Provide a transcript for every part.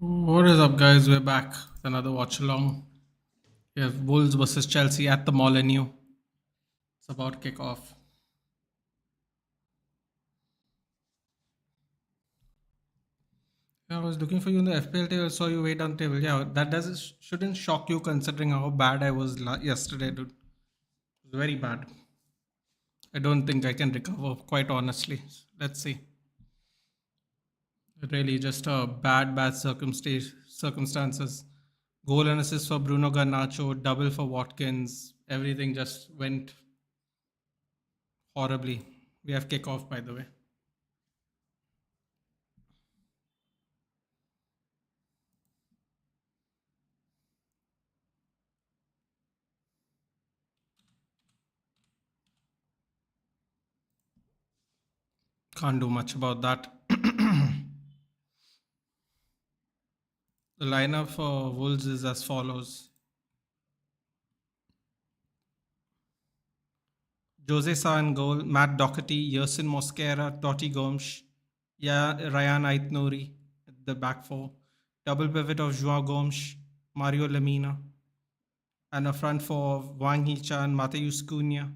What is up, guys? We're back with another watch along. We have Wolves versus Chelsea at the Molineux. It's about to kick off. Yeah, I was looking for you in the FPL table, saw you way down table. Yeah, that does shouldn't shock you considering how bad I was yesterday, dude. It was very bad. I don't think I can recover, quite honestly. Let's see. Really, just a bad circumstances. Goal and assist for Bruno Garnacho, double for Watkins. Everything just went horribly. We have kickoff, by the way. Can't do much about that. The lineup for Wolves is as follows: Jose Sa in goal, Matt Doherty, Yersin Mosquera, Totti Gomes, Ryan Aitnouri at the back four, double pivot of Joao Gomes, Mario Lemina, and a front four of Wang Hee-chan, Mateus Cunha,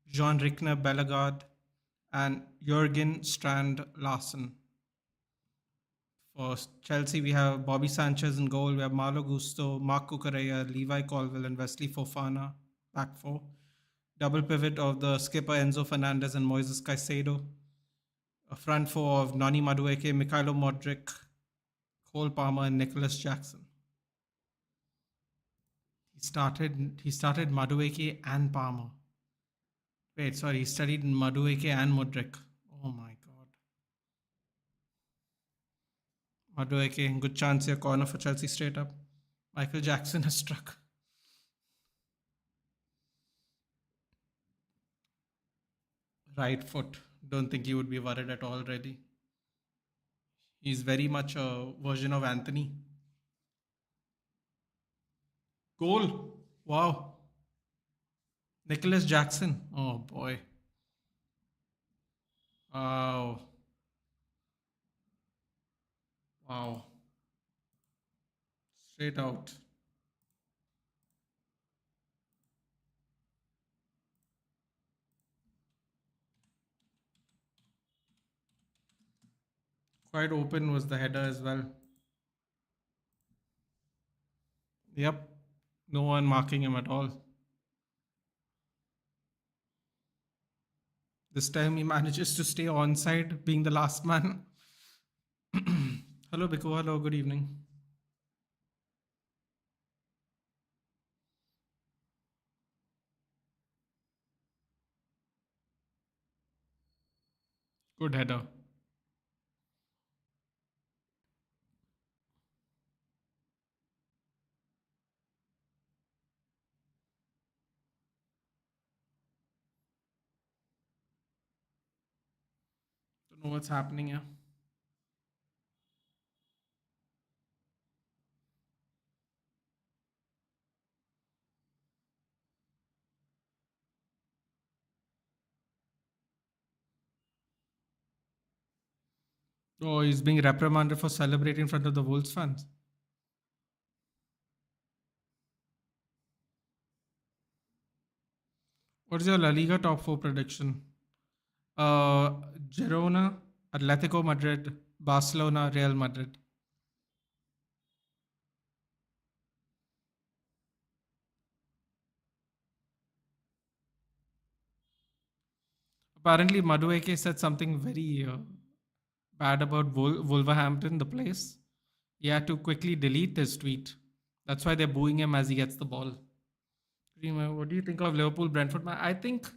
Jean Rickner Bellegarde, and Jurgen Strand Larsen. For Chelsea, we have Bobby Sanchez in goal. We have Malo Gusto, Marc Cucurella, Levi Colville, and Wesley Fofana, back four. Double pivot of the skipper Enzo Fernandez and Moises Caicedo. A front four of Nani Madueke, Mikhailo Modric, Cole Palmer, and Nicholas Jackson. He started Madueke and Palmer. Wait, sorry, he studied Madueke and Modric. Oh my god. Madueke, good chance here, corner for Chelsea straight up. Michael Jackson has struck. Right foot. Don't think he would be worried at all, really. He's very much a version of Anthony. Goal. Wow. Nicholas Jackson. Oh boy. Wow. Wow. Straight out. Quite open was the header as well. Yep. No one marking him at all. This time he manages to stay onside, being the last man. Hello, Biko. Hello, good evening. Good header. Don't know what's happening here. Oh, he's being reprimanded for celebrating in front of the Wolves fans. What is your La Liga top four prediction? Uh, Girona, Atletico Madrid, Barcelona, Real Madrid. Apparently, Madueke said something very bad about Wolverhampton, the place. He had to quickly delete his tweet. That's why they're booing him as he gets the ball. Rima, what do you think of Liverpool Brentford? I think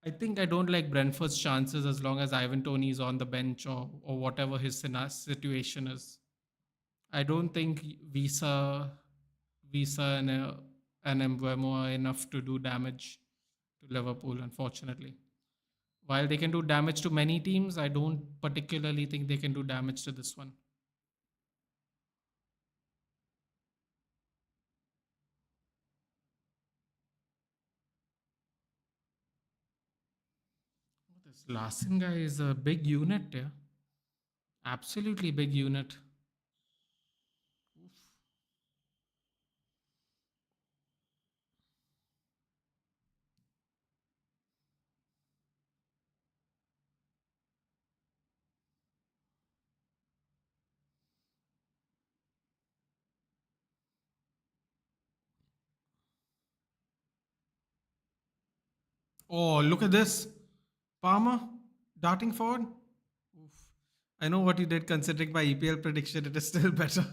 I don't like Brentford's chances as long as Ivan Toney is on the bench or whatever his situation is. I don't think Visa and Embuemo are enough to do damage to Liverpool, unfortunately. While they can do damage to many teams, I don't particularly think they can do damage to this one. This Larson guy is a big unit, yeah. Absolutely big unit. Oh, look at this. Palmer darting forward. Oof. I know what you did considering my EPL prediction. It is still better.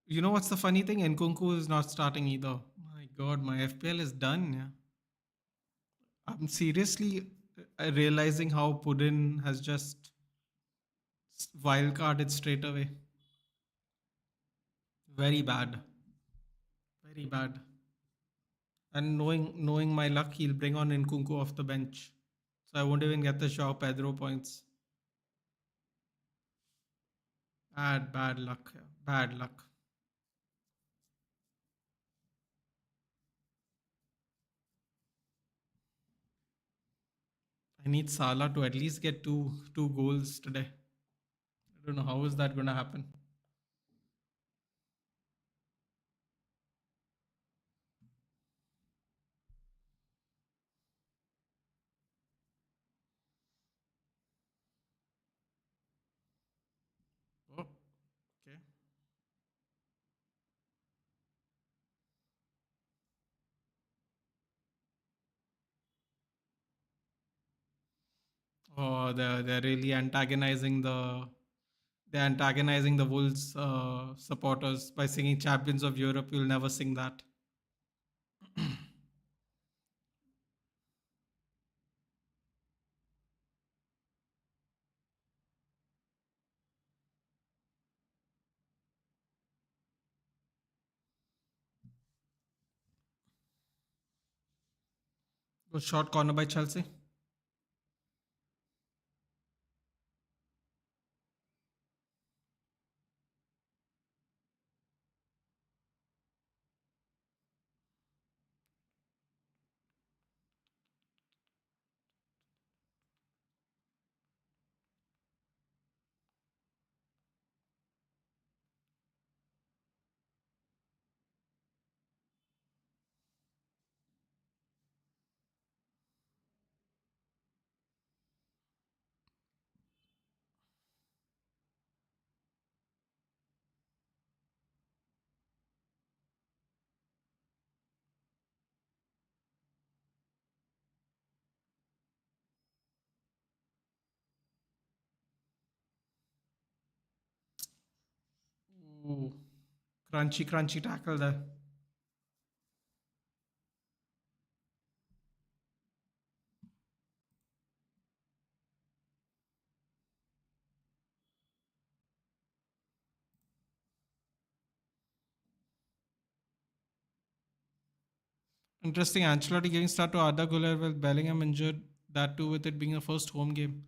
You know what's the funny thing? Nkunku is not starting either. My God, my FPL is done. Yeah. I'm seriously realizing how Puddin has just wildcarded straight away. Very bad. Very bad. And knowing my luck, he'll bring on Nkunku off the bench. So I won't even get the Joao Pedro points. Bad luck. Yeah. Bad luck. I need Salah to at least get two goals today. I don't know how is that gonna happen. Oh, okay. Oh, they're really antagonizing the Wolves supporters by singing "Champions of Europe." You'll never sing that. Good short corner by Chelsea. Ooh, crunchy tackle there. Interesting. Ancelotti giving start to Arda Güler with Bellingham injured. That too, with it being a first home game.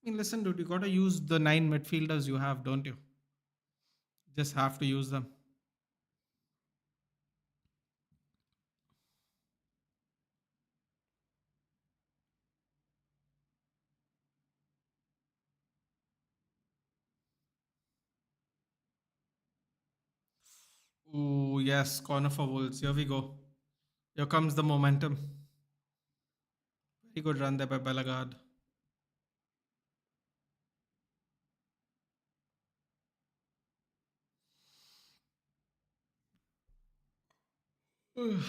I mean, listen, dude, you got to use the nine midfielders you have, don't you? Just have to use them. Ooh, yes, corner for Wolves. Here we go. Here comes the momentum. Very good run there by Belagard. God.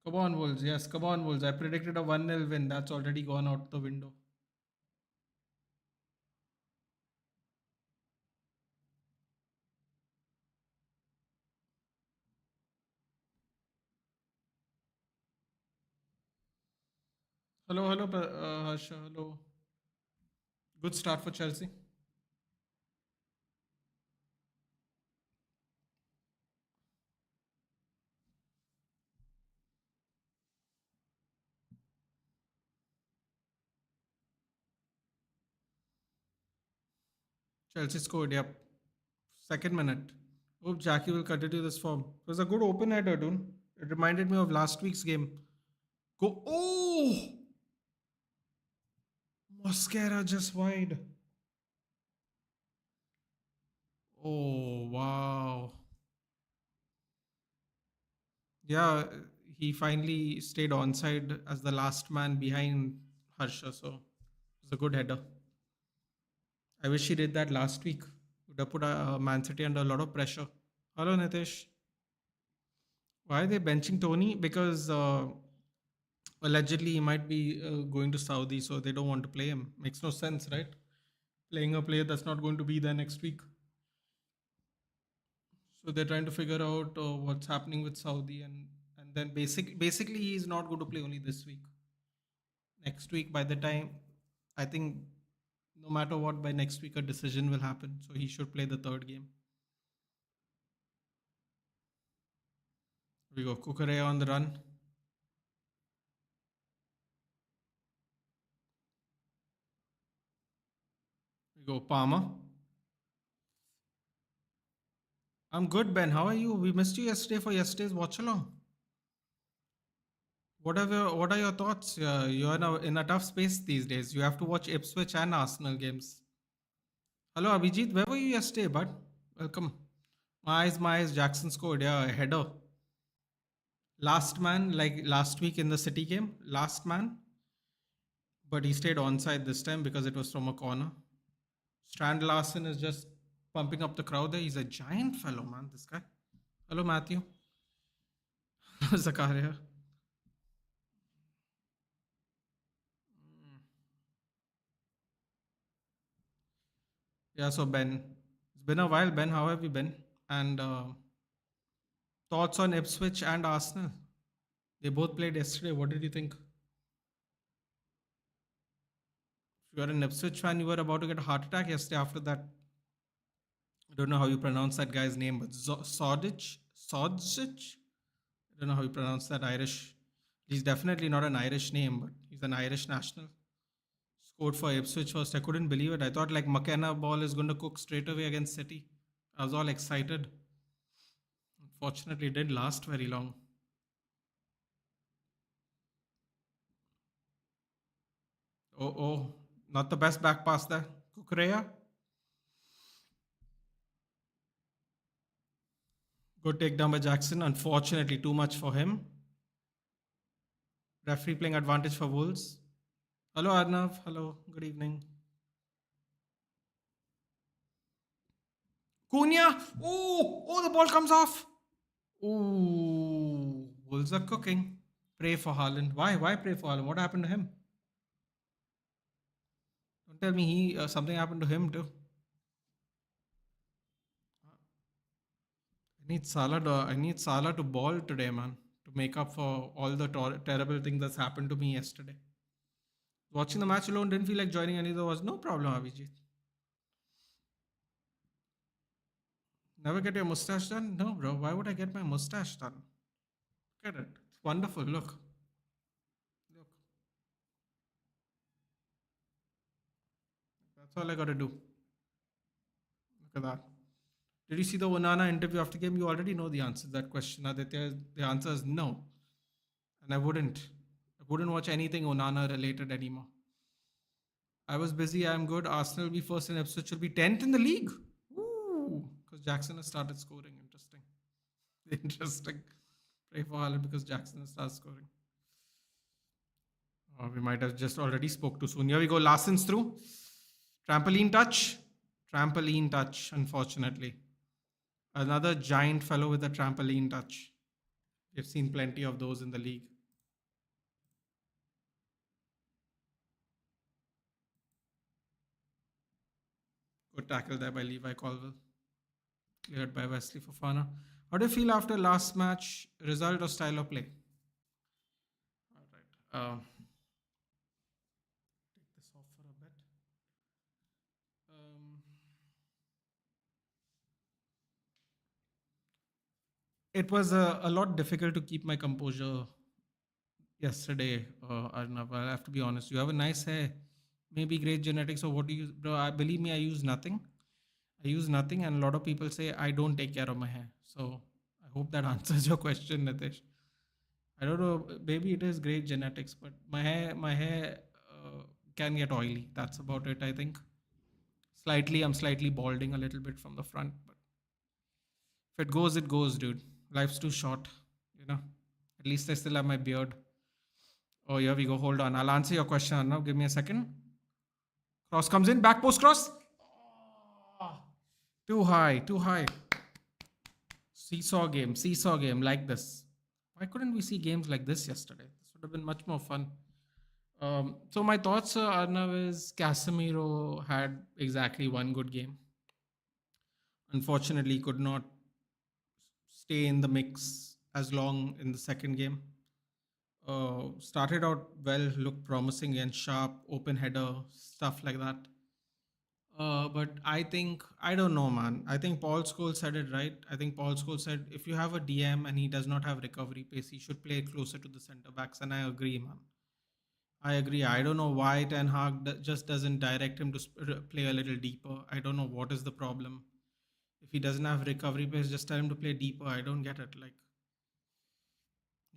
Come on, Wolves. Yes, come on, Wolves. I predicted a 1-0 win. That's already gone out the window. Hello, hello, Harsha. Hello. Good start for Chelsea. Chelsea scored, yep. Second minute. Hope Jackie will continue this form. It was a good open header, dude. It reminded me of last week's game. Go. Oh! Mosquera just wide. Oh, wow. Yeah, he finally stayed onside as the last man behind Harsha, so it was a good header. I wish he did that last week. Would have put Man City under a lot of pressure. Hello, Nitish. Why are they benching Tony? Because allegedly he might be going to Saudi, so they don't want to play him. Makes no sense, right? Playing a player that's not going to be there next week. So they're trying to figure out what's happening with Saudi, and then basically he's not going to play only this week. Next week, by the time, I think no matter what, by next week a decision will happen. So he should play the third game. We go Kukurea on the run. We go Palmer. I'm good, Ben. How are you? We missed you yesterday for yesterday's watch along. What are your thoughts? You're in a tough space these days. You have to watch Ipswich and Arsenal games. Hello, Abhijit. Where were you yesterday, bud? Welcome. My eyes. Jackson scored. Yeah, a header. Last man, like last week in the City game. Last man. But he stayed onside this time because it was from a corner. Strand Larson is just pumping up the crowd there. He's a giant fellow, man, this guy. Hello, Matthew. Zakaria. Yeah, so Ben, it's been a while. Ben, how have you been? And thoughts on Ipswich and Arsenal? They both played yesterday. What did you think? If you are an Ipswich fan, you were about to get a heart attack yesterday after that. I don't know how you pronounce that guy's name, but Sodic? Sodzic? I don't know how you pronounce that Irish. He's definitely not an Irish name, but he's an Irish national. Scored for Ipswich first. I couldn't believe it. I thought like McKenna ball is going to cook straight away against City. I was all excited. Unfortunately, it didn't last very long. Oh, not the best back pass there. Kukurea. Good takedown by Jackson. Unfortunately, too much for him. Referee playing advantage for Wolves. Hello, Arnav. Hello. Good evening. Cunha. Oh, the ball comes off. Oh, Wolves are cooking. Pray for Haaland. Why pray for Haaland? What happened to him? Don't tell me he something happened to him too. I need Salah to ball today, man, to make up for all the terrible things that's happened to me yesterday. Watching the match alone didn't feel like joining any. There was no problem, Abhijit. Never get your mustache done? No, bro. Why would I get my mustache done? Look at it. It's wonderful. Look. Look. That's all I got to do. Look at that. Did you see the Onana interview after game? You already know the answer to that question, Aditya. The answer is no. And I wouldn't. I wouldn't watch anything Onana related anymore. I was busy. I'm good. Arsenal will be first and Ipswich will be 10th in the league. Ooh. Because Jackson has started scoring. Interesting. Interesting. Pray for Haaland because Jackson has started scoring. We might have just already spoke too soon. Here we go. Larsen's through. Trampoline touch. Trampoline touch, unfortunately. Another giant fellow with a trampoline touch. We've seen plenty of those in the league. Good tackle there by Levi Colville. Cleared by Wesley Fofana. How do you feel after last match? Result or style of play? All right. Take this off for a bit. It was a lot difficult to keep my composure yesterday, Arnav. I have to be honest. You have a nice hair, maybe great genetics, or what do you, bro? Believe me, I use nothing. I use nothing, and a lot of people say I don't take care of my hair. So I hope that answers your question, Nitish. I don't know. Maybe it is great genetics, but my hair can get oily. That's about it. I think. I'm slightly balding a little bit from the front, but if it goes, dude. Life's too short, you know. At least I still have my beard. Oh, here we go. Hold on. I'll answer your question now. Give me a second. Cross comes in. Back post cross. Oh, too high. Seesaw game. Like this. Why couldn't we see games like this yesterday? This would have been much more fun. So my thoughts, Arnav, is Casemiro had exactly one good game. Unfortunately, could not stay in the mix as long in the second game. Started out well, looked promising and sharp, open header, stuff like that. But I think I don't know, man. I think Paul Scholes said it right. I think Paul Scholes said if you have a DM and he does not have recovery pace, he should play closer to the center backs, and I agree, man. I agree. I don't know why Ten Hag just doesn't direct him to play a little deeper. I don't know what is the problem. If he doesn't have recovery pace, just tell him to play deeper. I don't get it. Like,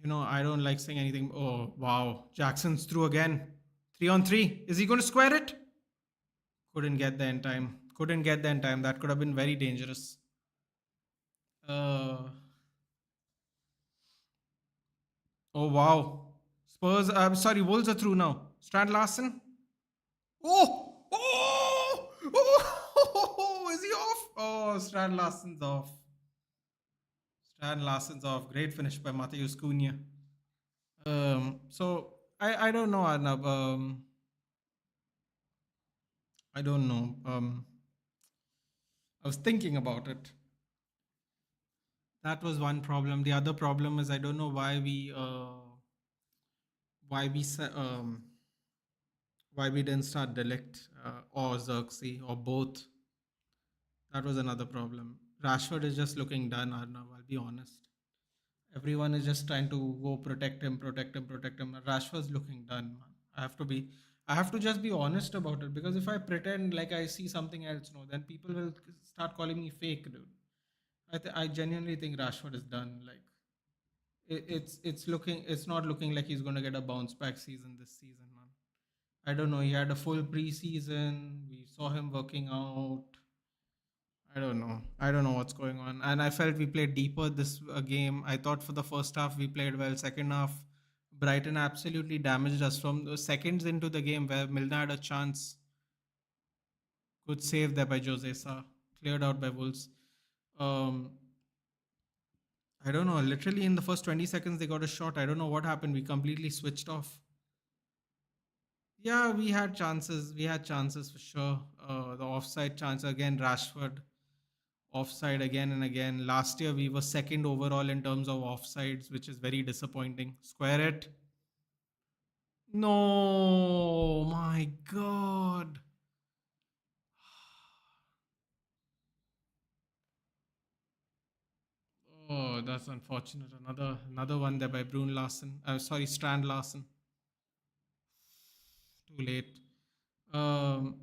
I don't like saying anything. Oh, wow. Jackson's through again. 3 on 3. Is he going to square it? Couldn't get there in time. Couldn't get there in time. That could have been very dangerous. Uh, oh, wow. Spurs, I'm sorry, Wolves are through now. Strand Larson. Oh! Oh! Oh! Is he off? Oh, Strand Larson's off. Strand Larson's off. Great finish by Mateus Cunha. So I don't know, Arnab. I don't know. I was thinking about it. That was one problem. The other problem is I don't know why we why we didn't start Delict or Xerxes or both. That was another problem. Rashford is just looking done, Arnav. I'll be honest. Everyone is just trying to go protect him, protect him, protect him. Rashford's looking done, man. I have to just be honest about it because if I pretend like I see something else, no, then people will start calling me fake, dude. I genuinely think Rashford is done. Like it's not looking like he's going to get a bounce back season this season, man. I don't know. He had a full preseason. We saw him working out. I don't know. I don't know what's going on. And I felt we played deeper this game. I thought for the first half we played well. Second half, Brighton absolutely damaged us from the seconds into the game where Milner had a chance. Good save there by Jose Sa. Cleared out by Wolves. Um, I don't know. Literally in the first 20 seconds they got a shot. I don't know what happened. We completely switched off. Yeah, we had chances. We had chances for sure. The offside chance again, Rashford offside again and again. Last year we were second overall in terms of offsides, which is very disappointing. Square it. No, my God. Oh, that's unfortunate. Another one there by Brune Larson. Sorry, Strand Larson. Too late. Um,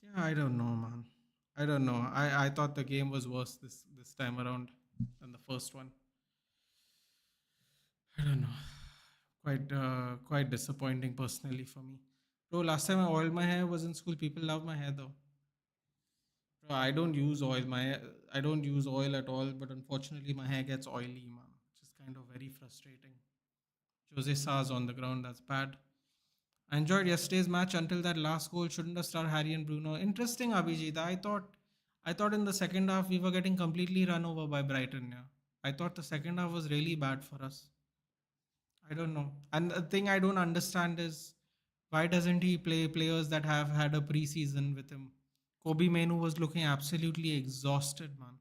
yeah, I don't know, man. I don't know. I thought the game was worse this time around than the first one. I don't know. Quite disappointing personally for me. Bro, last time I oiled my hair was in school. People love my hair though. Bro, I don't use oil. I don't use oil at all. But unfortunately, my hair gets oily, man, which is kind of very frustrating. Jose Sa's on the ground. That's bad. I enjoyed yesterday's match until that last goal. Shouldn't have started Harry and Bruno. Interesting, Abhijit. I thought in the second half we were getting completely run over by Brighton. Yeah, I thought the second half was really bad for us. I don't know. And the thing I don't understand is why doesn't he play players that have had a preseason with him? Kobe Menu was looking absolutely exhausted, man.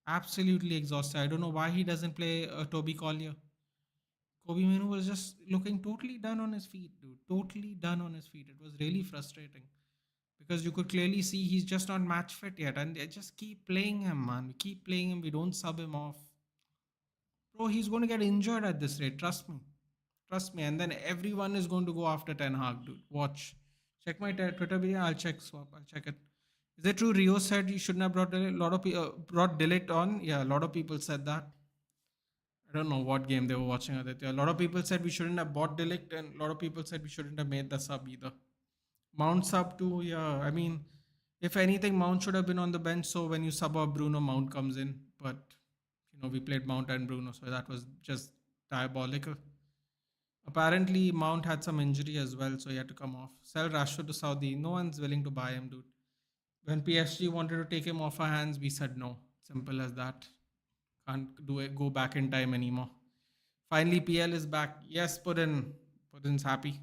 Absolutely exhausted. I don't know why he doesn't play Toby Collier. Kobe Menu was just looking totally done on his feet, dude. Totally done on his feet. It was really frustrating because you could clearly see he's just not match fit yet, and they just keep playing him, man. We keep playing him. We don't sub him off, bro. He's going to get injured at this rate. Trust me. Trust me. And then everyone is going to go after Ten Hag, dude. Watch. Check my Twitter video. I'll check swap. I'll check it. Is it true? Rio said you shouldn't have brought a lot of brought Delict on. Yeah, a lot of people said that. I don't know what game they were watching. Aditya. A lot of people said we shouldn't have bought Delict, and a lot of people said we shouldn't have made the sub either. Mount sub too. Yeah, I mean, if anything, Mount should have been on the bench. So when you sub out Bruno, Mount comes in. But we played Mount and Bruno, so that was just diabolical. Apparently, Mount had some injury as well, so he had to come off. Sell Rashford to Saudi. No one's willing to buy him, dude. When PSG wanted to take him off our hands, we said no. Simple as that. Can't do it. Go back in time anymore. Finally, PL is back. Yes, Purin's happy.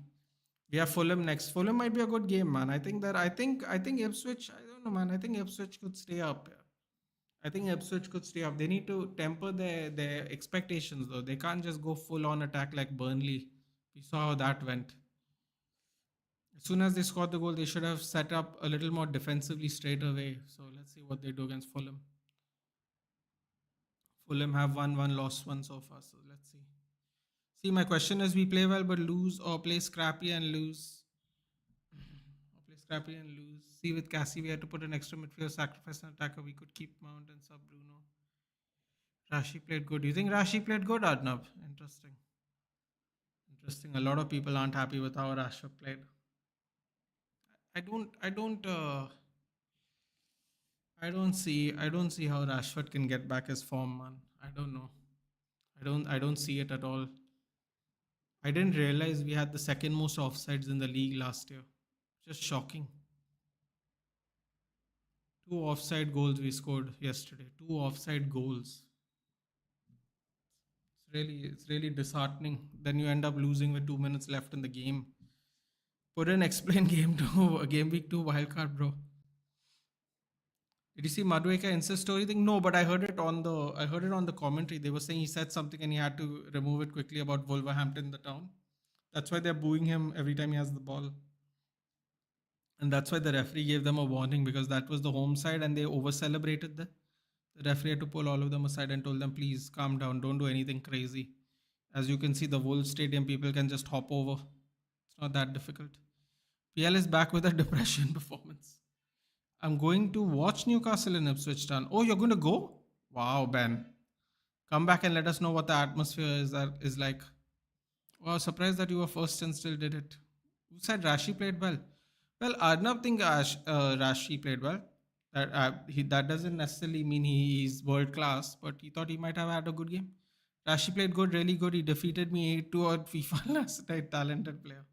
We have Fulham next. Fulham might be a good game, man. I think Ipswich. I don't know, man. I think Ipswich could stay up. Yeah. I think Ipswich could stay up. They need to temper their expectations though. They can't just go full on attack like Burnley. We saw how that went. As soon as they scored the goal, they should have set up a little more defensively straight away. So let's see what they do against Fulham. Fulham have won one, lost one so far. So let's see. See, my question is: we play well but lose, or play scrappy and lose, or play scrappy and lose. See, with Cassie, we had to put an extra midfield, sacrifice an attacker. We could keep Mount and sub Bruno. Rashi played good. Do you think Rashi played good, Arnab? Interesting. Interesting. A lot of people aren't happy with how Rashford played. I don't. I don't. I don't see how Rashford can get back his form, man. I don't know. I don't see it at all. I didn't realize we had the second most offsides in the league last year. Just shocking. Two offside goals we scored yesterday. Two offside goals. It's really disheartening. Then you end up losing with 2 minutes left in the game. Put an explain game to game week 2 wildcard, bro. Did you see Madueka Insta story thing? No, but I heard it on the commentary. They were saying he said something and he had to remove it quickly about Wolverhampton, the town. That's why they're booing him every time he has the ball. And that's why the referee gave them a warning, because that was the home side and they over celebrated the referee had to pull all of them aside and told them, please calm down, don't do anything crazy. As you can see, the Wolves Stadium, people can just hop over. It's not that difficult. PL is back with a depression performance. I'm going to watch Newcastle in Ipswich Town. Oh, you're going to go? Wow, Ben. Come back and let us know what the atmosphere is like. Wow, surprised that you were first and still did it. Who said Rashi played well? Well, Arnab think Rashi played well. That doesn't necessarily mean he's world class, but he thought he might have had a good game. Rashi played good, really good. He defeated me 8-2 on FIFA last night. Talented player.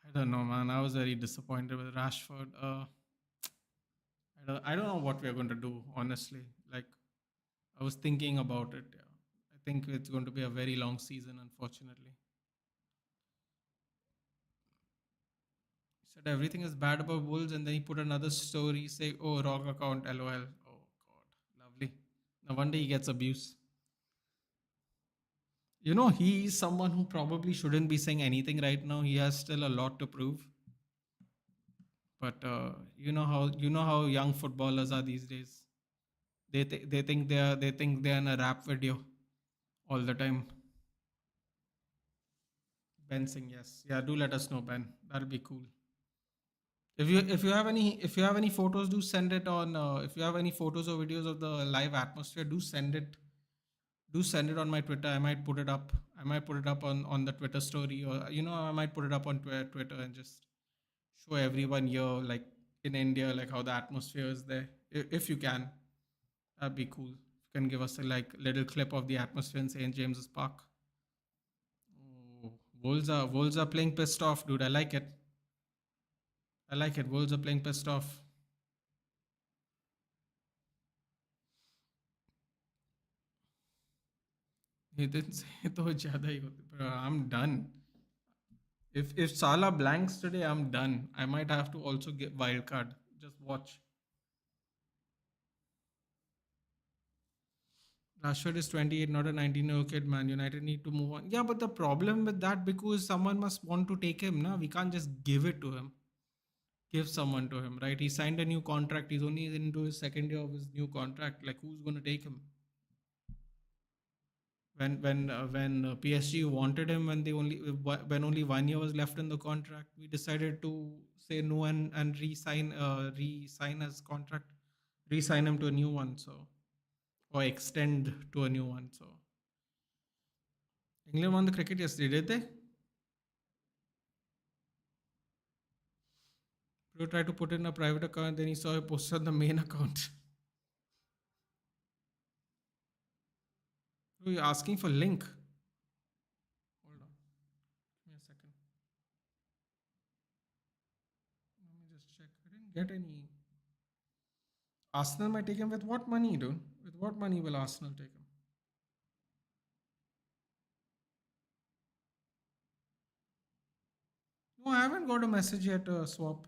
I don't know, man. I was very disappointed with Rashford. I don't know what we're going to do, honestly. Like, I was thinking about it. Yeah. I think it's going to be a very long season, unfortunately. He said everything is bad about Wolves, and then he put another story saying, oh, wrong account, lol. Oh, God. Lovely. No wonder he gets abuse. You know, he's someone who probably shouldn't be saying anything right now. He has still a lot to prove. But you know how young footballers are these days. They think they're in a rap video all the time. Ben Singh, yes, yeah. Do let us know, Ben. That'll be cool. If you have any photos, do send it on. If you have any photos or videos of the live atmosphere, do send it. Do send it on my Twitter. I might put it up. I might put it up on the Twitter story, or I might put it up on Twitter and just show everyone here, like in India, like how the atmosphere is there. If you can, that'd be cool. You can give us a little clip of the atmosphere in St. James's Park. Oh, Wolves are playing pissed off, dude. I like it. I like it. Wolves are playing pissed off. He didn't say तो ज़्यादा ही होते. Bro, I'm done. If Salah blanks today, I'm done. I might have to also get wild card. Just watch. Rashford is 28, not a 19-year-old kid, man. United need to move on. Yeah, but the problem with that, because someone must want to take him, na? We can't just give it to him. Give someone to him, right? He signed a new contract. He's only into his second year of his new contract. Like, who's going to take him? When PSG wanted him, when only 1 year was left in the contract, we decided to say no and resign his contract, resign him to a new one. So, or extend to a new one. So England won the cricket yesterday, did they? Bro tried to put in a private account, then he saw a post on the main account. Bro, you're asking for link. Hold on, give me a second. Let me just check. I didn't get any. Arsenal might take him with what money, dude? With what money will Arsenal take him? No, I haven't got a message yet, Swap.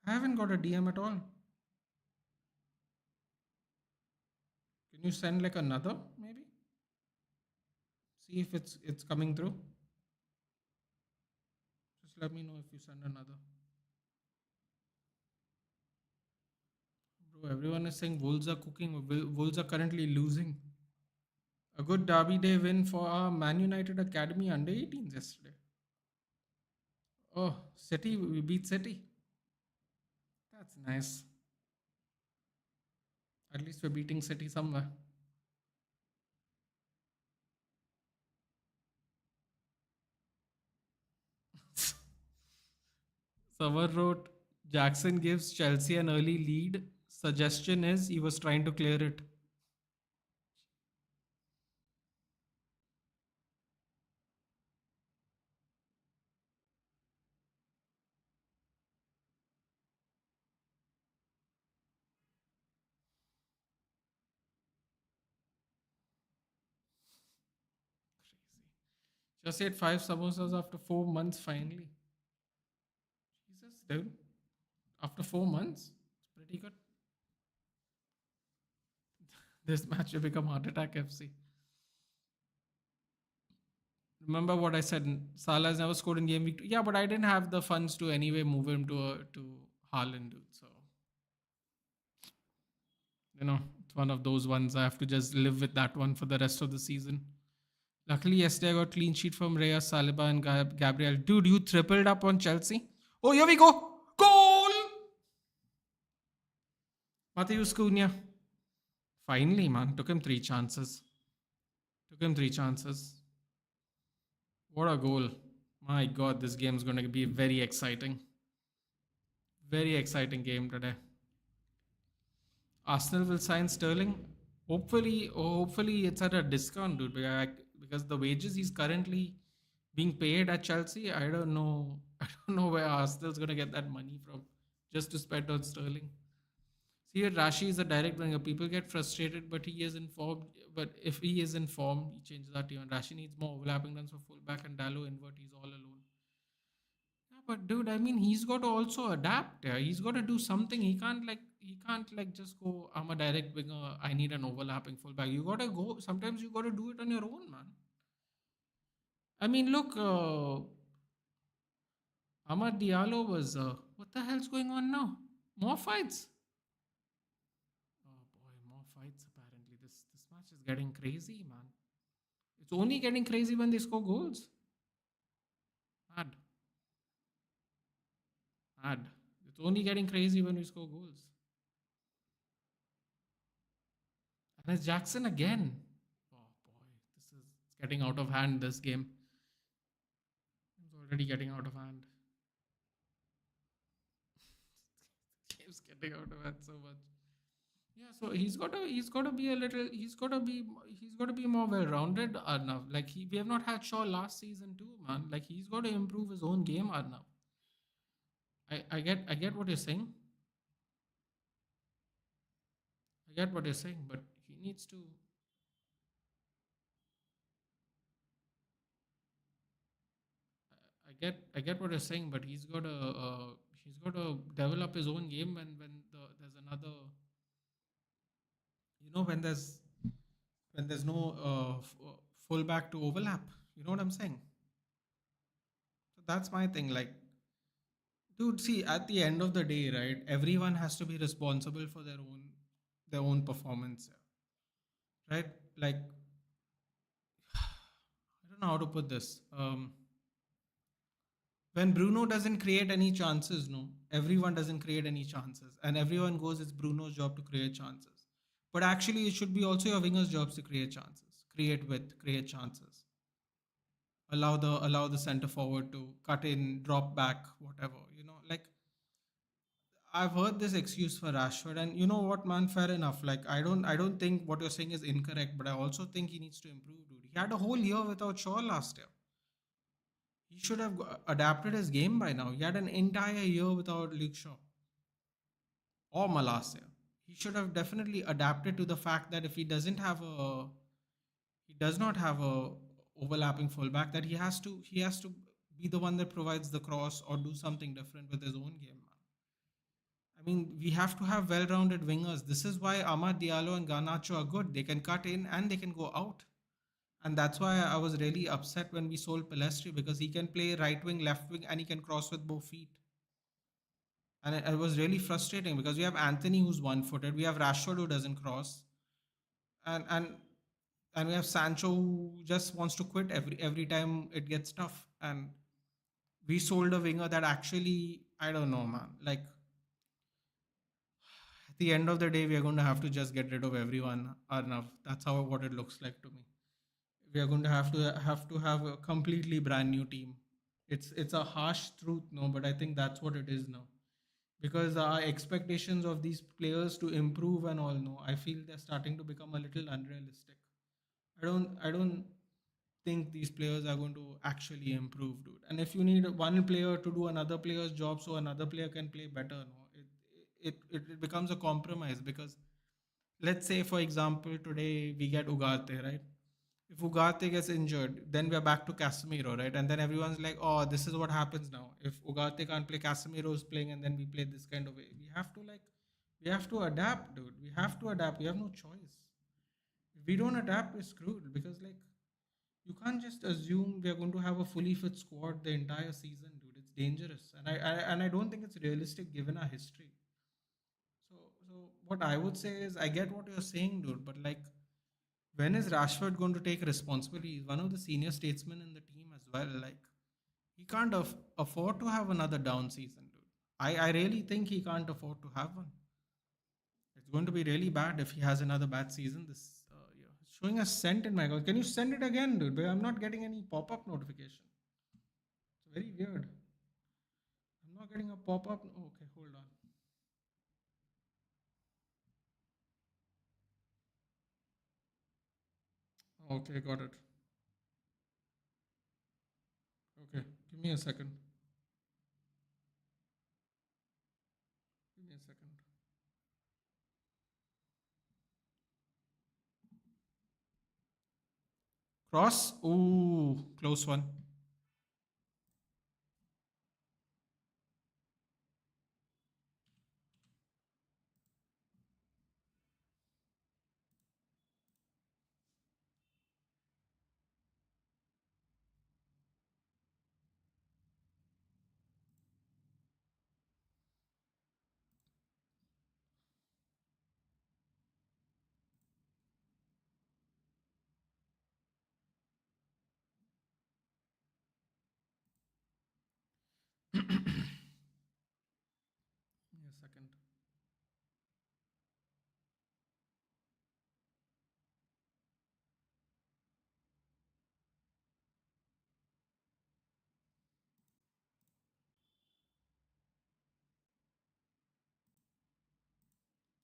I haven't got a DM at all. Can you send like another, maybe? See if it's coming through. Just let me know if you send another. Bro, everyone is saying Wolves are cooking. Wolves are currently losing. A good Derby Day win for our Man United Academy under 18s yesterday. Oh, City, we beat City. That's nice. At least we're beating City somewhere. Someone wrote Jackson gives Chelsea an early lead. Suggestion is he was trying to clear it. Just ate 5 samosas after 4 months finally. Jesus, dude. After 4 months? It's pretty good. This match will become Heart Attack FC. Remember what I said? Salah has never scored in game week 2. Yeah, but I didn't have the funds to anyway move him to Haaland, dude. So it's one of those ones I have to just live with that one for the rest of the season. Luckily, yesterday I got clean sheet from Rhea, Saliba, and Gabriel. Dude, you tripled up on Chelsea. Oh, here we go. Goal! Mateus Cunha. Finally, man. Took him 3 chances. Took him 3 chances. What a goal. My God, this game is going to be very exciting. Very exciting game today. Arsenal will sign Sterling. Hopefully it's at a discount, dude. Because the wages he's currently being paid at Chelsea, I don't know. I don't know where Arsenal's gonna get that money from just to spend on Sterling. See, Rashi is a direct winger. People get frustrated, but he is informed. But if he is informed, he changes our team. And Rashi needs more overlapping runs for fullback and Dallo invert. He's all alone. Yeah, but dude, I mean, he's got to also adapt. Yeah? He's got to do something. He can't like just go. I'm a direct winger. I need an overlapping fullback. You got to go. Sometimes you got to do it on your own, man. I mean, look, Ahmad Diallo was. What the hell's going on now? More fights. Oh boy, more fights. Apparently, this match is getting crazy, man. It's only getting crazy when they score goals. Mad, mad. It's only getting crazy when we score goals. And it's Jackson again. Oh boy, this is it's getting out of hand. This game. It's already getting out of hand. Game's getting out of hand so much. Yeah, so he's got to be a little he's got to be more well rounded, Arnav. Like we have not had Shaw last season too, man. Like he's got to improve his own game, Arnav. I get what you're saying. I get what you're saying, but he needs to. I get what you're saying, but he's got to develop his own game there's another. When there's no fullback to overlap. You know what I'm saying? So that's my thing. Like, dude, see, at the end of the day, right? Everyone has to be responsible for their own performance, right? Like, I don't know how to put this. When Bruno doesn't create any chances, no, everyone doesn't create any chances, and everyone goes, it's Bruno's job to create chances. But actually, it should be also your wingers' jobs to create chances, create chances. Allow the center forward to cut in, drop back, whatever. Like I've heard this excuse for Rashford, and you know what, man, fair enough. Like I don't think what you're saying is incorrect, but I also think he needs to improve, dude. He had a whole year without Shaw last year. He should have adapted his game by now. He had an entire year without Luke Shaw or Malasia. he should have definitely adapted to the fact that if he does not have a overlapping fullback, that he has to be the one that provides the cross or do something different with his own game, man. I mean, we have to have well-rounded wingers. This is why Amad Diallo and Garnacho are good. They can cut in and they can go out. And that's why I was really upset when we sold Pelestri, because he can play right wing, left wing, and he can cross with both feet. And it was really frustrating because we have Anthony who's one-footed, we have Rashford who doesn't cross, and and we have Sancho who just wants to quit every time it gets tough. And we sold a winger that actually, I don't know, man. Like, at the end of the day, we are going to have to just get rid of everyone. Arnav. That's how what it looks like to me. We are going to have a completely brand new team. It's a harsh truth, no, but I think that's what it is now. Because our expectations of these players to improve and all, no, I feel they're starting to become a little unrealistic. I don't think these players are going to actually improve, dude. And if you need one player to do another player's job so another player can play better, no, it becomes a compromise. Because let's say, for example, today we get Ugarte, right? If Ugarte gets injured, then we're back to Casemiro, right? And then everyone's like, oh, this is what happens now. If Ugarte can't play, Casemiro is playing, and then we play this kind of way. We have to adapt, dude. We have to adapt. We have no choice. If we don't adapt, we're screwed. Because, like, you can't just assume we are going to have a fully fit squad the entire season, dude. It's dangerous, and I don't think it's realistic given our history. So what I would say is, I get what you're saying, dude, but like, when is Rashford going to take responsibility? He's one of the senior statesmen in the team as well. Like, he can't afford to have another down season, dude. I really think he can't afford to have one. It's going to be really bad if he has another bad season this year. It's showing a sent in my god. Can you send it again, dude? But I'm not getting any pop up notification. It's very weird. I'm not getting a pop up. Oh, okay, hold on. Okay, got it. Okay, give me a second. Give me a second. Cross. Ooh, close one. Give me a second.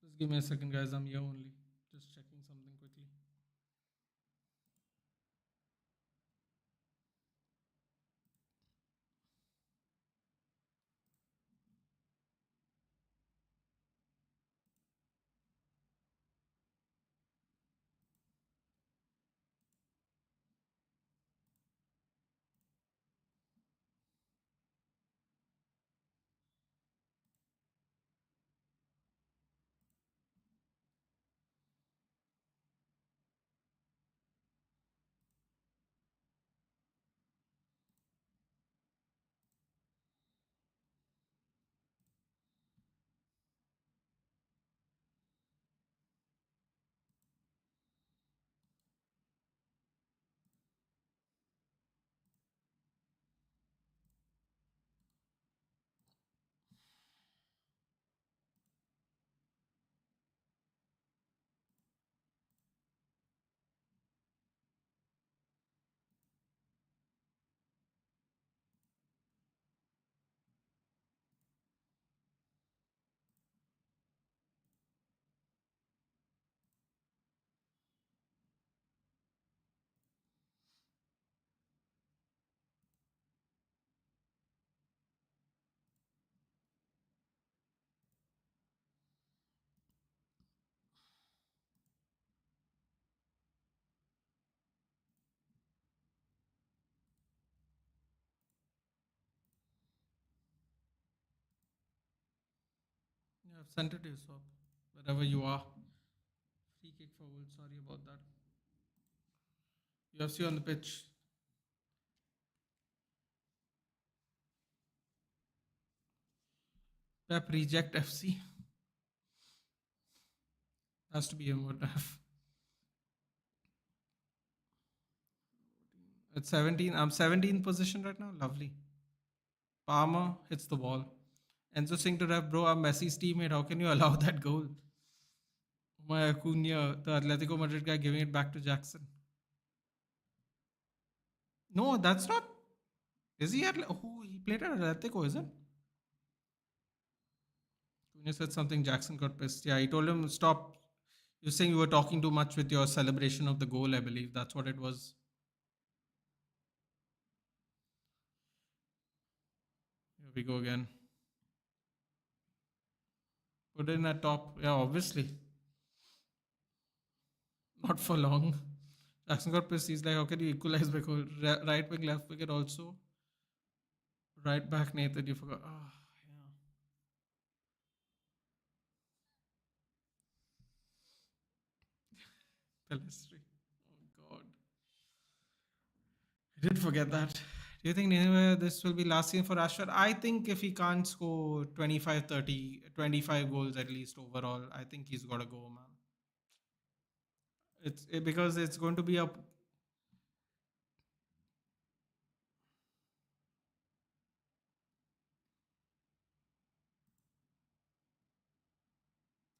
Just give me a second, guys. I'm here only. Just checking something quickly. I've sent it to you, Swap. Wherever you are. Free kick forward. Sorry about that. UFC on the pitch. Pep reject FC. Has to be a more F. It's 17. I'm 17th position right now. Lovely. Palmer hits the wall. Enzo Singh to ref, bro. I'm Messi's teammate. How can you allow that goal? My Acuna, the Atletico Madrid guy, giving it back to Jackson. No, that's not. Is he at? Oh, he played at Atletico, is it? Cunha said something. Jackson got pissed. Yeah, he told him stop. You're saying you were talking too much with your celebration of the goal. I believe that's what it was. Here we go again. Put it in at top. Yeah, obviously. Not for long. Jackson got pissed. He's like, how can you equalize by goal? Right wing, left wicket also. Right back, Nathan. You forgot. Ah, yeah. Pelistri. Oh, God. I did forget that. Do you think anyway this will be last game for Rashford? I think if he can't score 25, 30, 25 goals at least overall, I think he's got to go, man. Because it's going to be a.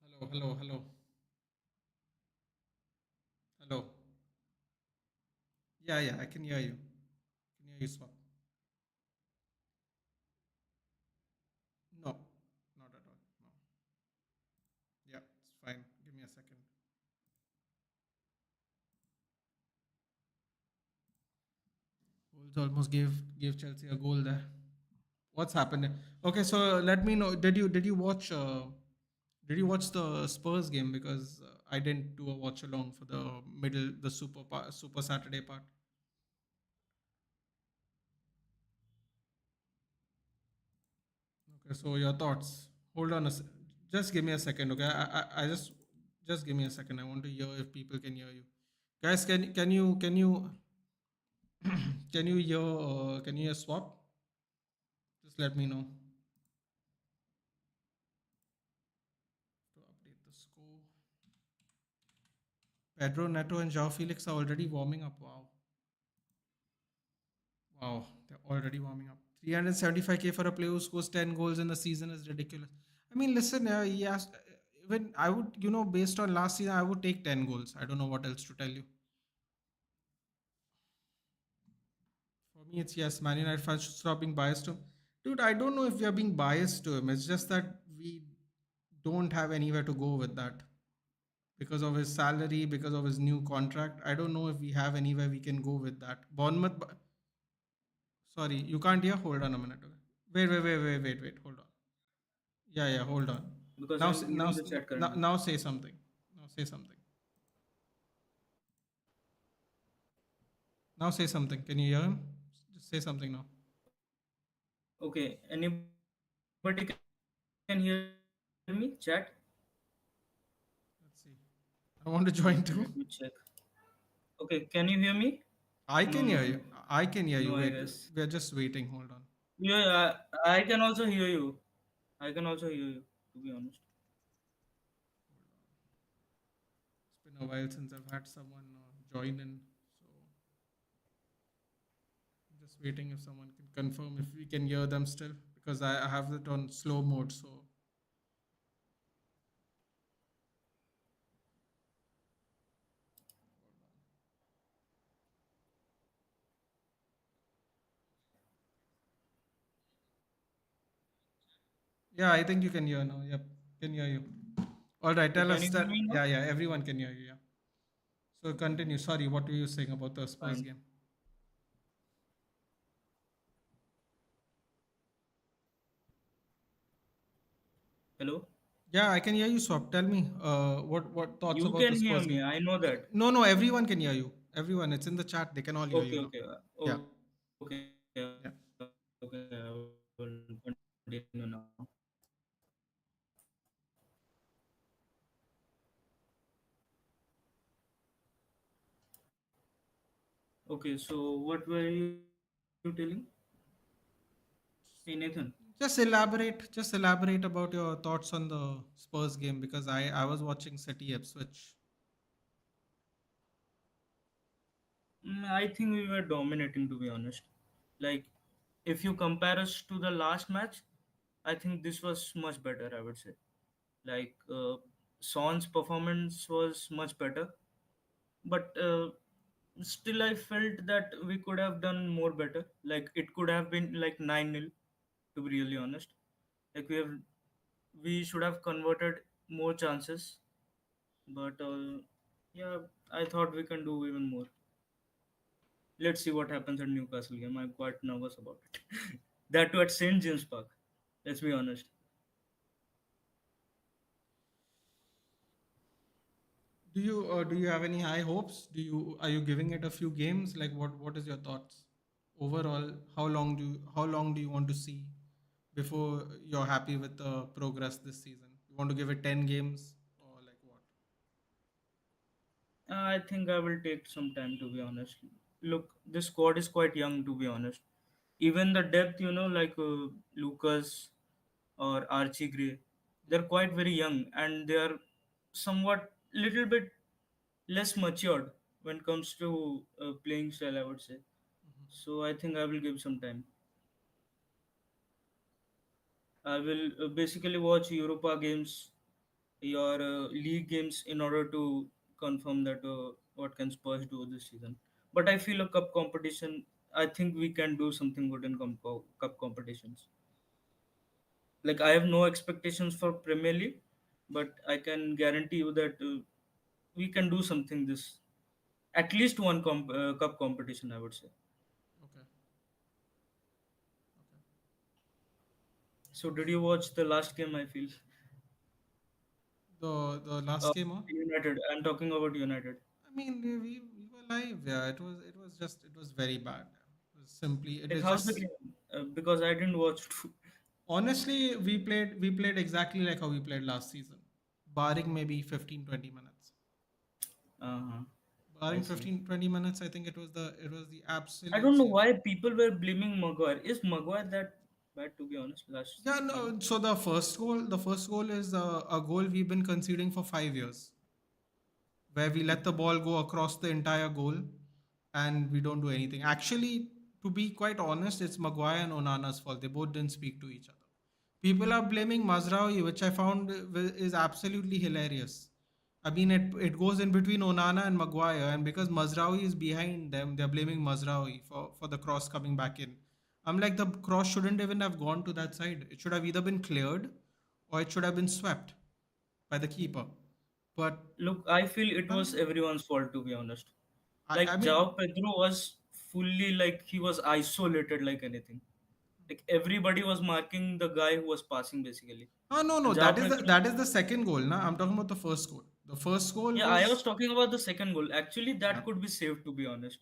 Hello, hello, hello, hello. Yeah, yeah, I can hear you. Can hear you, Swap. No, not at all. No. Yeah, it's fine. Give me a second. Wolves almost gave Chelsea a goal there. What's happened? Okay, so let me know. Did you watch? Did you watch the Spurs game? Because I didn't do a watch along for the middle, the Super Saturday part. Okay, so your thoughts. Hold on just give me a second, okay? I just give me a second. I want to hear if people can hear you. Guys, can you can you hear Swap? Just let me know to update the score. Pedro Neto and Joao Felix are already warming up. Wow. Wow, they're already warming up. 375K for a player who scores 10 goals in the season is ridiculous. I mean, listen, yes, even I would, based on last season, I would take 10 goals. I don't know what else to tell you. For me, it's yes, Man United fans should stop being biased to him. Dude, I don't know if we are being biased to him. It's just that we don't have anywhere to go with that. Because of his salary, because of his new contract. I don't know if we have anywhere we can go with that. Bournemouth, sorry, you can't hear? Hold on a minute. Okay. Wait. Hold on. Yeah, yeah. Hold on. because Now, I'm now, using the chat now, currently. now say something. Now say something. Now say something. Can you hear him? Just say something now. Okay, anybody can hear me? Chat. Let's see. I want to join Let too. me check. Okay, can you hear me? I No, can no, hear you. I can hear you. no. I Wait, guess. we're just waiting. Hold on. Yeah, I can also hear you. I can also hear you. To be honest. It's been a while since I've had someone join in. So I'm just waiting if someone can confirm if we can hear them still because I have it on slow mode. So yeah, I think you can hear now. Yep, can hear you. All right, Okay, tell can us you hear that. me now? Yeah, yeah, everyone can hear you. Yeah. So continue. Sorry, what were you saying about the Spurs Fine. game? Hello. Yeah, I can hear you, Swap. Tell me, what thoughts You about can the hear Spurs me. game? I know that. No, no, everyone can hear you. Everyone, it's in the chat. They can all hear Okay, you now. okay, Yeah, okay, yeah. okay. I will continue now. Okay, so what were you telling? Hey Nathan. Just elaborate about your thoughts on the Spurs game because I was watching City Ipswich. I think we were dominating, to be honest. Like, if you compare us to the last match, I think this was much better, I would say. Like, Son's performance was much better, but still, I felt that we could have done more better. Like, it could have been like 9-0, to be really honest. Like, we should have converted more chances, but yeah, I thought we can do even more. Let's see what happens at Newcastle game. I'm quite nervous about it. That too at St. James Park. Let's be honest. Do you have any high hopes? Are you giving it a few games? Like what is your thoughts overall? How long do you want to see before you're happy with the progress this season? You want to give it 10 games or like what? I think I will take some time, to be honest. Look, this squad is quite young, to be honest. Even the depth, like Lucas or Archie Gray, they're quite very young and they are somewhat little bit less matured when it comes to playing style, I would say. So I think I will give some time. I will basically watch Europa games, your league games, in order to confirm that what can Spurs do this season. But I feel a cup competition. I think we can do something good in cup competitions. Like I have no expectations for Premier League, but I can guarantee you that we can do something this at least one cup competition. I would say. Okay. Okay. So did you watch the last game? I feel The last game, huh? United. I'm talking about United. I mean, we were live. Yeah, it was very bad. It was simply it Like is how's the just game? Because I didn't watch it. honestly we played exactly like how we played last season, barring maybe 15-20 minutes. Uh-huh. I Barring see. 15-20 minutes, I think it was the I absolute don't know same. why people were blaming Maguire. Is Maguire that bad, to be honest, last Yeah, season? no. So the first goal is a goal we've been conceding for 5 years, where we let the Okay. ball go across the entire goal and we don't do anything. Actually, to be quite honest, it's Maguire and Onana's fault. They both didn't speak to each other. People are blaming Mazraoui, which I found is absolutely hilarious. I mean, it goes in between Onana and Maguire, and because Mazraoui is behind them, they're blaming Mazraoui for the cross coming back in. I'm like, the cross shouldn't even have gone to that side. It should have either been cleared or it should have been swept by the keeper. But Look, I feel it none was of it. everyone's fault, to be honest. I Like, mean, Jao Pedro was fully like he was isolated like anything. Like, everybody was marking the guy who was passing, basically. oh no, no, And Jao that is the Pedro, that is the second goal. Now I'm talking about the first goal. The first goal yeah, I was was talking about the second goal. Actually, yeah. that could be saved, to be honest.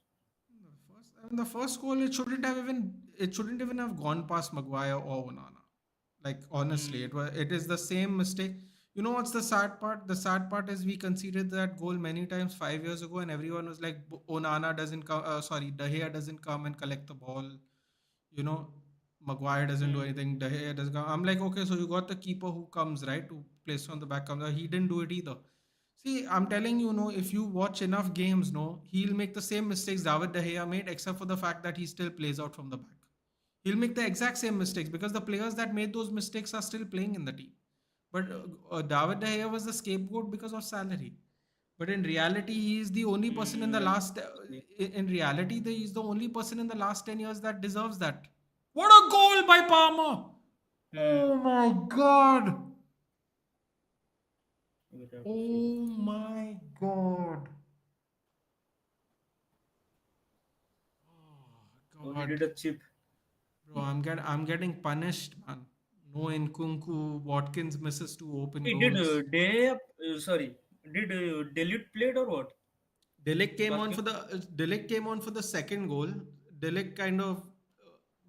The first goal, it shouldn't even have gone past Maguire or Onana. Like honestly, Hmm. it is the same mistake. You know what's the sad part? The sad part is we conceded that goal many times 5 years ago, and everyone was like, Onana doesn't come. Sorry, De Gea doesn't come and collect the ball. You know, Maguire doesn't do Hmm. anything. De Gea doesn't come. I'm like, okay, so you got the keeper who comes right to place on the back comes. He didn't do it either. See, I'm telling you, no, if you watch enough games, no, he'll make the same mistakes David De Gea made, except for the fact that he still plays out from the back. He'll make the exact same mistakes because the players that made those mistakes are still playing in the team. But David De Gea was the scapegoat because of salary. But in reality, he is the only person in the I last. see. In reality, he's the only person in the last 10 years that deserves that. What a goal by Palmer! Hmm. Oh my God! You would have to see. Oh my God! Oh, he God, did a chip. bro, I'm getting punished, man. No Nkunku, Watkins misses two open He did goals. sorry, did Delete played or what? Delic came Last on game? for the Delic came on for the second goal. Delic kind of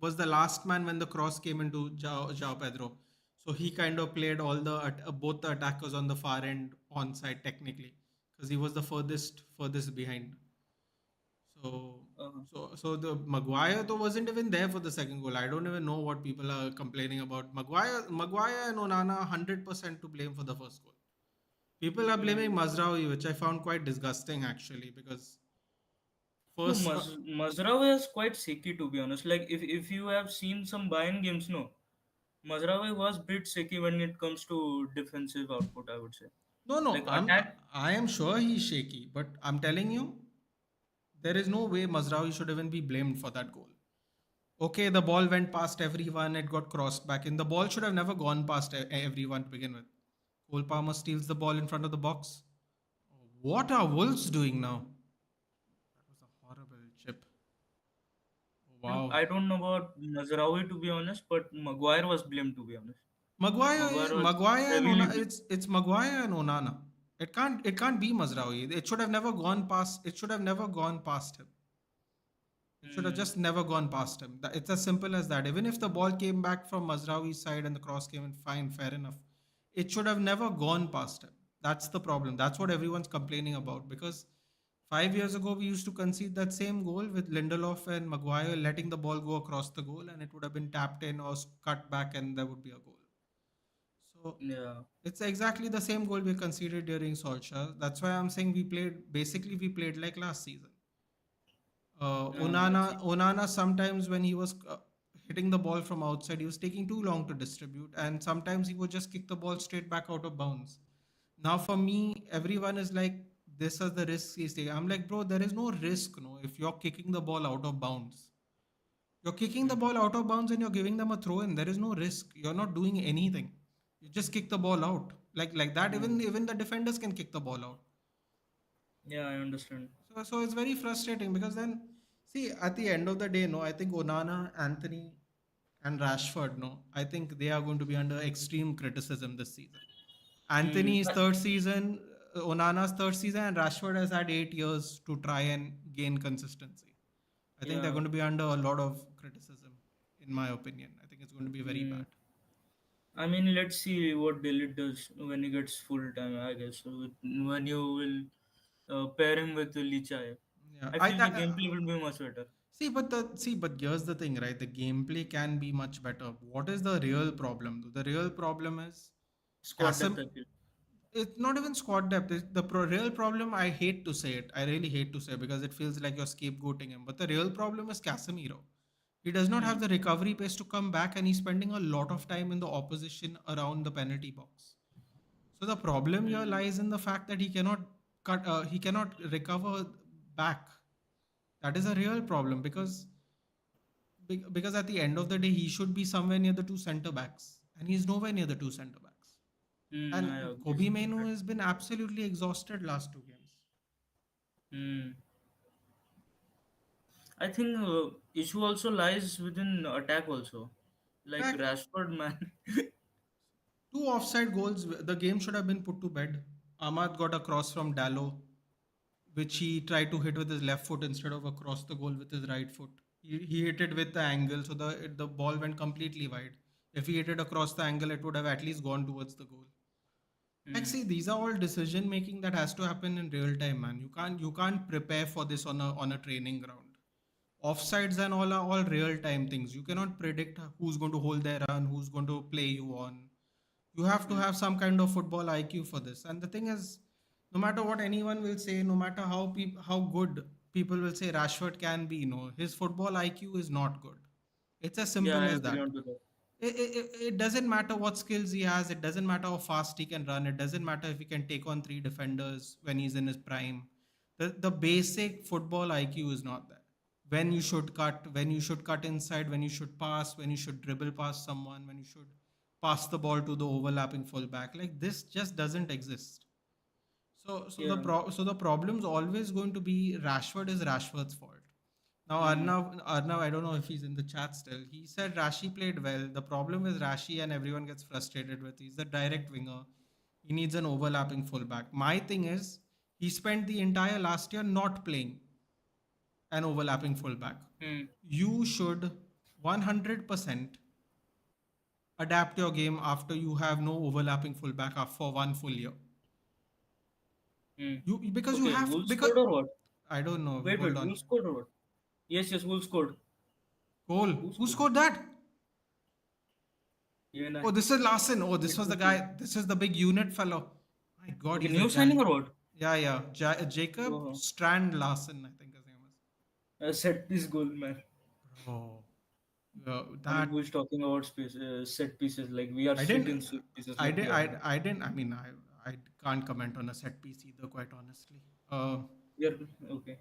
was the last man when the cross came into Jao Pedro. So he kind of played both the attackers on the far end onside technically because he was the furthest behind. So, Uh, so the Maguire though wasn't even there for the second goal. I don't even know what people are complaining about. Maguire and Onana 100% to blame for the first goal. People are blaming mm, Mazraoui, which I found quite disgusting actually, because no, first, Mazraoui is quite shaky to be honest. Like if you have seen some Bayern games, no, Mazraoui was bit shaky when it comes to defensive output. I would say, no, no, like attack. I am sure he's shaky, but I'm telling you, there is no way Mazraoui should even be blamed for that goal. Okay, the ball went past everyone, it got crossed back in. The ball should have never gone past everyone to begin with. Cole Palmer steals the ball in front of the box. What are Wolves doing now? That was a horrible chip. Look, Wow. I don't know about Mazraoui to be honest, but Maguire was blamed to be honest. Maguire was Maguire and heavily Ona, blamed. it's Maguire and Onana. It can't be Mazraoui. It should have never gone past. It should have never gone past him. It should have Hmm. just never gone past him. It's as simple as that. Even if the ball came back from Mazraoui's side and the cross came in, fine, fair enough. It should have never gone past him. That's the problem. That's what everyone's complaining about, because 5 years ago we used to concede that same goal with Lindelof and Maguire letting the ball go across the goal, and it would have been tapped in or cut back and there would be a goal. So Yeah. it's exactly the same goal we conceded during Solskjaer. That's why I'm saying we played like last season. I see. Onana sometimes when he was hitting the ball from outside, he was taking too long to distribute, and sometimes he would just kick the ball straight back out of bounds. Now, for me, everyone is like, "This is the risk he's taking." I'm like, bro, there is no risk, no. If you're kicking the ball out of bounds, you're kicking the Hmm. ball out of bounds and you're giving them a throw in. There is no risk. You're not doing anything. You just kick the ball out like that. Hmm. Even the defenders can kick the ball out. Yeah, I understand. So it's very frustrating because then, see, at the end of the day, no, I think Onana, Anthony, and Rashford, no, I think they are going to be under extreme criticism this season. Hmm. Anthony's third season, Onana's third season, and Rashford has had 8 years to try and gain consistency. I think they're Yeah. going to be under a lot of criticism, in my opinion. I think it's going to be very Hmm. bad. I mean, let's see what Dillit does when he gets full time. I guess when you will pair him with Lichai, Yeah, I feel the gameplay will be much better. but here's the thing, right? The gameplay can be much better. What is the real problem, though? The real problem is Squad depth, Kasim. I feel. It's not even squad depth. Real problem. I hate to say it. I really hate to say it because it feels like you're scapegoating him. But the real problem is Casemiro. He does not Hmm. have the recovery pace to come back, and he's spending a lot of time in the opposition around the penalty box. So the problem here Hmm. lies in the fact that he cannot recover back. That is a real problem because at the end of the day, he should be somewhere near the two center backs, and he's nowhere near the two center backs. Hmm. I And agree. Kobe Mainu has been absolutely exhausted last 2 games. Hmm. I think issue also lies within attack also. Like Back Rashford, man. two offside goals, the game should have been put to bed. Ahmad got a cross from Dallo, which he tried to hit with his left foot instead of across the goal with his right foot. He hit it with the angle, so the ball went completely wide. If he hit it across the angle, it would have at least gone towards the goal. Like, Hmm. see, these are all decision making that has to happen in real time, man. You can't prepare for this on a training ground. Offsides and all are all real time things. You cannot predict who's going to hold their run, who's going to play you on. You have to Hmm. have some kind of football IQ for this. And the thing is, no matter what anyone will say, no matter how good people will say Rashford can be, his football IQ is not good. It's as Yeah, simple I as agree that. on to that. It doesn't matter what skills he has. It doesn't matter how fast he can run. It doesn't matter if he can take on three defenders when he's in his prime. The basic football IQ is not there. When you should cut inside, when you should pass, when you should dribble past someone, when you should pass the ball to the overlapping fullback. Like, this just doesn't exist. Yeah. So the problem's always going to be Rashford is Rashford's fault. Now Hmm. Arnav, I don't know if he's in the chat still. He said Rashi played well. The problem is Rashi and everyone gets frustrated with. He's a direct winger. He needs an overlapping fullback. My thing is he spent the entire last year not playing an overlapping fullback. Hmm. You should 100% adapt your game after you have no overlapping fullback for one full year. Hmm. You because you Okay, have Wolves because scored or what? I don't know. Wait, Hold wait, on. Wolves scored or what? Yes, yes, Wolves scored. Goal. Who Who scored? scored that? Even Oh, I. this is Larson. Oh, this It was the was you. guy. This is the big unit fellow. My God, Okay, he's a new signing giant. or what? Yeah, yeah. Jacob Oh, Strand Larson, I think his name is. set piece goal, man. Bro, I mean, that who's talking about set pieces? Like we are I shit didn't. in set pieces. Let's be honest. I didn't. I mean, I can't comment on a set piece either. Quite honestly. We are okay.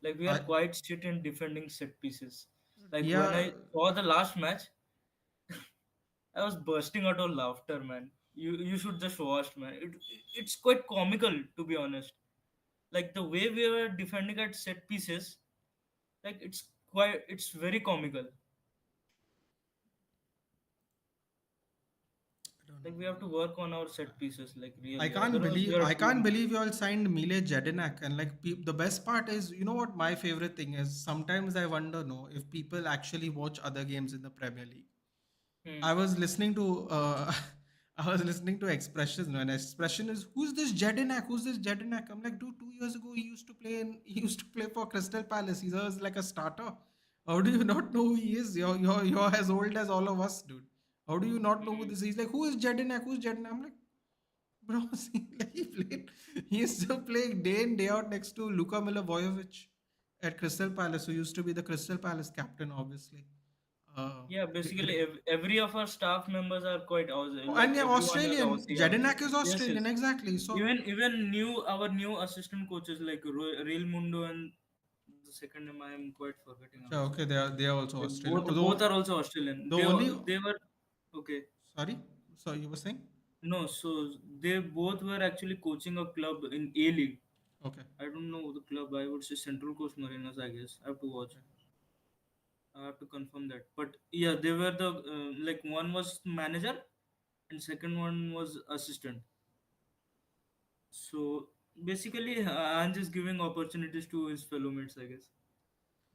Like we are I quite shit in defending set pieces. Like when yeah. I saw the last match, I was bursting out of laughter, man. You should just watch, man. It's quite comical to be honest. Like the way we were defending at set pieces, like it's very comical. I don't Like know, we have man. to work on our set pieces, like I really. can't Otherwise, we believe are I can't doomed. believe you all signed Mile Jedinak and like the best part is you know what my favorite thing is sometimes I wonder no if people actually watch other games in the Premier League. Hmm. I was listening to I was listening to expressions and expression is who's this Jedinak? Who's this Jedinak? I'm like, dude, 2 years ago he used to play for Crystal Palace. He's like a starter. How do you not know who he is? You're as old as all of us, dude. How do you not know who Hmm. this is? He's like, who is Jedinak? Who's Jedinak? I'm like, bro, see, like he used to play day in, day out next to Luka Milivojevic at Crystal Palace, who used to be the Crystal Palace captain, obviously. Uh, Yeah, basically every of our staff members are quite Aussie. Oh, Like and yeah, everyone is Australian. Aussie, I would say. Jedinak is Yes, Australian, yes. exactly. So, Even new our new assistant coaches like Real Mundo and the second name I am quite forgetting. I would say. okay, they are also Like Australian. both Although are also Australian. the only They were okay. sorry, so you were saying No, so they both were actually coaching a club in A League. okay, I don't know the club. I would say Central Coast Marinas. I guess I have to watch. okay. I have to confirm that. But yeah, they were the like one was manager and second one was assistant. So basically, I'm just giving opportunities to his fellow mates. I guess.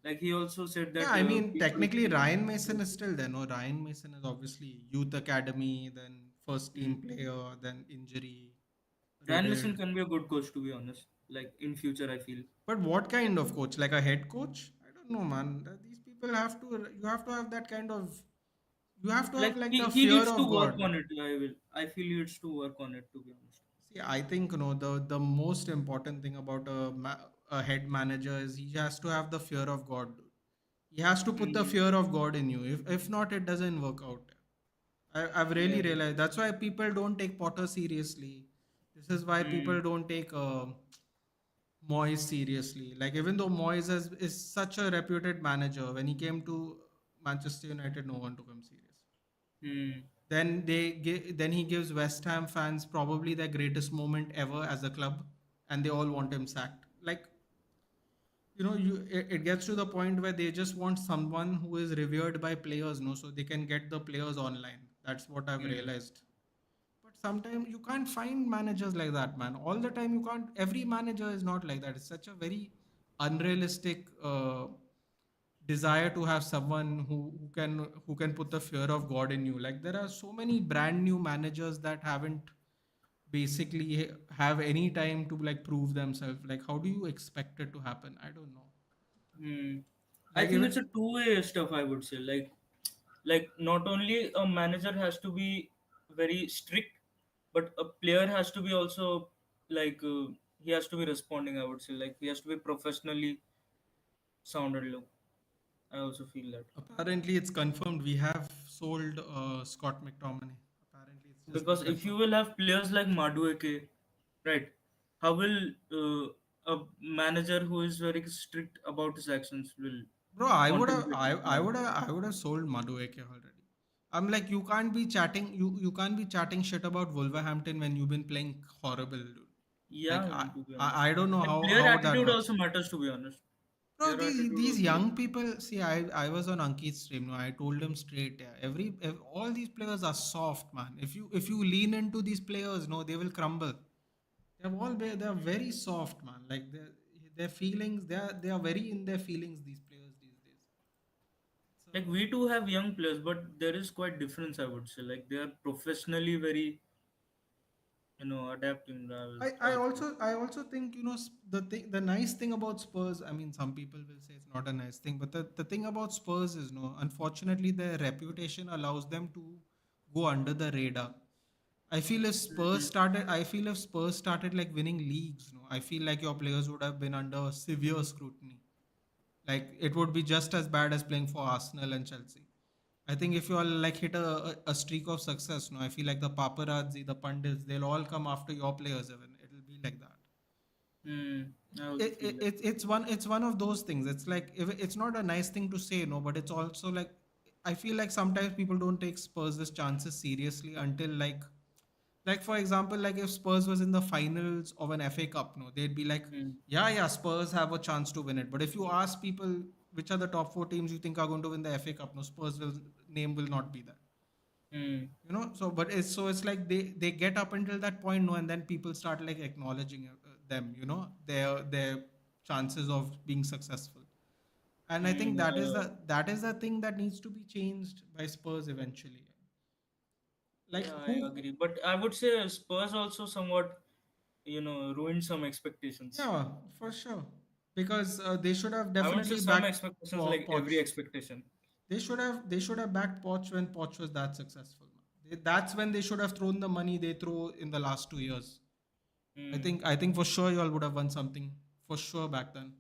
Like he also said Yeah, that I mean, people. technically Ryan Mason is still there. No, Ryan Mason is obviously youth academy, then first team Hmm. player, then injury Dan Mission riddled. can be a good coach to be honest. Like in future, I feel. But what kind of coach? Like a head coach? I don't know, man. These people have to. You have to have that kind of. You have to Like have like the he fear needs to of work God. on it. I feel he needs to work on it to be honest. See, I think you know the most important thing about a head manager is he has to have the fear of God. Dude. He has to put the Hmm. fear of God in you. If not, it doesn't work out. I've Yeah. really realized that's why people don't take Potter seriously. This is why Hmm. people don't take Moyes seriously. Like even though Moyes is such a reputed manager, when he came to Manchester United, no one took him serious. Hmm. Then he gives West Ham fans probably their greatest moment ever as a club, and they all want him sacked. Like it gets to the point where they just want someone who is revered by players, no, so they can get the players online. That's what I've Hmm. realized. But sometimes you can't find managers like that, man. All the time you can't. Every manager is not like that. It's such a very unrealistic desire to have someone who can put the fear of God in you. Like there are so many brand new managers that haven't basically have any time to like prove themselves. Like how do you expect it to happen? I don't know. Hmm. I Like think it's a even two-way stuff. I would say like not only a manager has to be very strict, but a player has to be also like he has to be responding. I would say like he has to be professionally sounded. Look, I also feel that. apparently it's confirmed we have sold Scott McTominay. Apparently it's just been Because if you confirmed. will have players like Madueke, right, how will a manager who is very strict about his actions will Bro, I would have contribute in I a would match? have I would have sold Madueke already. I'm like you can't be chatting shit about Wolverhampton when you've been playing horrible, dude. Yeah, Like man, to be honest. I don't know Like how player that attitude works. also matters, to be honest. Bro, Player attitude these also. young people. See, I was on Ankit's stream. No, I told him straight. Yeah, all these players are soft, man. If you lean into these players, no, they will crumble. They're very soft, man. Like their feelings. They are very in their feelings. These players these days. It's Like we too have young players, but there is quite difference, I would say. Like they are professionally very adapting. I I would say. also I also think the nice thing about Spurs. I mean, some people will say it's not a nice thing, but the thing about Spurs is no. Unfortunately, their reputation allows them to go under the radar. Mm, I feel if Spurs started like winning leagues, no, I feel like your players would have been under severe scrutiny. Like it would be just as bad as playing for Arsenal and Chelsea. I think if you all like hit a streak of success, no, I feel like the paparazzi, the pundits, they'll all come after your players. Even it'll be like that. mm, I also feel that. It's one of those things. It's like if it's not a nice thing to say, no, but it's also like I feel like sometimes people don't take Spurs' chances seriously until like for example, like if Spurs was in the finals of an FA Cup, no, they'd be like, Mm, yeah, Spurs have a chance to win it. But if you ask people which are the top four teams you think are going to win the FA Cup, no, Spurs will name will not be there. mm, So but it's like they get up until that point, no, and then people start like acknowledging them, their chances of being successful. And I think mm, that is the thing that needs to be changed by Spurs eventually. Like yeah, I who agree. But I would say Spurs also somewhat, ruined some expectations. Yeah, for sure. Because they should have I won't say definitely some backed expectations, like every Poch. expectation. They should have backed Poch when Poch was that successful. That's when they should have thrown the money they threw in the last 2 years. I Mm. think I think for sure y'all would have won something for sure back then.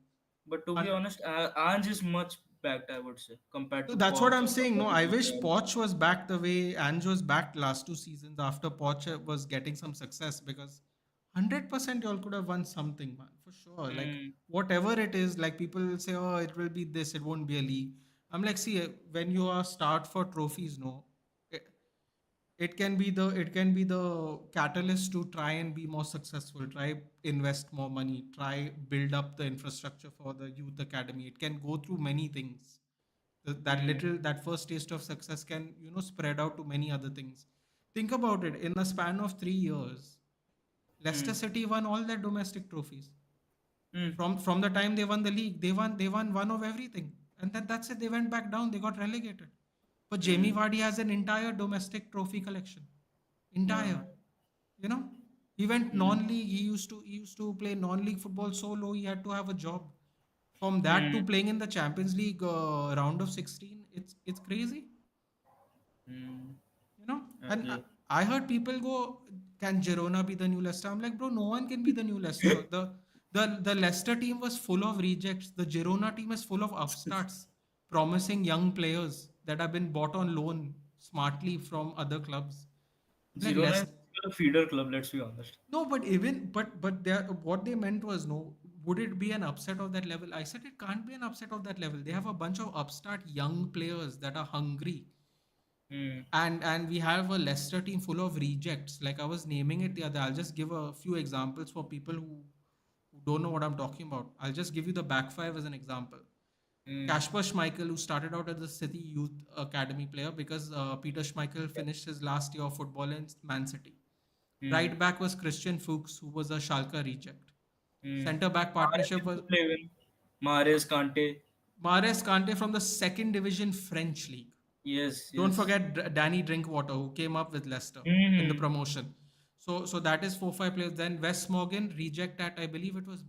But to be And honest, Ange is much backed, I would say, compared so to that's what Poch I'm or saying. No, compared to I wish Tuchel. Poch was back the way Ange was back last 2 seasons after Poch was getting some success because 100% y'all could have won something, man, for sure. Like Mm, whatever it is, like people will say, oh, it will be this, it won't be a league. I'm like, see, when you are start for trophies, no, it, it can be the catalyst to try and be more successful, try invest more money, try build up the infrastructure for the youth academy. It can go through many things. mm, That first taste of success can spread out to many other things. Think about it. In the span of 3 years, Leicester mm, City won all their domestic trophies. mm, From the time they won the league, they won one of everything, and then that's it. They went back down. They got relegated. But Jamie mm. Vardy has an entire domestic trophy collection. Entire. Yeah. You know, he went Mm, non-league. He used to play non-league football so low he had to have a job. From that to mm, playing in the Champions League round of 16, it's crazy. mm. And Agree. I heard people go, "Can Girona be the new Leicester?" I'm like, bro, no one can be the new Leicester. The Leicester team was full of rejects. The Girona team is full of upstarts, promising young players that have been bought on loan smartly from other clubs. I'm like, Girona is Leicester. a feeder club, let's be honest. No, but what they meant was no. Would it be an upset of that level? I said it can't be an upset of that level. They have a bunch of upstart young players that are hungry, Mm, and we have a Leicester team full of rejects. Like I was naming it the other. I'll just give a few examples for people who don't know what I'm talking about. I'll just give you the back five as an example. mm, Kasper Schmeichel, who started out as the City Youth Academy player because Peter Schmeichel finished his last year of football in Man City. mm, Right back was Christian Fuchs, who was a Schalke reject. mm. Centre back Mahrez partnership used was to play with Mahrez, Kante. Mares Kante from the second division French league. Yes, Don't yes. forget Danny Drinkwater, who came up with Leicester in the Mm-hmm. promotion. So that is 4 5 players. Then Wes Morgan reject at I believe it was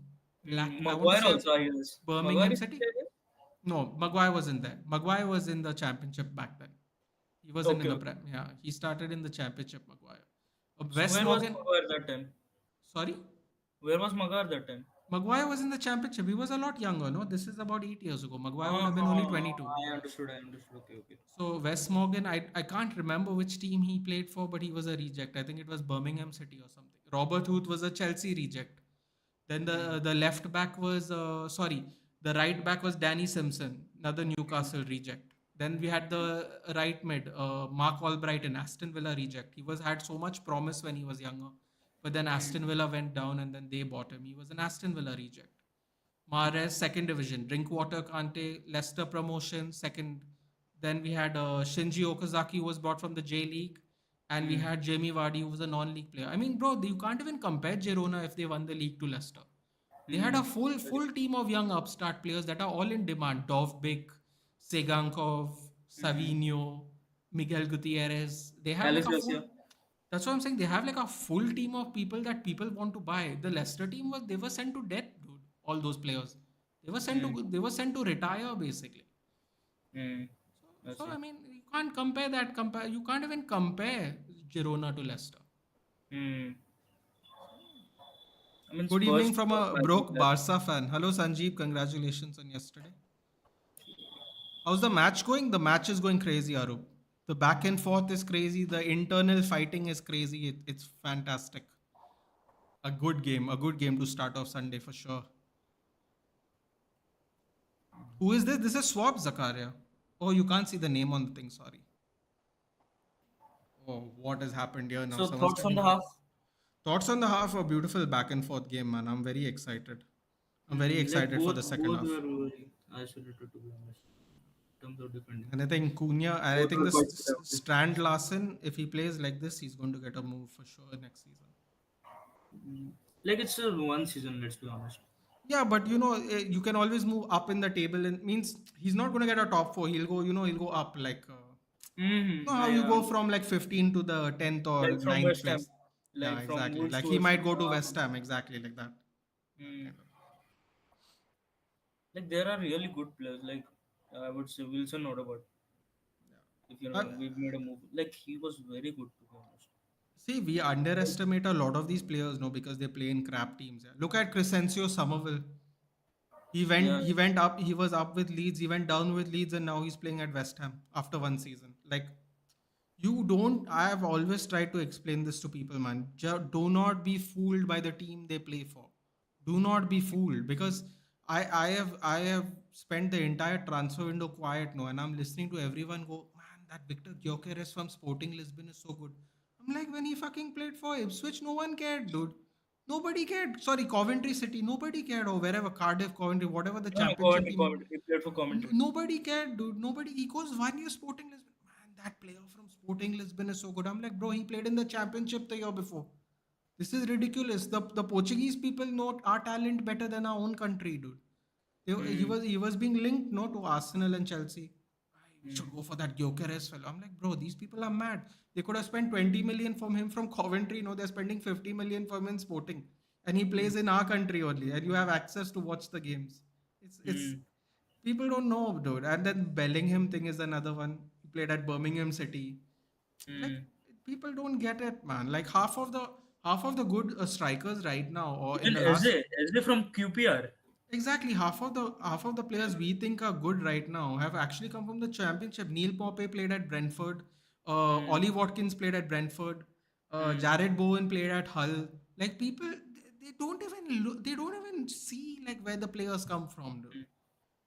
Mm, I want to Maguire say also, I guess. Maguire Birmingham is City. there, yes? No, Maguire wasn't there. Maguire was in the championship back then. He wasn't in Okay, the okay. prem. Yeah, he started in the championship. Maguire. So Wes where was Morgan. Maguire that time? Sorry, Where was Maguire that time? Maguire was in the championship. He was a lot younger. No, this is about 8 years ago. Maguire would have been only Uh-huh. 22. I understood, I understood. Okay, okay. So Wes Morgan, I can't remember which team he played for, but he was a reject. I think it was Birmingham City or something. Robert Huth was a Chelsea reject. Then Mm, the left back was the right back was Danny Simpson, another mm, Newcastle reject. Then we had the right mid, Mark Albright, an Aston Villa reject. He was had so much promise when he was younger, but then mm, Aston Villa went down and then they bought him. He was an Aston Villa reject. Mahrez, second division. Drinkwater, Kante, Leicester promotion, second. Then we had Shinji Okazaki, who was brought from the J League. And we mm, had Jamie Vardy, who was a non league player. I mean, bro, you can't even compare Girona if they won the league to Leicester. They had a mm. full team of young upstart players that are all in demand. Dovbik, Segankov, Mm. Savinho, Miguel Gutierrez. They had like Alex a full Garcia. That's what I'm saying. They have like a full team of people that people want to buy. The Leicester team was they were sent to death, dude. All those players, Mm. they were sent to retire basically. Mm. I So see. I mean, you can't compare that. Compare you can't even compare Girona to Leicester. Mm. So yeah. I mean, Good Spurs evening from a might be broke back. Barca fan. Hello Sanjeev, congratulations on yesterday. How's the match going? The match is going crazy, Arup. The back and forth is crazy. The internal fighting is crazy. It's fantastic. A good game to start off Sunday for sure. Who is this? This is Swap Zakaria. Oh, you can't see the name on the thing. Sorry. Oh, what has happened here now? So Someone's thoughts on the coming. half? Thoughts on the half? A beautiful back and forth game, man. I'm very excited. I'm very Like excited for the second both half. were very isolated to be honest, in terms of defending. And I think Cunha, and I Both think were this quite good, I would say. Strand Larson, if he plays like this, he's going to get a move for sure next season. Mm. Like it's a one season, let's be honest. Yeah, but you know, you can always move up in the table, and means he's not going to get a top four. He'll go, he'll go up like, you know Mm-hmm. how you Yeah, go from like 15 to the 10th or like from ninth West Ham, place. Yeah, like from exactly. Wolves Like to he West might Ham. go to West Ham, exactly like that. That Mm. kind of. Like there are really good players. Like I would say Wilson Odegaard. If you Yeah. know, we've made a move. Like he was very good to be honest. See, we Like, underestimate a lot of these players, no, because they play in crap teams. Yeah. Look at Crescencio Somerville. yeah, He went up, he was up with Leeds, he went down with Leeds, and now he's playing at West Ham after one season. Like you don't I have always tried to explain this to people, man. Do not be fooled by the team they play for. Do not be fooled because I have spent the entire transfer window quiet now, and I'm listening to everyone go, man, that Victor Gyökeres from Sporting Lisbon is so good. I'm like, when he fucking played for Ipswich, no one cared, dude. Nobody cared. Sorry, Coventry City, nobody cared, or wherever, Cardiff, Coventry, whatever the no, no, championship Coventry, team. Coventry. He played for Coventry. Nobody cared, dude. Nobody. He goes 1 year Sporting Lisbon. Man, that player from Sporting Lisbon is so good. I'm like, bro, he played in the championship the year before. This is ridiculous. The Portuguese people know our talent better than our own country, dude. Mm. He was being linked no to Arsenal and Chelsea. We should Mm. go for that Gyökeres fellow. I'm like, bro, these people are mad. They could have spent 20 million from him from Coventry. No, they're spending 50 million from him in Sporting, and he Mm. plays in our country only, and you have access to watch the games. It's Mm. people don't know, dude. And then Bellingham thing is another one. He played at Birmingham City. Like Mm. people don't get it, man. Like half of the good strikers right now, or in Even the last. Eze from QPR. Exactly, half of the players we think are good right now have actually come from the championship. Neil Pope played at Brentford. Mm. Ollie Watkins played at Brentford. Mm. Jared Bowen played at Hull. Like people, they don't even look, they don't even see like where the players come from, dude. Mm.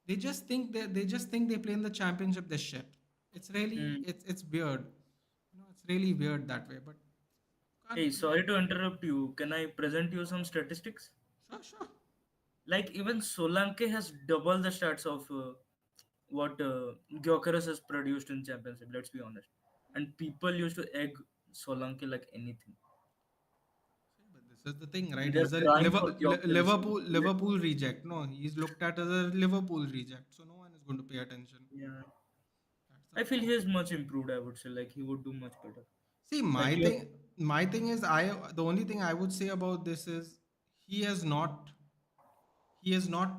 They just think they play in the championship. This shit. Mm. It's weird. You know, it's really weird that way. But can't Hey, sorry to interrupt you. Can I present you some statistics? sure, sure. Like even Solanke has double the stats of what Gyökeres has produced in championship. Let's be honest. And people used to egg Solanke like anything. See, but this is the thing, right? They're He's a crying for Gyökeres. Liverpool reject. No, he's looked at as a Liverpool reject. So no one is going to pay attention. Yeah, That's the I feel he problem. is much improved. I would say like he would do much better. See, Like you have. my thing is, I the only thing I would say about this is he has not he has not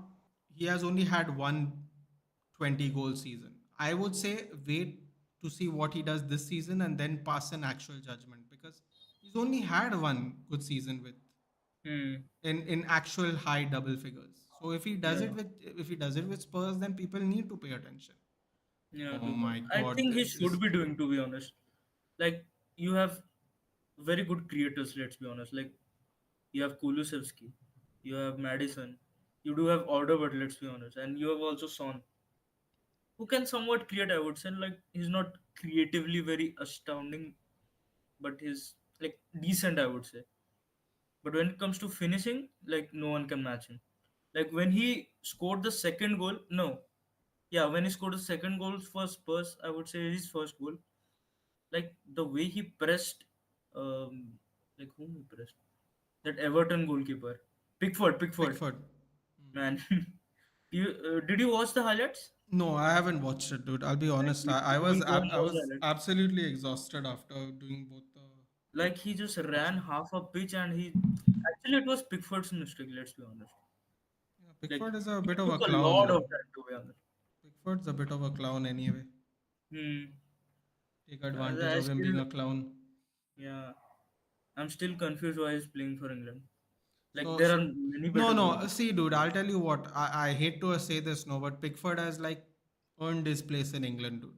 he has only had one 20 goal season. I would say wait to see what he does this season and then pass an actual judgment because he's only had one good season with Hmm. in actual high double figures. So Yeah. if he does it with Spurs, then people need to pay attention. Yeah. Oh my I God, think he should be doing, to be honest. Like you have very good creators. Let's be honest. Like you have Kulusevski, you have Madison, you do have Alderweireld. Let's be honest, and you have also Son, who can somewhat create. I would say like he's not creatively very astounding, but he's like decent. I would say. But when it comes to finishing, like no one can match him. Like when he scored the second goal, no, yeah, when he scored the second goal for Spurs, I would say his first goal. Like the way he pressed, like whom he pressed? That Everton goalkeeper, Pickford, Pickford. man. Did you watch the highlights? No, I haven't watched it, dude. I'll be Like honest. you will go and I watch the was highlights. absolutely exhausted after doing both the. Like he just ran half a pitch and he actually it was Pickford's mistake. Let's be honest. Yeah, Like Pickford is a he bit of took a a clown, lot of man. time to be honest. Pickford's a bit of a clown anyway. Hmm. Take I advantage of him being still, a clown. yeah, I'm still confused why he's playing for England. Like So, there are so many no, better no. goalkeepers. See, dude, I'll tell you what. I hate to say this, no, but Pickford has like earned his place in England, dude.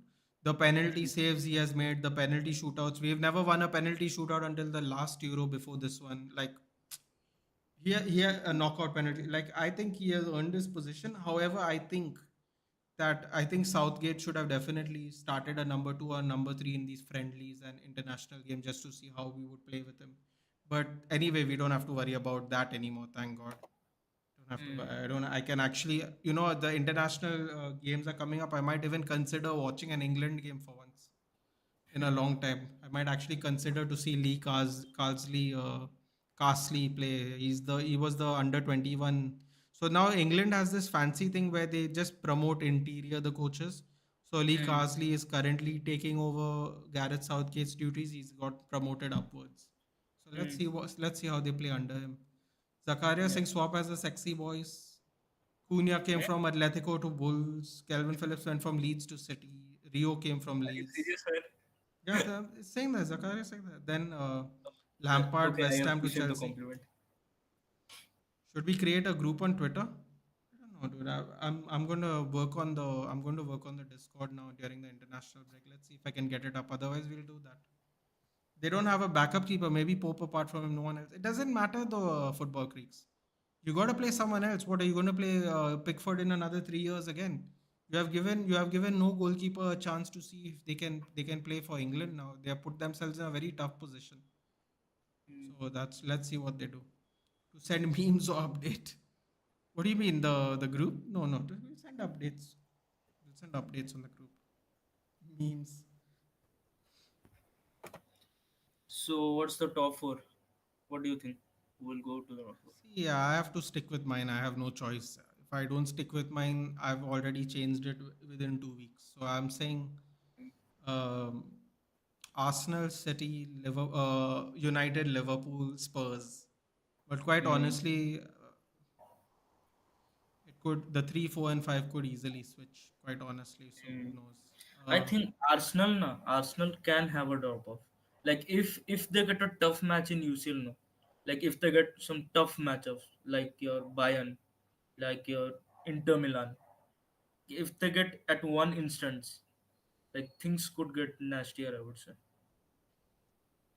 The penalty Hmm. saves he has made, the penalty shootouts. We've never won a penalty shootout until the last Euro before this one. Like he had a knockout penalty. Like I think he has earned his position. However, I think Southgate should have definitely started a number two or number three in these friendlies and international games just to see how we would play with him. But anyway, we don't have to worry about that anymore. Thank God. Don't have to. Hmm. I don't. I can actually. The international games are coming up. I might even consider watching an England game for once in a long time. I might actually consider to see Carsley play. He was the under 21. So now England has this fancy thing where they just promote interior the coaches. So Lee Hmm. Carsley is currently taking over Gareth Southgate's duties. He's got promoted upwards. So Hmm. let's see how they play under him. Zakaria Yeah. Singh Swap has a sexy voice. Cunha came Eh? from Atletico to Bulls. Calvin Phillips went from Leeds to City. Rio came from Are you Leeds. serious, man? Yeah, it's saying that. Zakaria is saying that. Then Okay, Lampard, I West Ham to appreciate the Chelsea. compliment. Should we create a group on Twitter? I don't know, dude. I'm going to work on the Discord now during the international break. Let's see if I can get it up. Otherwise, we'll do that. They don't have a backup keeper. Maybe Pope apart from him, no one else. It doesn't matter the football creeks. You got to play someone else. What are you going to play Pickford in another 3 years again? You have given no goalkeeper a chance to see if they can play for England now. They have put themselves in a very tough position. Hmm. So that's let's see what they do. To send memes or update. What do you mean the group? No, no. We'll send updates. We'll send updates on the group. Memes. So what's the top four? What do you think? Who will go to the top four? See, yeah, I have to stick with mine. I have no choice. If I don't stick with mine, I've already changed it within 2 weeks. So I'm saying um, Arsenal, City, United, Liverpool, Spurs. But quite Hmm. honestly, it could the 3, 4, and 5 could easily switch. Quite honestly, so Hmm. who knows? I think Arsenal can have a drop off. Like if they get a tough match in UCL, no, like if they get some tough matchups, like your Bayern, like your Inter Milan, if they get at one instance, like things could get nastier. I would say.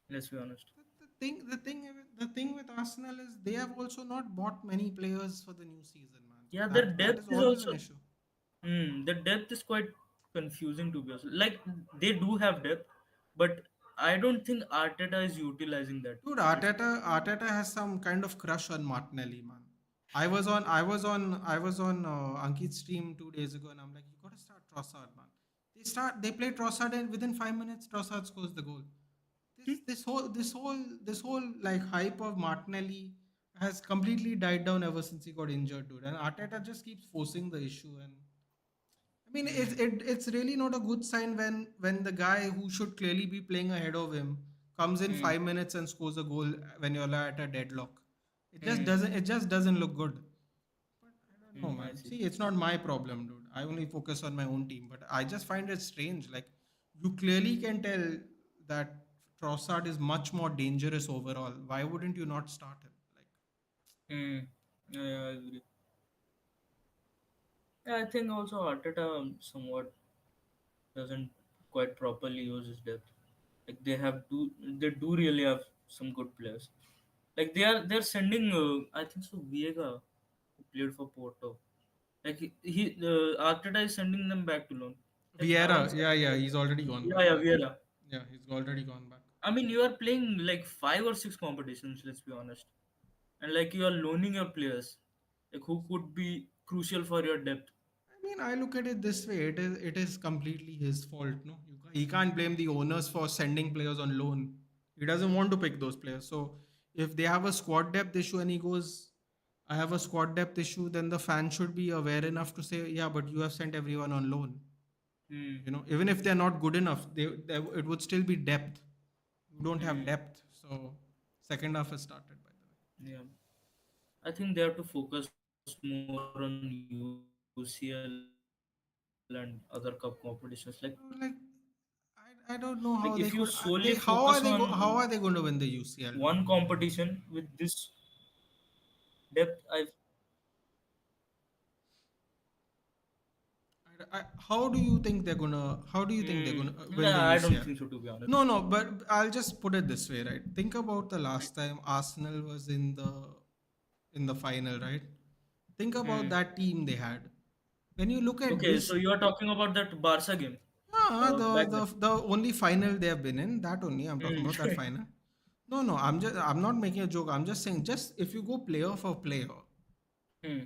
Let's be honest. The thing with Arsenal is they have also not bought many players for the new season, man. So Yeah, their that depth is is always also. an issue. The depth is quite confusing to be honest. Like they do have depth, but I don't think Arteta is utilizing that. Dude, Let's be Arteta has some kind of crush on Martinelli, man. I was on Ankit's stream 2 days ago, and I'm like, you gotta start Trossard, man. They play Trossard, and within 5 minutes, Trossard scores the goal. This whole like hype of Martinelli has completely died down ever since he got injured, dude. And Arteta just keeps forcing the issue, and I mean, honest. it's really not a good sign when the guy who should clearly be playing ahead of him comes in Hmm. 5 minutes and scores a goal when you're at a deadlock. Hmm. It just doesn't look good. But I don't know, I man. see. See, it's not my problem, dude. I only focus on my own team. But I just find it strange. Like you clearly can tell that Trossard is much more dangerous overall. Why wouldn't you not start him? Like Hmm. Yeah, I agree. Yeah, I think also Arteta somewhat doesn't quite properly use his depth. Like they do really have some good players. Like they're sending I think so Viega who played for Porto. Like Arteta is sending them back to loan. Like I Vieira, want yeah, something yeah, like he's already gone that. back. Yeah, Vieira. Yeah, he's already gone back. I mean, you are playing like 5 or 6 competitions. Let's be honest, and like you are loaning your players, like who could be crucial for your depth. I mean, I look at it this way. It is completely his fault. No, he can't blame the owners for sending players on loan. He doesn't want to pick those players. So if they have a squad depth issue and he goes, I have a squad depth issue, then the fan should be aware enough to say, yeah, but you have sent everyone on loan. Hmm. Even if they're not good enough, it would still be depth. You don't have Hmm. depth. So second half has started, by the way. Yeah, I think they have to focus more on UCL and other cup competitions. Like Like I don't if know you how they solely could. focus They how on are they going to win the UCL one now? competition with this depth, How do you think they're gonna? How do you think they're gonna win the nah, I don't UCL? think so, to be honest. No, no, but I'll just put it this way, right? Think about the last time Arsenal was in the final, right? Think about Hmm. that team they had. When you look at Okay, this, so you are talking about that Barca game the back then. the only final they have been in, that only I'm talking Hmm. about that final. No, no, I'm not making a joke. I'm just saying, just if you go player for player, Hmm.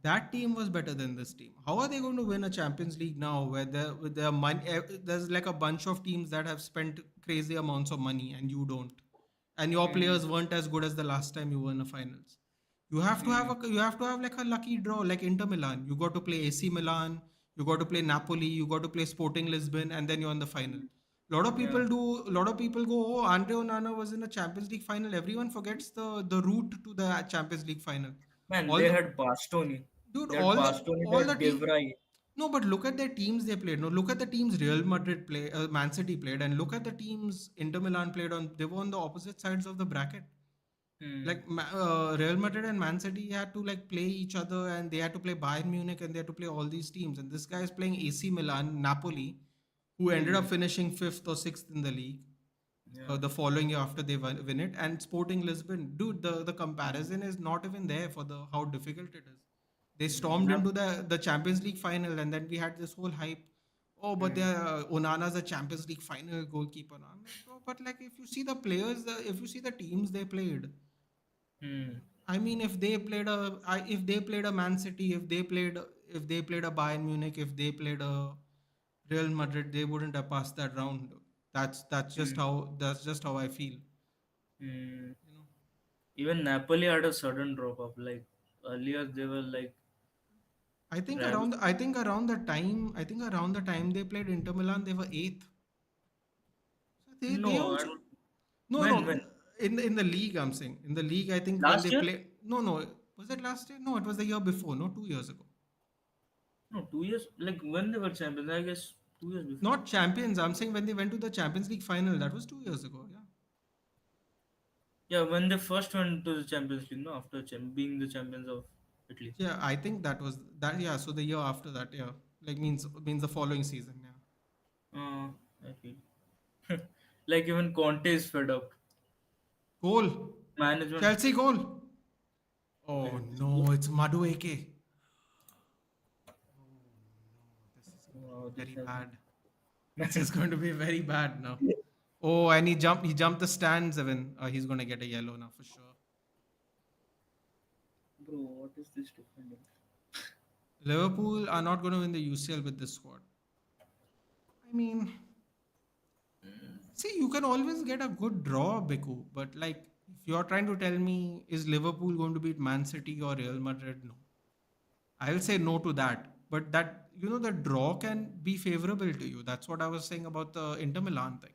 that team was better than this team. How are they going to win a Champions League now, where with their money, there's like a bunch of teams that have spent crazy amounts of money, and you don't, and your Hmm. players weren't as good as the last time you were in the finals. Hmm. You have to have like a lucky draw, like Inter Milan. You got to play AC Milan, you got to play Napoli, you got to play Sporting Lisbon, and then you're in the final. Yeah. A lot of people go, oh, Andre Onana was in a Champions League final. Everyone forgets the route to the Champions League final. Man, All they the had Bastoni. Dude, They had Bastoni, they all the had De team. Vrij. No, but look at the teams they played. No, look at the teams Real Madrid play, Man City played, and look at the teams Inter Milan played on. They were on the opposite sides of the bracket. Hmm. Like Real Madrid and Man City had to like play each other, and they had to play Bayern Munich, and they had to play all these teams. And this guy is playing AC Milan, Napoli, who ended up Hmm. finishing fifth or sixth in the league Yeah. the following year after they win it, and Sporting Lisbon. Dude, the Hmm. comparison is not even there for the how difficult it is. They Hmm. stormed into the Champions League final, and then we had this whole hype. Oh, but Hmm. Onana's a Champions League final goalkeeper. I'm like, bro, but like if you see the players, if you see the teams they played, Hmm. I mean, if they played a Man City, if they played a Bayern Munich, if they played a Real Madrid, they wouldn't have passed that round. Hmm. That's just how I feel. Hmm. You know, Even Napoli had a sudden drop off. Like earlier, they were like ravaged. I think around the time they played Inter Milan, they were eighth. So they No, I also don't. no When? no When? in the league I'm saying in the league I think when Last they year? play no was it last year? No, it was the year before. No, 2 years ago. No, 2 years. Like when they were champions, I guess 2 years before. Not champions. I'm saying when they went to the Champions League final. That was 2 years ago. Yeah. Yeah, when they first went to the Champions League, no, after being the champions of Italy. Yeah, I think that was that. Yeah, so the year after that, yeah, like means the following season. Yeah. I feel like even Conte is fed up. Goal, Management. Chelsea goal. Oh Man, no, it's Madueke. Oh no, this is going to be wow, this very has bad. This been. is going to be very bad now. Oh, and he jumped the stands, Evan. He's going to get a yellow now for sure. Bro, what is this defending? Liverpool are not going to win the UCL with this squad. I mean, see, you can always get a good draw, Biku, but like if you're trying to tell me is Liverpool going to beat Man City or Real Madrid, no. I'll say no to that. But that the draw can be favorable to you. That's what I was saying about the Inter Milan thing.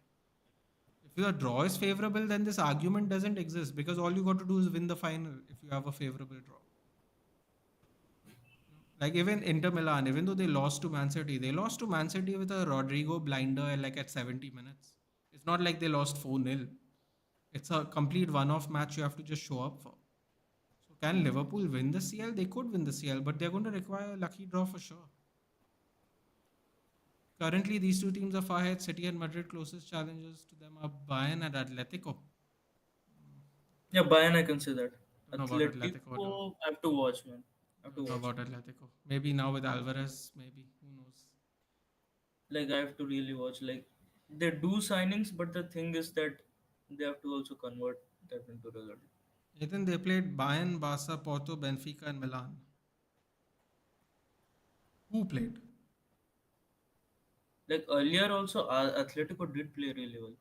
If the draw is favorable, then this argument doesn't exist because all you got to do is win the final if you have a favorable draw. Like even Inter Milan, even though they lost to Man City, they lost to Man City with a Rodrigo blinder like at 70 minutes. It's not like they lost 4-0. It's a complete one-off match you have to just show up for. So can Liverpool win the CL? They could win the CL, but they're going to require a lucky draw for sure. Currently, these two teams are far ahead. City and Madrid closest challengers to them are Bayern and Atletico. Yeah, Bayern, I can say that. Don't know about Atletico though. Atletico, I have to watch, man. I have to Don't know watch. about Atletico. Maybe now with Alvarez, maybe. Who knows? Like, I have to really watch. Like, they do signings, but the thing is that they have to also convert that into result. Nathan, they played Bayern, Barca, Porto, Benfica, and Milan. Who played? Like, earlier also, Atletico did play really well.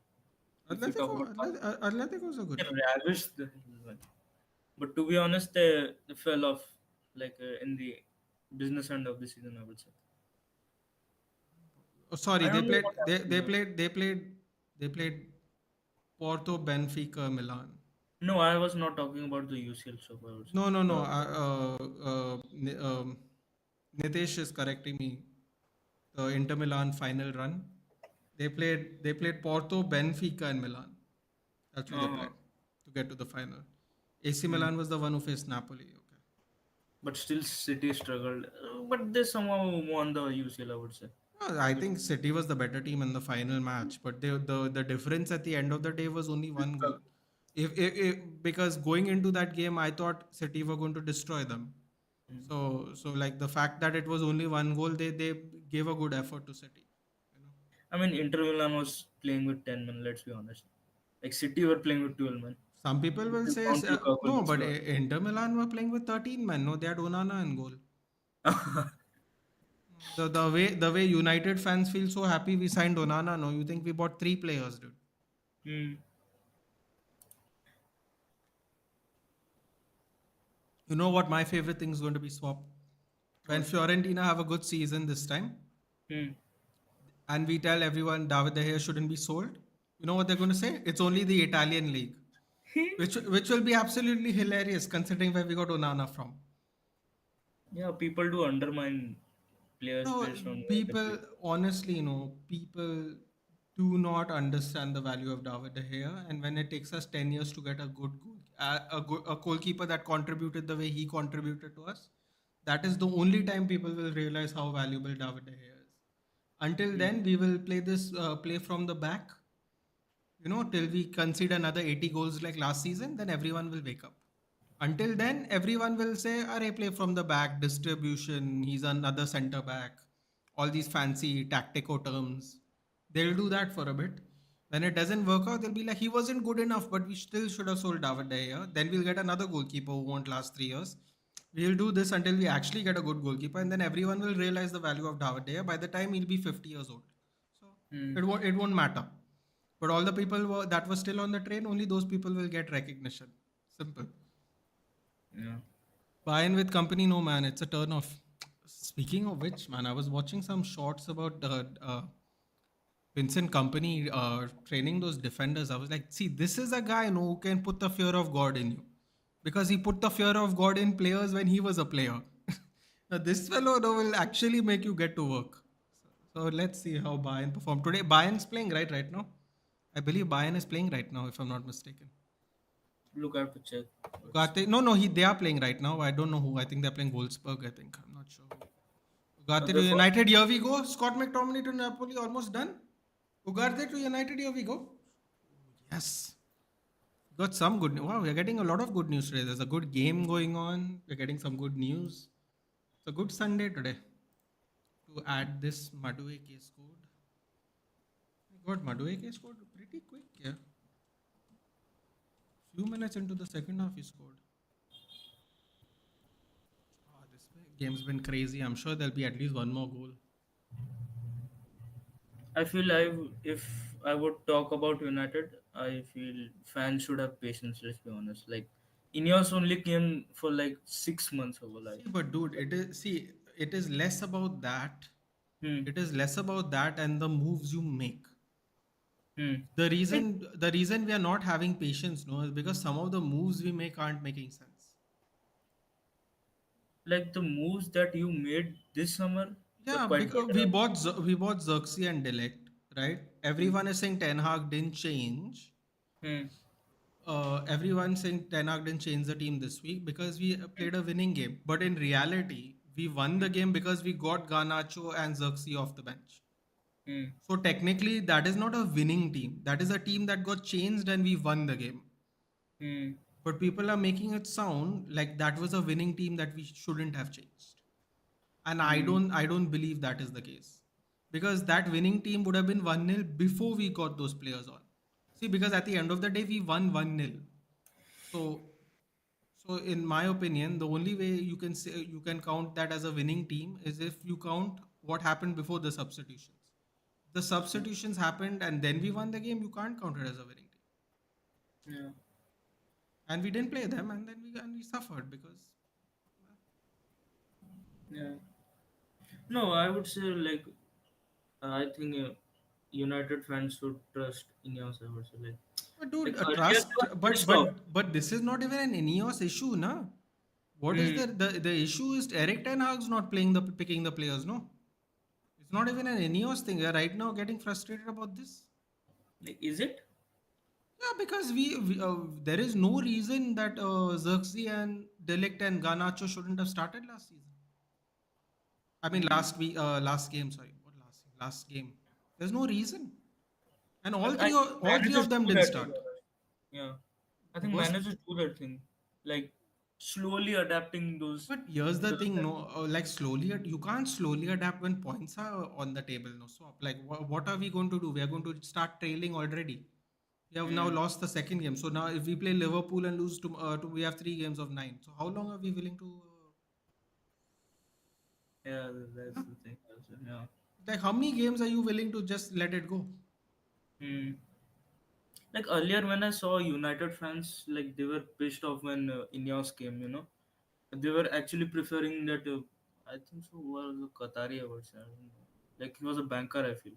If you talk about Atletico is a they good team. ravished the hell. But to be honest, they fell off like in the business end of the season, I would say. Oh, sorry, I they don't know played. what happened to them. They played. Porto, Benfica, Milan. No, I was not talking about the UCL stuff. I would say. No, no, no. Nitesh is correcting me. The Inter Milan final run. They played Porto, Benfica, and Milan. That's who they Uh-huh. played to get to the final. AC Hmm. Milan was the one who faced Napoli. But still, City struggled. But they somehow won the UCL. I would say. I think City was the better team in the final match, but the difference at the end of the day was only one goal. If because going into that game, I thought City were going to destroy them. Hmm. So like the fact that it was only one goal, they gave a good effort to City. You know, I mean, Inter Milan was playing with 10 men. Let's be honest. Like City were playing with 12 men. some people If will you say count Lukaku in no, the but slot. Inter Milan were playing with 13 men. No, they had Onana in goal. The way United fans feel so happy we signed Onana. No, you think we bought three players, dude? Hmm. You know what? My favorite thing is going to be swap. When What? Fiorentina have a good season this time, Hmm. and we tell everyone David De Gea shouldn't be sold, you know what they're going to say? It's only the Italian league, which will be absolutely hilarious considering where we got Onana from. Yeah, people do undermine players No, based on where they people play. honestly, people do not understand the value of David De Gea, and when it takes us 10 years to get a a goalkeeper that contributed the way he contributed to us, that is the only time people will realize how valuable David De Gea is. Until Hmm. then, we will play this play from the back, till we concede another 80 goals like last season, then everyone will wake up. Until then, everyone will say, Are play from the back, distribution, he's another center back, all these fancy tactical terms. They'll do that for a bit. When it doesn't work out, they'll be like, he wasn't good enough, but we still should have sold David De Gea. Then we'll get another goalkeeper who won't last 3 years. We'll do this until we actually get a good goalkeeper, and then everyone will realize the value of David De Gea by the time he'll be 50 years old. So Hmm. it won't matter. But all the people that were still on the train, only those people will get recognition. Simple. Yeah. Bayern with company, no man, it's a turn off. Speaking of which, man, I was watching some shorts about Vincent Company training those defenders. I was like, see, this is a guy who can put the fear of God in you, because he put the fear of God in players when he was a player. Now, this fellow will actually make you get to work. So let's see how Bayern perform today. Bayern's playing right now. I believe Bayern is playing right now, if I'm not mistaken. Look, I have to check. But Ugarte, no, they are playing right now. I don't know who. I think they're playing Wolfsburg. I think I'm not sure who. Ugarte to the first, United. Here we go. Scott McTominay to Napoli. Almost done. Ugarte to United. Here we go. Yes. Got some good news. Wow, we're getting a lot of good news today. There's a good game going on. We're getting some good news. It's a good Sunday today. To add this Madueke scored. I got Madueke scored pretty quick. Yeah. Few minutes into the second half, he scored. This game's been crazy. I'm sure there'll be at least one more goal. I feel if I would talk about United, I feel fans should have patience. Let's be honest. Like Ineos only came for like 6 months ago. Like, See, but dude, it is less about that. hmm, It is less about that and the moves you make. hmm. The Like, reason the reason we are not having patience, no, is because some of the moves we make aren't making sense. like the moves that you made this summer were Yeah, quite because better. we bought Xerxes and Delict, right? Hmm. Everyone is saying Ten Hag didn't change. Hmm. Everyone saying Ten Hag didn't change the team this week because we played a winning game. But in reality, we won the game because we got Garnacho and Xerxes off the bench. Hmm. So technically, that is not a winning team. That is a team that got changed and we won the game. Hmm. But people are making it sound like that was a winning team that we shouldn't have changed. And Hmm. I don't believe that is the case. Because that winning team would have been 1-0 before we got those players on. See, because at the end of the day, we won 1-0. So so in my opinion, the only way you can say you can count that as a winning team is if you count what happened before the substitutions. The substitutions happened and then we won the game. You can't count it as a winning team. Yeah. And we didn't play them, and then we suffered because Yeah. No, I would say like I think United fans should trust Ineos. I would say like But dude, Like earlier trust. they were But pissed off. but this is not even an Ineos issue, na? What is Hmm. the issue is Eric Ten Hag's not playing the picking the players, no? It's not even an Ineos thing. You're right now getting frustrated about this. Like, is it? Yeah, because there is no reason that Xerxes and Delict and Garnacho shouldn't have started last season. I mean, Hmm. last game. Sorry, what last game? Last game. There's no reason, and Like I think all three managers of them do didn't that, to be start. honest. Yeah, I The think worst. managers do that thing, like slowly adapting those. But here's the The thing, no, like you can't slowly adapt when points are on the table, no. So, like, what are we going to do? We are going to start trailing already. We have now Hmm. lost the second game. So now, if we play Liverpool and lose we have 3 games of 9. So how long are we willing to? Yeah, Uh, that's the thing. Also. Yeah. like, how many games are you willing to just let it go? Hmm. Like earlier when I saw United fans, like they were pissed off when Ineos came. They were actually preferring that. I think so. Was a Qatari, I would say. I don't know. Like he was a banker. I feel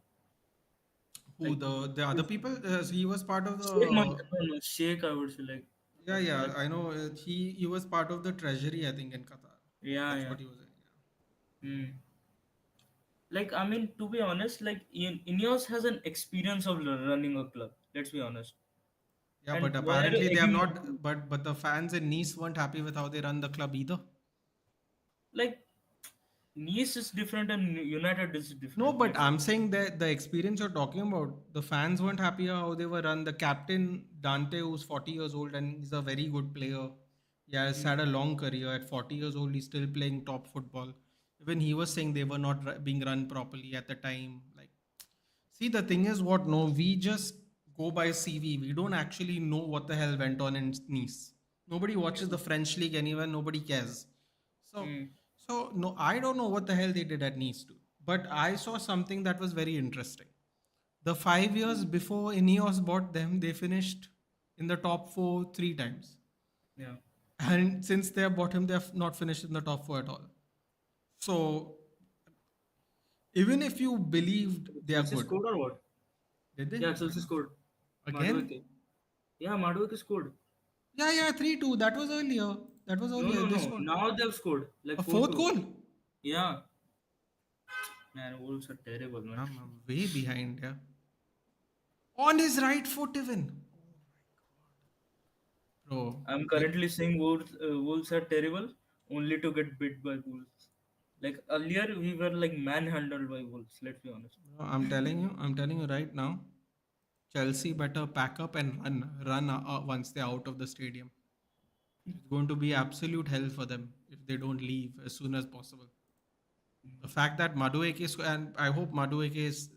Who like the other people? He was part of Sheikh Mohammed, the. no, no, Sheikh. I would say like Yeah, I yeah, I know. He was part of the treasury, I think, in Qatar. yeah, That's yeah. what he was in. Hmm. Like I mean, to be honest, like Ineos has an experience of running a club. Let's be honest. Yeah, And but why are you apparently they have egging them to? not. But the fans in Nice weren't happy with how they run the club either. Like Nice is different and United is No, different. but Let's. I'm saying that the experience you're talking about, the fans weren't happy how they were run. The captain Dante, who's 40 years old and he's a very good player. He has Hmm. had a long career. At 40 years old, he's still playing top football. Even he was saying they were not being run properly at the time. Like, see, the thing is, what? No, we just go by CV. We don't actually know what the hell went on in Nice. Nobody watches the French league anywhere. Nobody cares. So, Hmm. no, I don't know what the hell they did at Nice too. But I saw something that was very interesting. The 5 years before Ineos bought them, they finished in the top four 3 times. Yeah. And since they have bought him, they have not finished in the top four at all. So even if you believed they are Chelsea good, scored or what? did they? Yeah, Chelsea scored. Again? Madueke. Yeah, Madueke scored. Yeah, yeah, 3-2. That was earlier. That was No, earlier. no, They no. scored Now they've scored like a 4 fourth 2. goal. Yeah. Man, Wolves are terrible, man. I'm way behind, yeah. On his right foot, even. Bro, I'm like, currently saying Wolves are terrible only to get beat by Wolves. Like earlier, we were like manhandled by Wolves, let's be honest. bro, I'm telling you right now, Chelsea better pack up and run once they're out of the stadium. It's going to be absolute hell for them if they don't leave as soon as possible. The fact that Madueke is, and I hope Madueke is,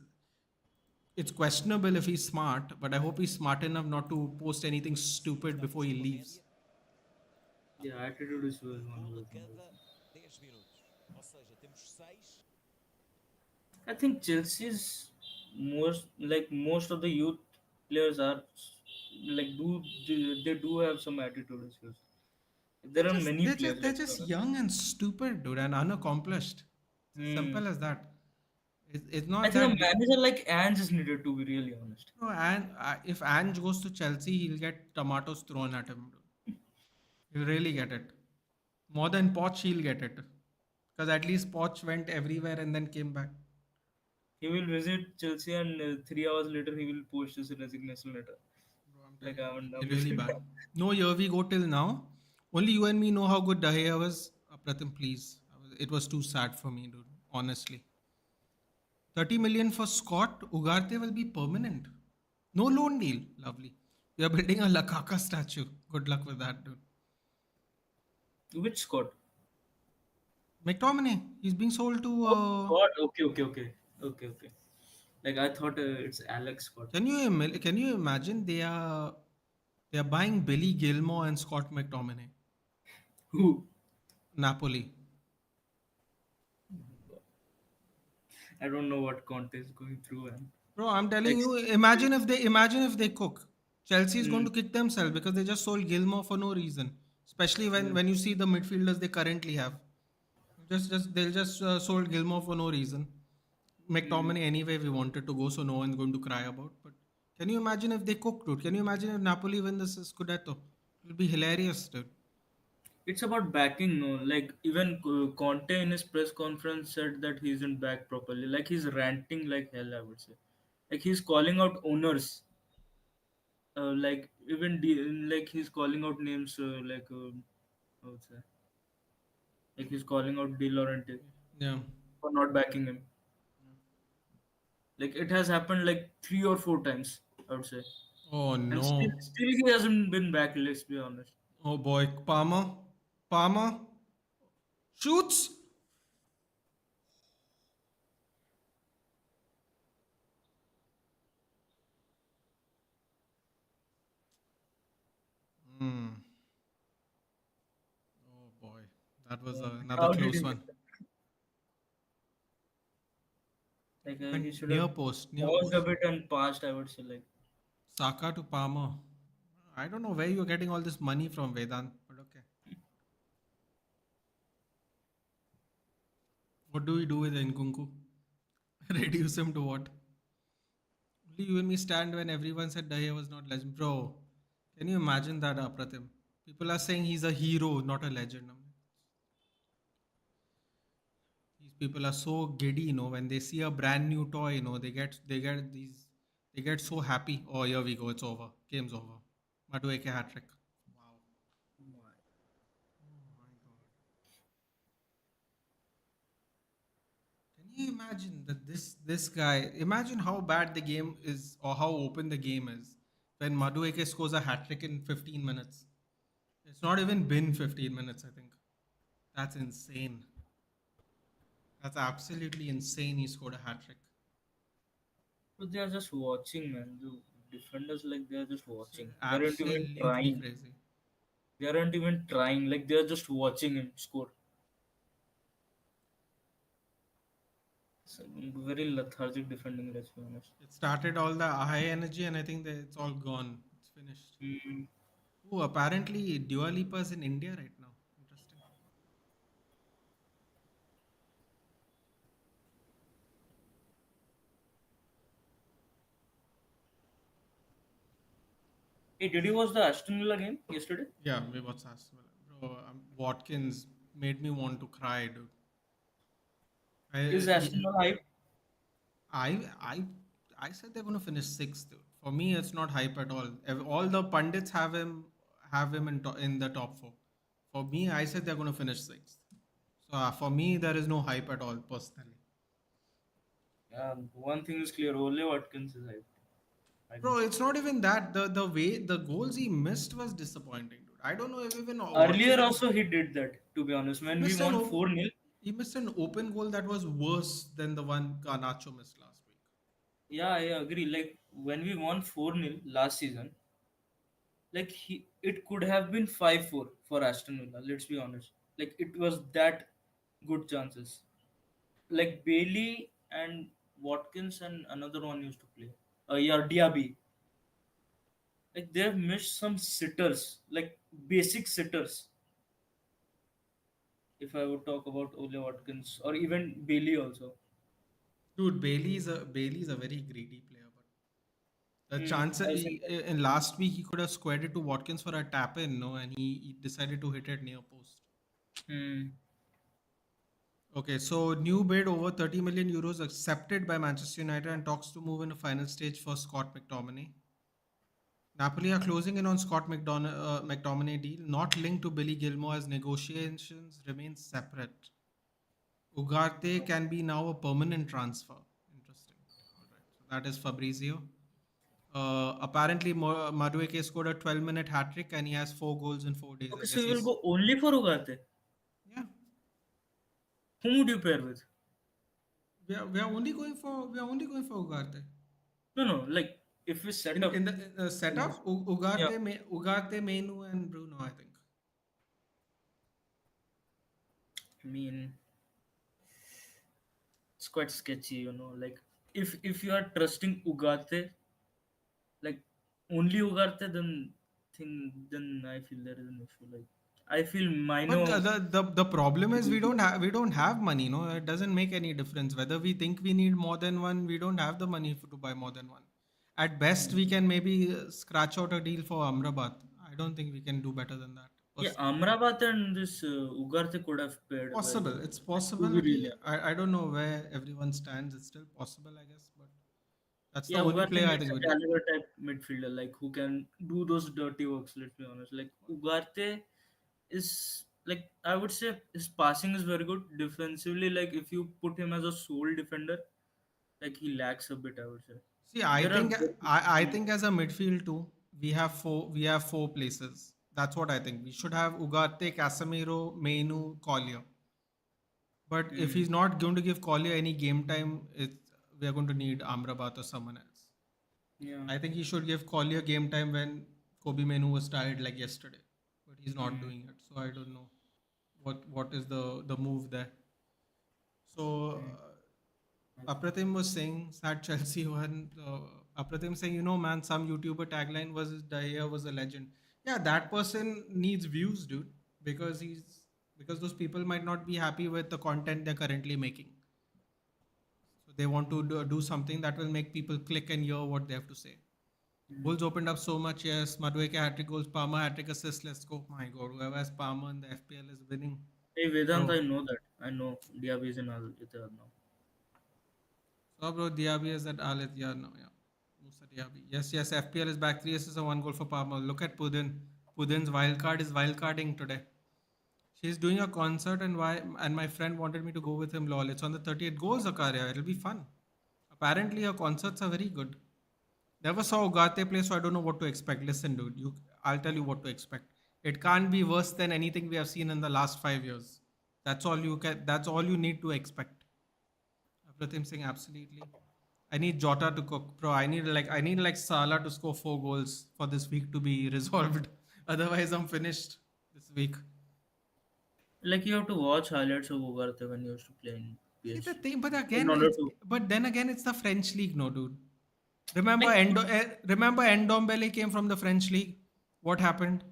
it's questionable if he's smart, but I hope he's smart enough not to post anything stupid before he leaves. Yeah, attitude is one of the things. I think Chelsea's most of the youth players are like they do have some attitude issues. There are many players, They're let's be just honest. young and stupid, dude, and unaccomplished. It's as Hmm. simple as that. It's I not think a that. manager like Ange is needed, to be really honest. No, and if Ange goes to Chelsea, he'll get tomatoes thrown at him. He'll really get it. More than Poch, he'll get it. Because at least Poch went everywhere and then came back. He will visit Chelsea and 3 hours later he will post his resignation letter. Bro, I'm Like telling you, I'm really leaving. bad. No, here we go till now. Only you and me know how good Dahia was. Pratim, please. It was too sad for me, dude. Honestly. 30 million for Scott Ugarte will be permanent. No loan deal. Lovely. We are building a Lakaka statue. Good luck with that, dude. Which Scott? McTominay. He's being sold to. Oh Scott. Okay, okay, okay, okay, okay. Like I thought it's Alex Scott. Can you imagine they are buying Billy Gilmore and Scott McTominay. Who? Napoli. I don't know what Conte is going through and Bro, I'm telling like. you, imagine if they cook. Chelsea is going Hmm, to kick themselves because they just sold Gilmore for no reason. Especially yeah. when you see the midfielders they currently have. They'll just sold Gilmore for no reason. Hmm, McTominay anyway we wanted to go, so no one's going to cry about. But Can you imagine if they cook, dude? Can you imagine if Napoli win this Scudetto? It'll be hilarious, dude. It's about backing, no? Like even Conte in his press conference said that he isn't back properly. Like he's ranting like hell, I would say. Like he's calling out owners. Like even like he's calling out names. I would say like he's calling out De Laurenti Yeah. for not backing him. Like it has happened like 3 or 4 times, I would say, Oh and no. still he hasn't been back. Let's be honest. Oh boy. Palmer. Palmer shoots. Hmm. Oh boy. That was another How did he close miss one. that? Like And he should have near post. Near paused a post. bit and passed, I would say. Like Saka to Palmer. I don't know where you're getting all this money from, Vedant, but okay. What do we do with Nkunku? Reduce him to what? Only you and me stand when everyone said Dahya was not legend. Bro, can you imagine that, Apratim? People are saying he's a hero, not a legend. These people are so giddy, when they see a brand new toy, they get so happy. Oh, here we go, it's over. Game's over. Madueke hat trick. Wow. Oh my god. Can you imagine that this guy? Imagine how bad the game is, or how open the game is, when Madueke scores a hat trick in 15 minutes. It's not even been 15 minutes, I think. That's insane. That's absolutely insane. He scored a hat trick. but they are just watching, man. The defenders, like they are just It's watching. They aren't even absolutely trying. crazy. They aren't even trying. Like they are just watching him score. It's a very lethargic defending. Let's be honest. It started all the high energy, and I think that it's all gone. It's finished. Mm. Oh, apparently Dua Lipa's in India right now. Interesting. Hey, did you watch the Aston Villa game yesterday? Yeah, we watched Arsenal. Bro, Watkins made me want to cry, dude. Is I, Aston he- Villa hype? I I I said they're going to finish sixth. Dude. For me, it's not hype at all. All the pundits have him in the top four. For me, I said they're going to finish sixth. So for me, there is no hype at all personally. One thing is clear. Ole Watkins is hype. I can Bro, say it's that. not even that. The way the goals he missed was disappointing, dude. I don't know if even Earlier Watkins also he did that. To be honest, he when we missed an won op- 4-0. he missed an open goal that was worse than the one Garnacho missed last week. Yeah, I agree. Like when we won 4-0 last season, like it could have been 5-4 for Aston Villa. Let's be honest. Like it was that good chances. Like Bailey and Watkins and another one used to play. Yeah, Diaby. Like they have missed some sitters, like basic sitters. If I would talk about Ole Watkins or even Bailey also. Dude, Bailey's a very greedy player, but the chance I think that. in last week he could have squared it to Watkins for a tap in, no, and he decided to hit it near post. Hmm. Okay, so new bid over 30 million euros accepted by Manchester United and talks to move in the final stage for Scott McTominay. Napoli are closing in on McTominay deal, not linked to Billy Gilmore as negotiations remain separate. Ugarte can be now a permanent transfer. Interesting. All right. So that is Fabrizio. Apparently, Madueke scored a 12-minute hat trick and he has 4 goals in 4 days. I Okay, so guess you will he's. go only for Ugarte. Yeah. Whom would you pair with? We are only going for Ugarte. No, no. Like if we set In up, the setup, yeah. Ugarte, Menu, and Bruno, I think. I mean, it's quite sketchy, Like if you are trusting Ugarte, like only Ugarte, then I feel there is an issue. Like I feel But Mino. the problem is we don't have money. No, it doesn't make any difference whether we think we need more than one. We don't have the money to buy more than one. At best, we Mm. can maybe scratch out a deal for Amrabat. I don't think we can do better than that. Yeah, Personally. Amrabat and this Ugarte could have paired well. Possible. It's Like, to be really possibility. honest. I don't know where everyone stands. It's still possible, I guess. But that's the Yeah, only Ugarte player I needs think a we need. caliber type midfielder, like who can do those dirty works. Let's be honest. Like Ugarte is like I would say his passing is very good defensively. Like if you put him as a sole defender, like he lacks a bit. I would say See, I there are think very I think as a midfield too, we have four places. That's what I think. We should have Ugarte, Casemiro, Mainu, Collier. But if mm, he's not going to give Collier any game time, we are going to need Amrabat or someone else. yeah. I think he should give Collier game time when Kobe Menu was tired like yesterday, but he's not Mm, doing it. So I don't know what is the move there. So mm. Apratim was saying sad Chelsea won. Apratim saying, man, some YouTuber tagline was Dahia was a legend. Yeah, that person needs views, dude, because because those people might not be happy with the content they're currently making. So they want to do something that will make people click and hear what they have to say. Mm. Goals opened up so much. Yes, Madueke hat-trick goals, Palmer hat-trick assist. Let's go. My God, whoever has Palmer in the FPL is winning, Hey Vedant, bro. I know that. I know Diaby is in Al Ittihad now. So, bro, Diaby is at Al Ittihad now. Yeah, Musa Diaby. Yes, yes. FPL is back. 3 assists and 1 goal for Palmer. Look at Pudin. Pudin's wild card is wild carding today. She's doing a concert, and my friend wanted me to go with him. Lol. It's on the 30th. Go, Zakaria. It'll be fun. Apparently, her concerts are very good. Never saw Ugarte play, so I don't know what to expect. Listen, dude, I'll tell you what to expect. It can't be worse than anything we have seen in the last 5 years. That's all you can. That's all you need to expect. Apratim Singh, absolutely. I need Jota to cook, bro. I need like Salah to score 4 goals for this week to be resolved. Otherwise, I'm finished this week. Like you have to watch highlights of Ugarte when you used to play in See the PSG thing, but in again, order to but then again, it's the French league, no, dude. Remember, like remember, Ndombele came from the French league. What happened?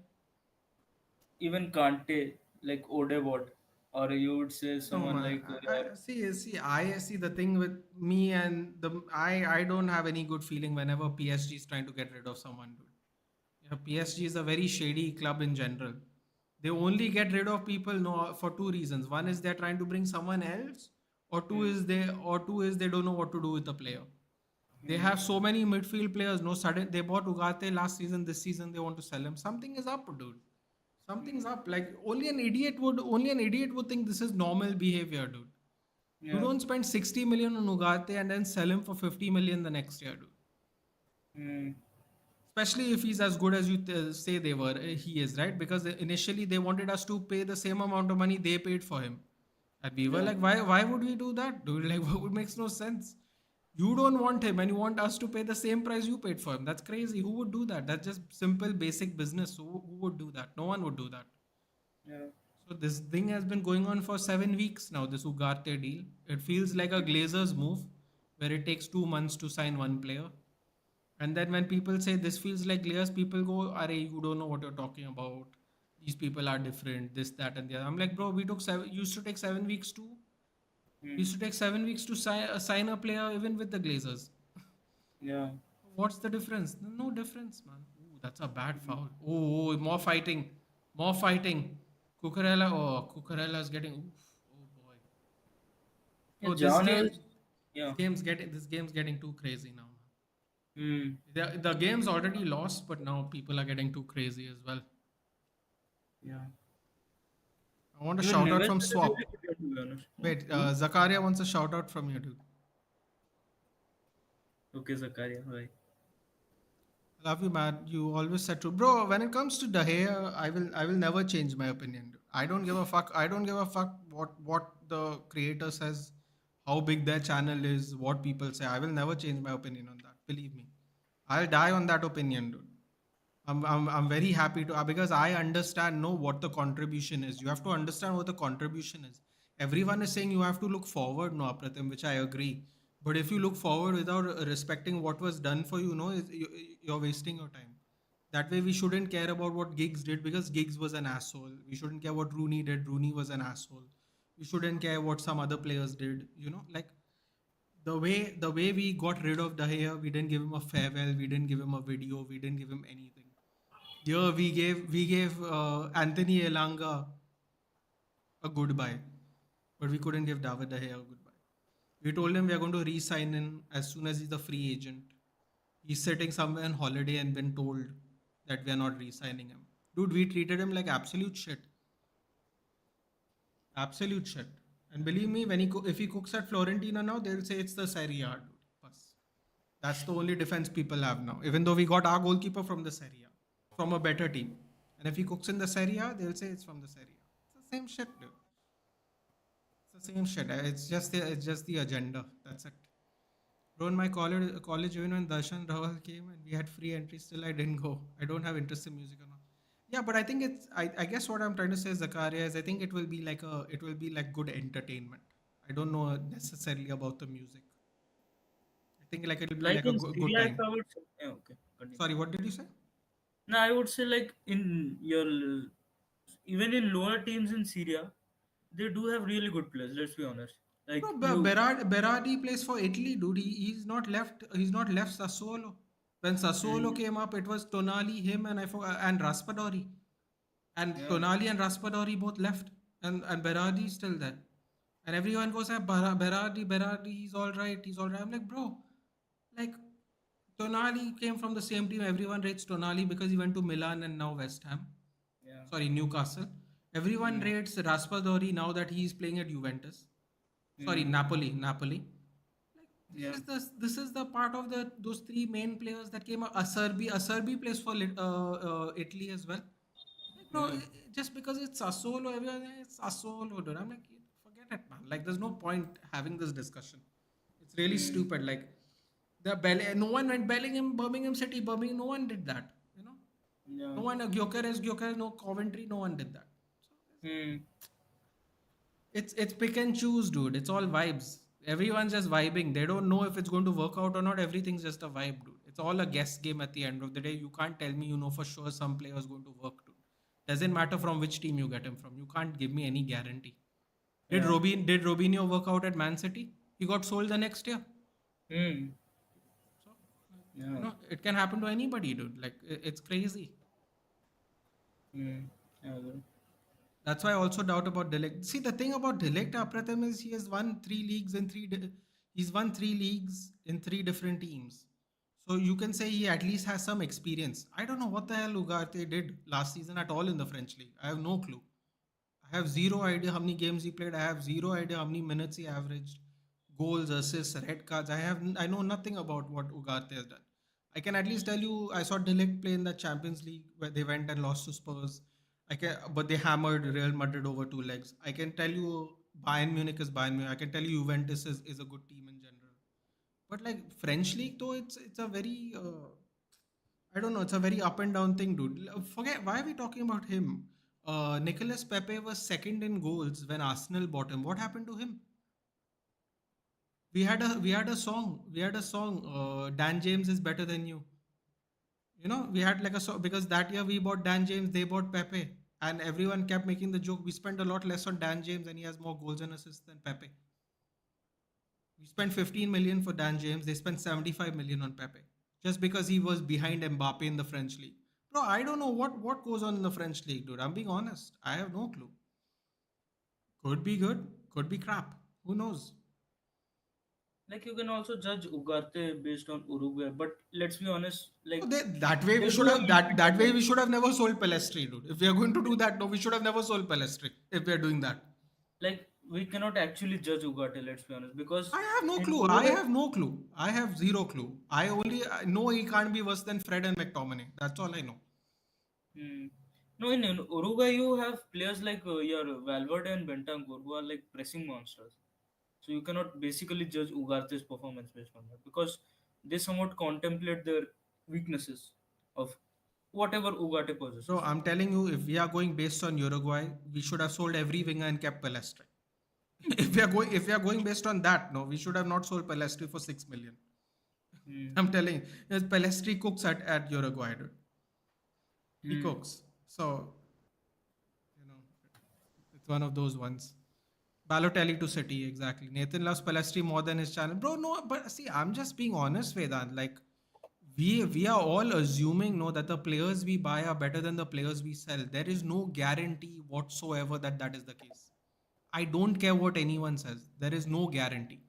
even Kante, like Odebot, or you would say No someone man, like I see. I see the thing with me and I don't have any good feeling whenever PSG is trying to get rid of someone, dude. Yeah, PSG is a very shady club in general. They only get rid of people no for two reasons. One is they're trying to bring someone else, mm, or two is they don't know what to do with the player. They mm, have so many midfield players. No sudden they bought Ugarte last season. This season they want to sell him. Something is up, dude. Something's mm, up. Like only an idiot would think this is normal behavior, dude. You yeah, don't spend 60 million on Ugarte and then sell him for 50 million the next year, dude. mm, Especially if he's as good as you say he is, right? Because initially they wanted us to pay the same amount of money they paid for him. And we were yeah, like, why would we do that, dude? Like, it makes no sense. You don't want him and you want us to pay the same price you paid for him. That's crazy. Who would do that? That's just simple, basic business. Who would do that? No one would do that. yeah, So this thing has been going on for 7 weeks now, this Ugarte deal. It feels like a Glazers move where it takes 2 months to sign one player. And then when people say this feels like Glazers, people go, Are, you don't know what you're talking about. These people are different, this, that, and the other. I'm like, bro, used to take 7 weeks to mm, used to take 7 weeks to sign a player even with the Glazers. yeah, What's the difference? No difference, man. Ooh, that's a bad mm, foul. Oh, more fighting. More fighting. Cucurella is getting. Oof, oh boy. yeah. Bro, John is yeah, this game's getting too crazy now. mm, The game's already lost, but now people are getting too crazy as well. yeah. I want a Even shout out Neves from is a really Swap. good game to be honest. Wait, Who? Zakaria wants a shout out from you, dude. Okay, Zakaria, right. Love you, man. You always said true, bro. When it comes to De Gea, I will never change my opinion. I don't give a fuck. I don't give a fuck what the creator says, how big their channel is, what people say. I will never change my opinion on that. Believe me, I'll die on that opinion, dude. I'm very happy to because I understand know what the contribution is. You have to understand what the contribution is. Everyone is saying you have to look forward, no, Apratim, which I agree. But if you look forward without respecting what was done for you, you're wasting your time. That way, we shouldn't care about what Giggs did because Giggs was an asshole. We shouldn't care what Rooney did. Rooney was an asshole. We shouldn't care what some other players did. Like The way we got rid of Dahia, we didn't give him a farewell, we didn't give him a video, we didn't give him anything. Here we gave Anthony Elanga a goodbye, but we couldn't give David Dahia a goodbye. We told him we are going to re-sign him as soon as he's a free agent. He's sitting somewhere on holiday and been told that we are not re-signing him. Dude, we treated him like absolute shit. Absolute shit. And believe me, if he cooks at Florentina now, they'll say it's the Serie A, dude. Bas. That's the only defense people have now. Even though we got our goalkeeper from the Serie A, from a better team. And if he cooks in the Serie A, they'll say it's from the Serie A. It's the same shit, dude. It's the same shit. It's just the agenda. That's it. Bro, in my college even when Darshan Rawal came and we had free entry, still I didn't go. I don't have interest in music or not. Yeah, but I think I guess what I'm trying to say, Zakaria, is I think it will be like good entertainment. I don't know necessarily about the music. I think like it'll be Like like a in good Syria, if time. I would say, yeah, okay, continue. Sorry, what did you say? No, I would say like in your even in lower teams in Syria, they do have really good players. Let's be honest. Like No, you, Berardi plays for Italy, dude. He's not left. He's not left Sassuolo. When Sassuolo mm, came up, it was Tonali, him, and Raspadori. And yeah, Tonali and Raspadori both left, and Berardi is still there. And everyone goes, Berardi, he's all right, he's all right. I'm like, bro, like Tonali came from the same team. Everyone rates Tonali because he went to Milan and now West Ham. yeah, Sorry, Newcastle. Everyone mm, rates Raspadori now that he's playing at Juventus. Sorry, mm, Napoli. Like yeah, this is the part of the those three main players that came up. Acerbi plays for Italy as well. Like, bro, yeah, just because it's Sassuolo, everyone it's Sassuolo, dude. I'm like, forget it, man. Like, there's no point having this discussion. It's really mm, stupid. Like, no one went Birmingham City, Birmingham. No one did that. yeah, No one. Gyökeres, no Coventry. No one did that. So mm, it's pick and choose, dude. It's all vibes. Everyone's just vibing. They don't know if it's going to work out or not. Everything's just a vibe, dude. It's all a guess game at the end of the day. You can't tell me you know for sure some player is going to work, dude. Doesn't matter from which team you get him from. You can't give me any guarantee. yeah, Did Robinho work out at Man City? He got sold the next year. mm, So yeah, it can happen to anybody, dude. Like it's crazy. mm, yeah, bro. That's why I also doubt about Delict. See, the thing about Delict Apratham is he has won three leagues in he's won three leagues in three different teams. So you can say he at least has some experience. I don't know what the hell Ugarte did last season at all in the French league. I have no clue. I have zero idea how many games he played. I have zero idea how many minutes he averaged, goals, assists, red cards. I know nothing about what Ugarte has done. I can at least tell you I saw Delict play in the Champions League where they went and lost to Spurs. But they hammered Real Madrid over two legs. I can tell you Bayern Munich is Bayern Munich. I can tell you Juventus is a good team in general. But like French league though, it's a very I don't know. It's a very up and down thing, dude. Forget why are we talking about him? Nicolas Pepe was second in goals when Arsenal bought him. What happened to him? We had a song. Dan James is better than you. We had like a song because that year we bought Dan James, they bought Pepe, and everyone kept making the joke. We spent a lot less on Dan James, and he has more goals and assists than Pepe. We spent 15 million for Dan James. They spent 75 million on Pepe just because he was behind Mbappe in the French league. Bro, I don't know what goes on in the French league, dude. I'm being honest. I have no clue. Could be good, could be crap. Who knows? Like you can also judge Ugarte based on Uruguay, but let's be honest, So like that way we they should do have have that limited way we talent. should have never sold Pelestri, dude. If we are going to do that, no, we should have never sold Pelestri if we are doing that. Like we cannot actually judge Ugarte, let's be honest, because I have no in clue. I Uruguay, have no clue. I have zero clue. I know he can't be worse than Fred and McTominay. That's all I know. hmm, no, in Uruguay you have players like your Valverde and Bentancur who are like pressing monsters. So you cannot basically judge Ugarte's performance based on that because they somewhat contemplate their weaknesses of whatever Ugarte Bro, possesses. I'm telling you, if we are going based on Uruguay, we should have sold every winger and kept Pelestri. If we are going based on that, no, we should have not sold Pelestri for 6 million. Hmm. I'm telling you, yes, Pelestri cooks at Uruguay, dude. He Hmm. cooks. So, you know, it's one of those ones. Balotelli to City, exactly. Nathan loves Palestri more than his channel. Bro, no, but see, I'm just being honest, Vedant. Like, we are all assuming no that the players we buy are better than the players we sell. There is no guarantee whatsoever that that is the case. I don't care what anyone says. There is no guarantee.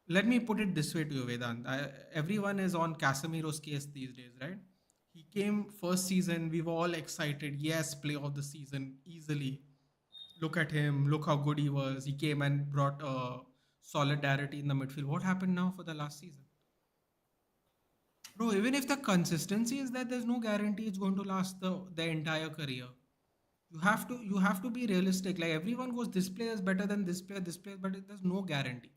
Let me put it this way to you, Vedant. Everyone is on Casemiro's case these days, right? He came first season. We were all excited. Yes, play of the season easily. Look at him. Look how good he was. He came and brought solidarity in the midfield. What happened now for the last season? Bro, even if the consistency is that there's no guarantee it's going to last the entire career. You have to be realistic. Like everyone goes, this player is better than this player, but there's no guarantee.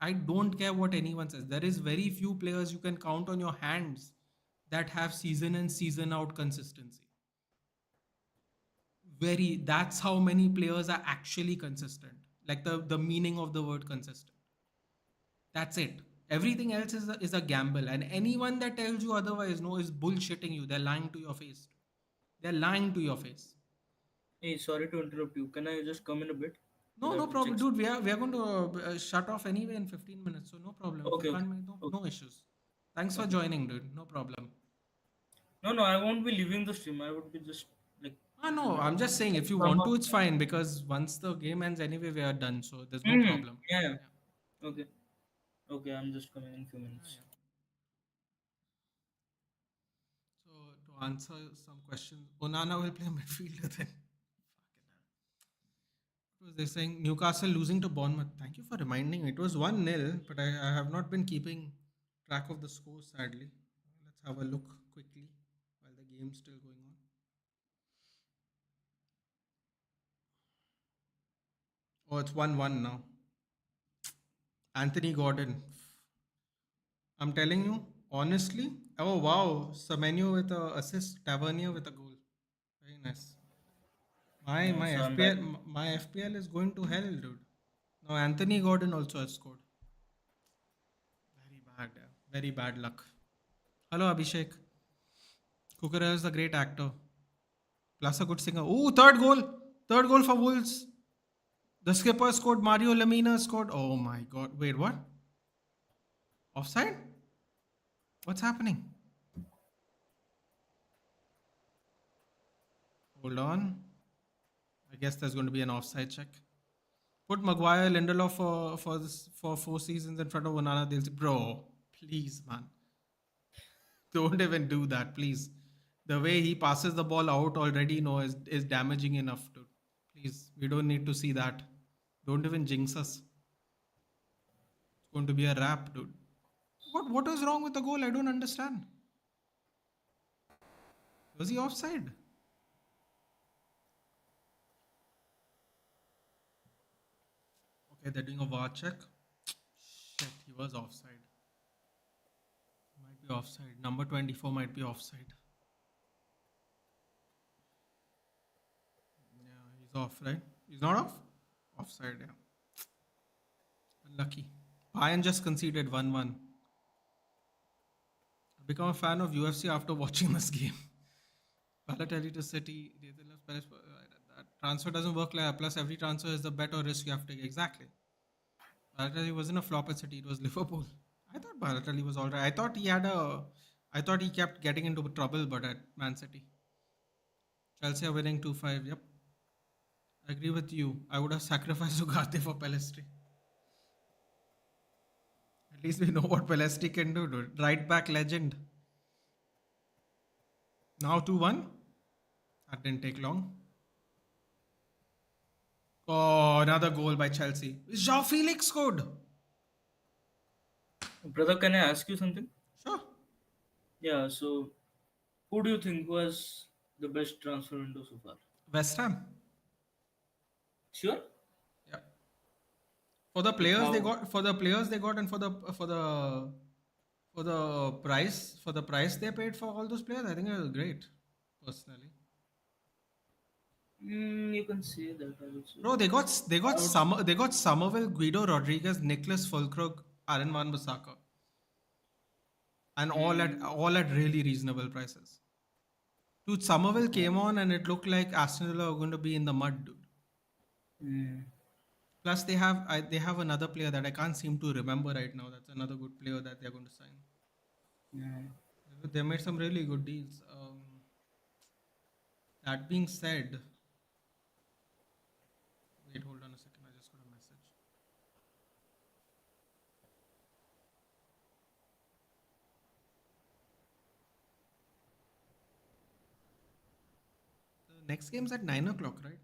I don't care what anyone says. There is very few players you can count on your hands that have season in season out consistency. Very That's how many players are actually consistent. Like the meaning of the word consistent. That's it. Everything else is a gamble. And anyone that tells you otherwise, no, is bullshitting you. They're lying to your face. They're lying to your face. Hey, sorry to interrupt you. Can I just come in a bit so No, no that we check? problem, dude. We are going to shut off anyway in 15 minutes, so no problem. If you Okay, okay, can't make no okay, issues. Thanks for okay. joining, dude. No problem. No, no, I won't be leaving the stream. I would be just like Ah, I no, might I'm just saying if you come want up. to, it's fine because once the game ends anyway, we are done. So there's no Hmm. problem. Yeah, yeah. Yeah. Okay, okay. I'm just coming in few Yeah, minutes. yeah. So to answer some questions, Onana will play midfielder then. Fucking hell. Was they saying Newcastle losing to Bournemouth? Thank you for reminding me. It was 1-0, but I have not been keeping track of the score, sadly. Let's have a look quickly while the game's still going on. Oh, it's 1-1 now. Anthony Gordon. I'm telling you, honestly. Oh, wow. Semenyo with a assist. Tavernier with a goal. Very nice. My Yeah, my so I'm back. FPL is going to hell, dude. Now Anthony Gordon also has scored. Very bad. Very bad luck. Hello, Abhishek. Kukurea is a great actor, plus a good singer. Ooh, third goal! Third goal for Wolves. The skipper scored. Mario Lemina scored. Oh my god. Wait, what? Offside? What's happening? Hold on. I guess there's going to be an offside check. Put Maguire, Lindelof for 4 seasons in front of Onana. They'll say, bro, please, man. Don't even do that, please. The way he passes the ball out already, no, is damaging enough, dude. Please, we don't need to see that. Don't even jinx us. It's going to be a wrap, dude. What was wrong with the goal? I don't understand. Was he offside? Okay, they're doing a VAR check. Shit, he was offside. Might be offside. Number 24 might be offside. Yeah, he's off, right? He's not off? Offside, yeah. Unlucky. Bayern just conceded 1-1. I've become a fan of UFC after watching this game. Balotelli to City, that transfer doesn't work like that. Plus, every transfer is the bet or risk you have to take. Exactly. Balotelli wasn't a flop at City, it was Liverpool. I thought Balotelli was alright. I thought he kept getting into trouble, but at Man City. Chelsea are winning 2-5. Yep. I agree with you. I would have sacrificed Ugarte for Pelestri. At least we know what Pelestri can do, dude. Right back legend. Now 2-1. That didn't take long. Oh, another goal by Chelsea. João Felix scored. Brother, can I ask you something? Sure. Yeah. So, who do you think was the best transfer window so far? West Ham. Sure. Yeah. For the Like players they how? got, and for the price they paid for all those players, I think it was great. Personally, You can say that. I would say. bro, I would. they got Somerville, Guido Rodriguez, Nicholas Fulkrug, Aaron Van Bissaka, and Mm, all at really reasonable prices. Dude, Somerville okay. came on and it looked like Aston Villa were going to be in the mud, dude. Mm, Plus, they have another player that I can't seem to remember right now. That's another good player that they're going to sign. yeah. They made some really good deals. That being said, wait, hold on a second. I just got a message. The next game's at 9 o'clock, right?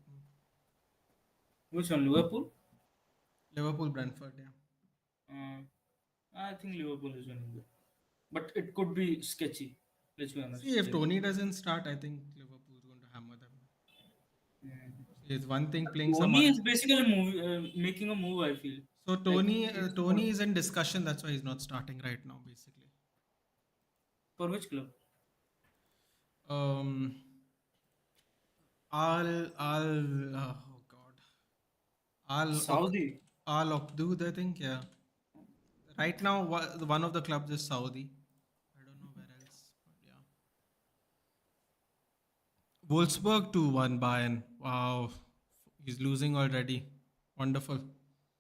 Which one? Liverpool? Liverpool Brentford. Yeah. Uh, I think Liverpool is winning it, but it could be sketchy. Let's be honest. See, if Like, Tony doesn't start, I think Liverpool's going to hammer them. mm. It's one thing playing some. Tony is basically making a move. I feel So like Tony, he's not Tony is in discussion. That's why he's not starting right now. Basically, for which club? um, oh god, Saudi. Al Obdud, I think. Yeah. Right now, one of the clubs is Saudi. I don't know where else, but yeah. Wolfsburg 2-1 Bayern. Wow, he's losing already. Wonderful.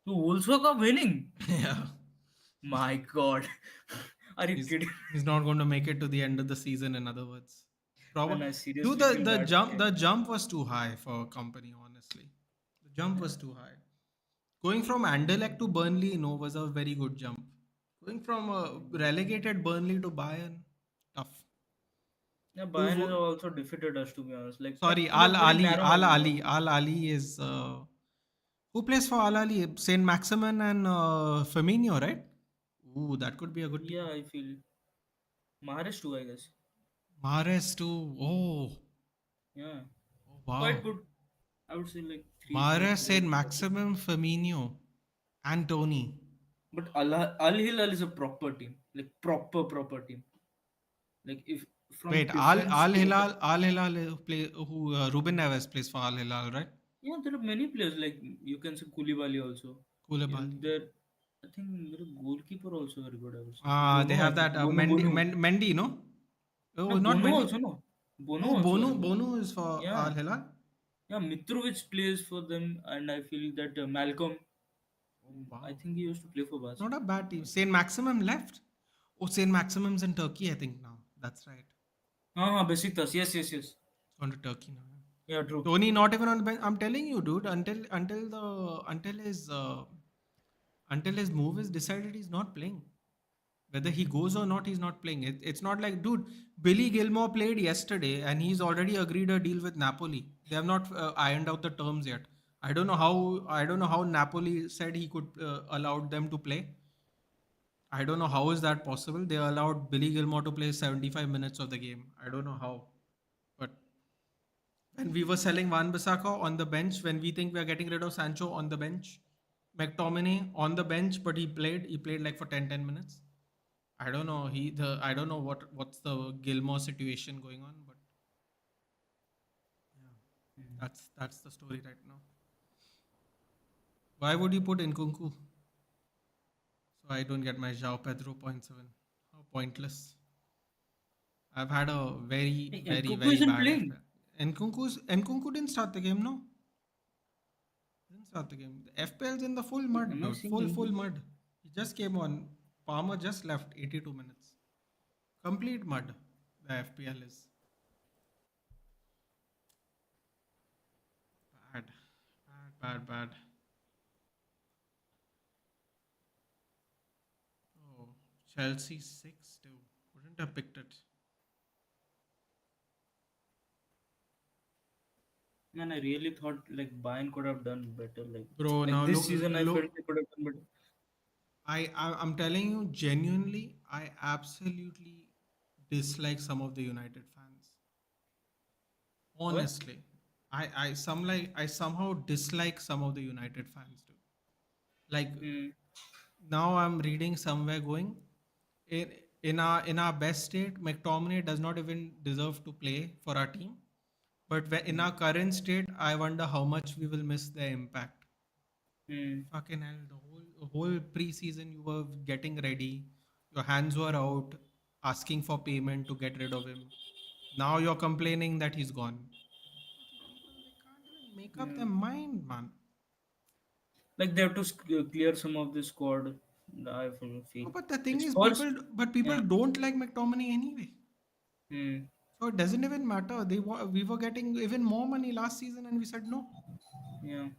So Wolfsburg are winning. Yeah. My God, are you He's kidding? he's not going to make it to the end of the season. In other words, And probably. I Dude, seriously the feel the bad for jump him. the jump was too high for company. Honestly, the jump Yeah. was too high. Going from Anderlecht to Burnley, no, was a very good jump. Going from relegated Burnley to Bayern, tough. Yeah, Two, Bayern has also defeated us to be honest. Like, but sorry, it was Al very Ali, narrow Al margin Ali, also. Al Ali is who plays for Al Ali? Saint Maximin and Firmino, right? Ooh, that could be a good Yeah, team. I feel Mahrez too, I guess. Mahrez too. Yeah, Oh wow. quite good. I would say like three, four Mahrez, players. Saint Maximum, Firmino, and Tony. But Al Hilal is a proper team, like proper team. Like if from Wait, Al defense Al to attack. Hilal, Al Hilal play who Ruben Neves plays for Al Hilal, right? Yeah, there are many players like you can say Koulibaly also. Koulibaly. And there, I think there are goalkeeper also very good. I would say They Bono. I have think that Bono. Mendy, no? No, Oh, not Bono Mendy. also no. Bono Oh, also Bono. very good. Bono is for Al Yeah, Hilal. yeah. Mitrovic plays for them, and I feel that Malcolm. Oh I wow, think he used to play for Barca. not a bad team. Saint Maximum left. Oh, Saint Maximum's in Turkey, I think now. That's right. Besiktas. Yes, yes, yes. It's gone to Turkey now. Yeah, true. Tony not even on the bench. I'm telling you, dude. Until his move is decided, he's not playing. Whether he goes or not, he's not playing. It's not like, dude, Billy Gilmore played yesterday and he's already agreed a deal with Napoli. They have not ironed out the terms yet. I don't know how Napoli said he could allowed them to play. I don't know how is that possible. They allowed Billy Gilmore to play 75 minutes of the game. I don't know how. But when we were selling Van Bissaka on the bench, when we think we are getting rid of Sancho on the bench, McTominay on the bench, but he played like for 10 minutes. I don't know. I don't know what's the Gilmore situation going on, but yeah, that's the story right now. Why would you put Nkunku? So I don't get my João Pedro .7. How pointless. I've had a Hey, Nkunku very isn't bad playing. FPL. Nkunku didn't start the game, no? Didn't start the game. The FPL's in the full mud, Am I dude. seeing Full injuries? mud. He just came on. Palmer just left 82 minutes. Complete mud. The FPL is bad. Bad. Oh, Chelsea 6 too. Wouldn't have picked it. Man, I really thought like Bayern could have done better. Bro, Like now this season, I felt they could have done better. I'm telling you genuinely, I absolutely dislike some of the United fans. Why? Honestly. I somehow dislike some of the United fans too. Like Hmm. now I'm reading somewhere going in in our best state, McTominay does not even deserve to play for our team. But in Hmm. our current state, I wonder how much we will miss the impact. Hmm. Fucking hell, the whole preseason you were getting ready, your hands were out, asking for payment to get rid of him. Now you're complaining that he's gone. People they can't even make up Yeah. their mind, man. Like they have to clear some of the squad. I feel No, but the thing like is, Spurs. people Yeah. don't like McTominay anyway. Hmm. So it doesn't even matter. We were getting even more money last season, and we said no. Yeah.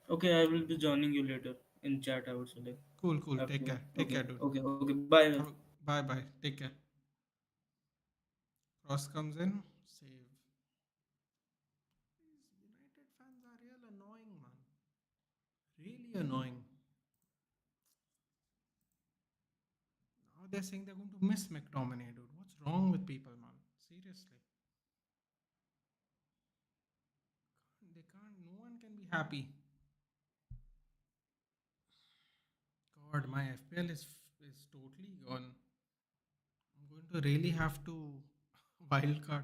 Okay, I will be joining you later in chat. I would say like Cool, cool. have Take to. care. Take Okay. care, dude. Okay. Okay. Bye. Bye, bye. Take care. Cross comes in. Save. These United fans are real annoying, man. Really annoying. Now they're saying they're going to miss McTominay, dude. What's wrong with people, man? Seriously. They can't. No one can be happy. God, my FPL is totally gone. I'm going to really have to wild card.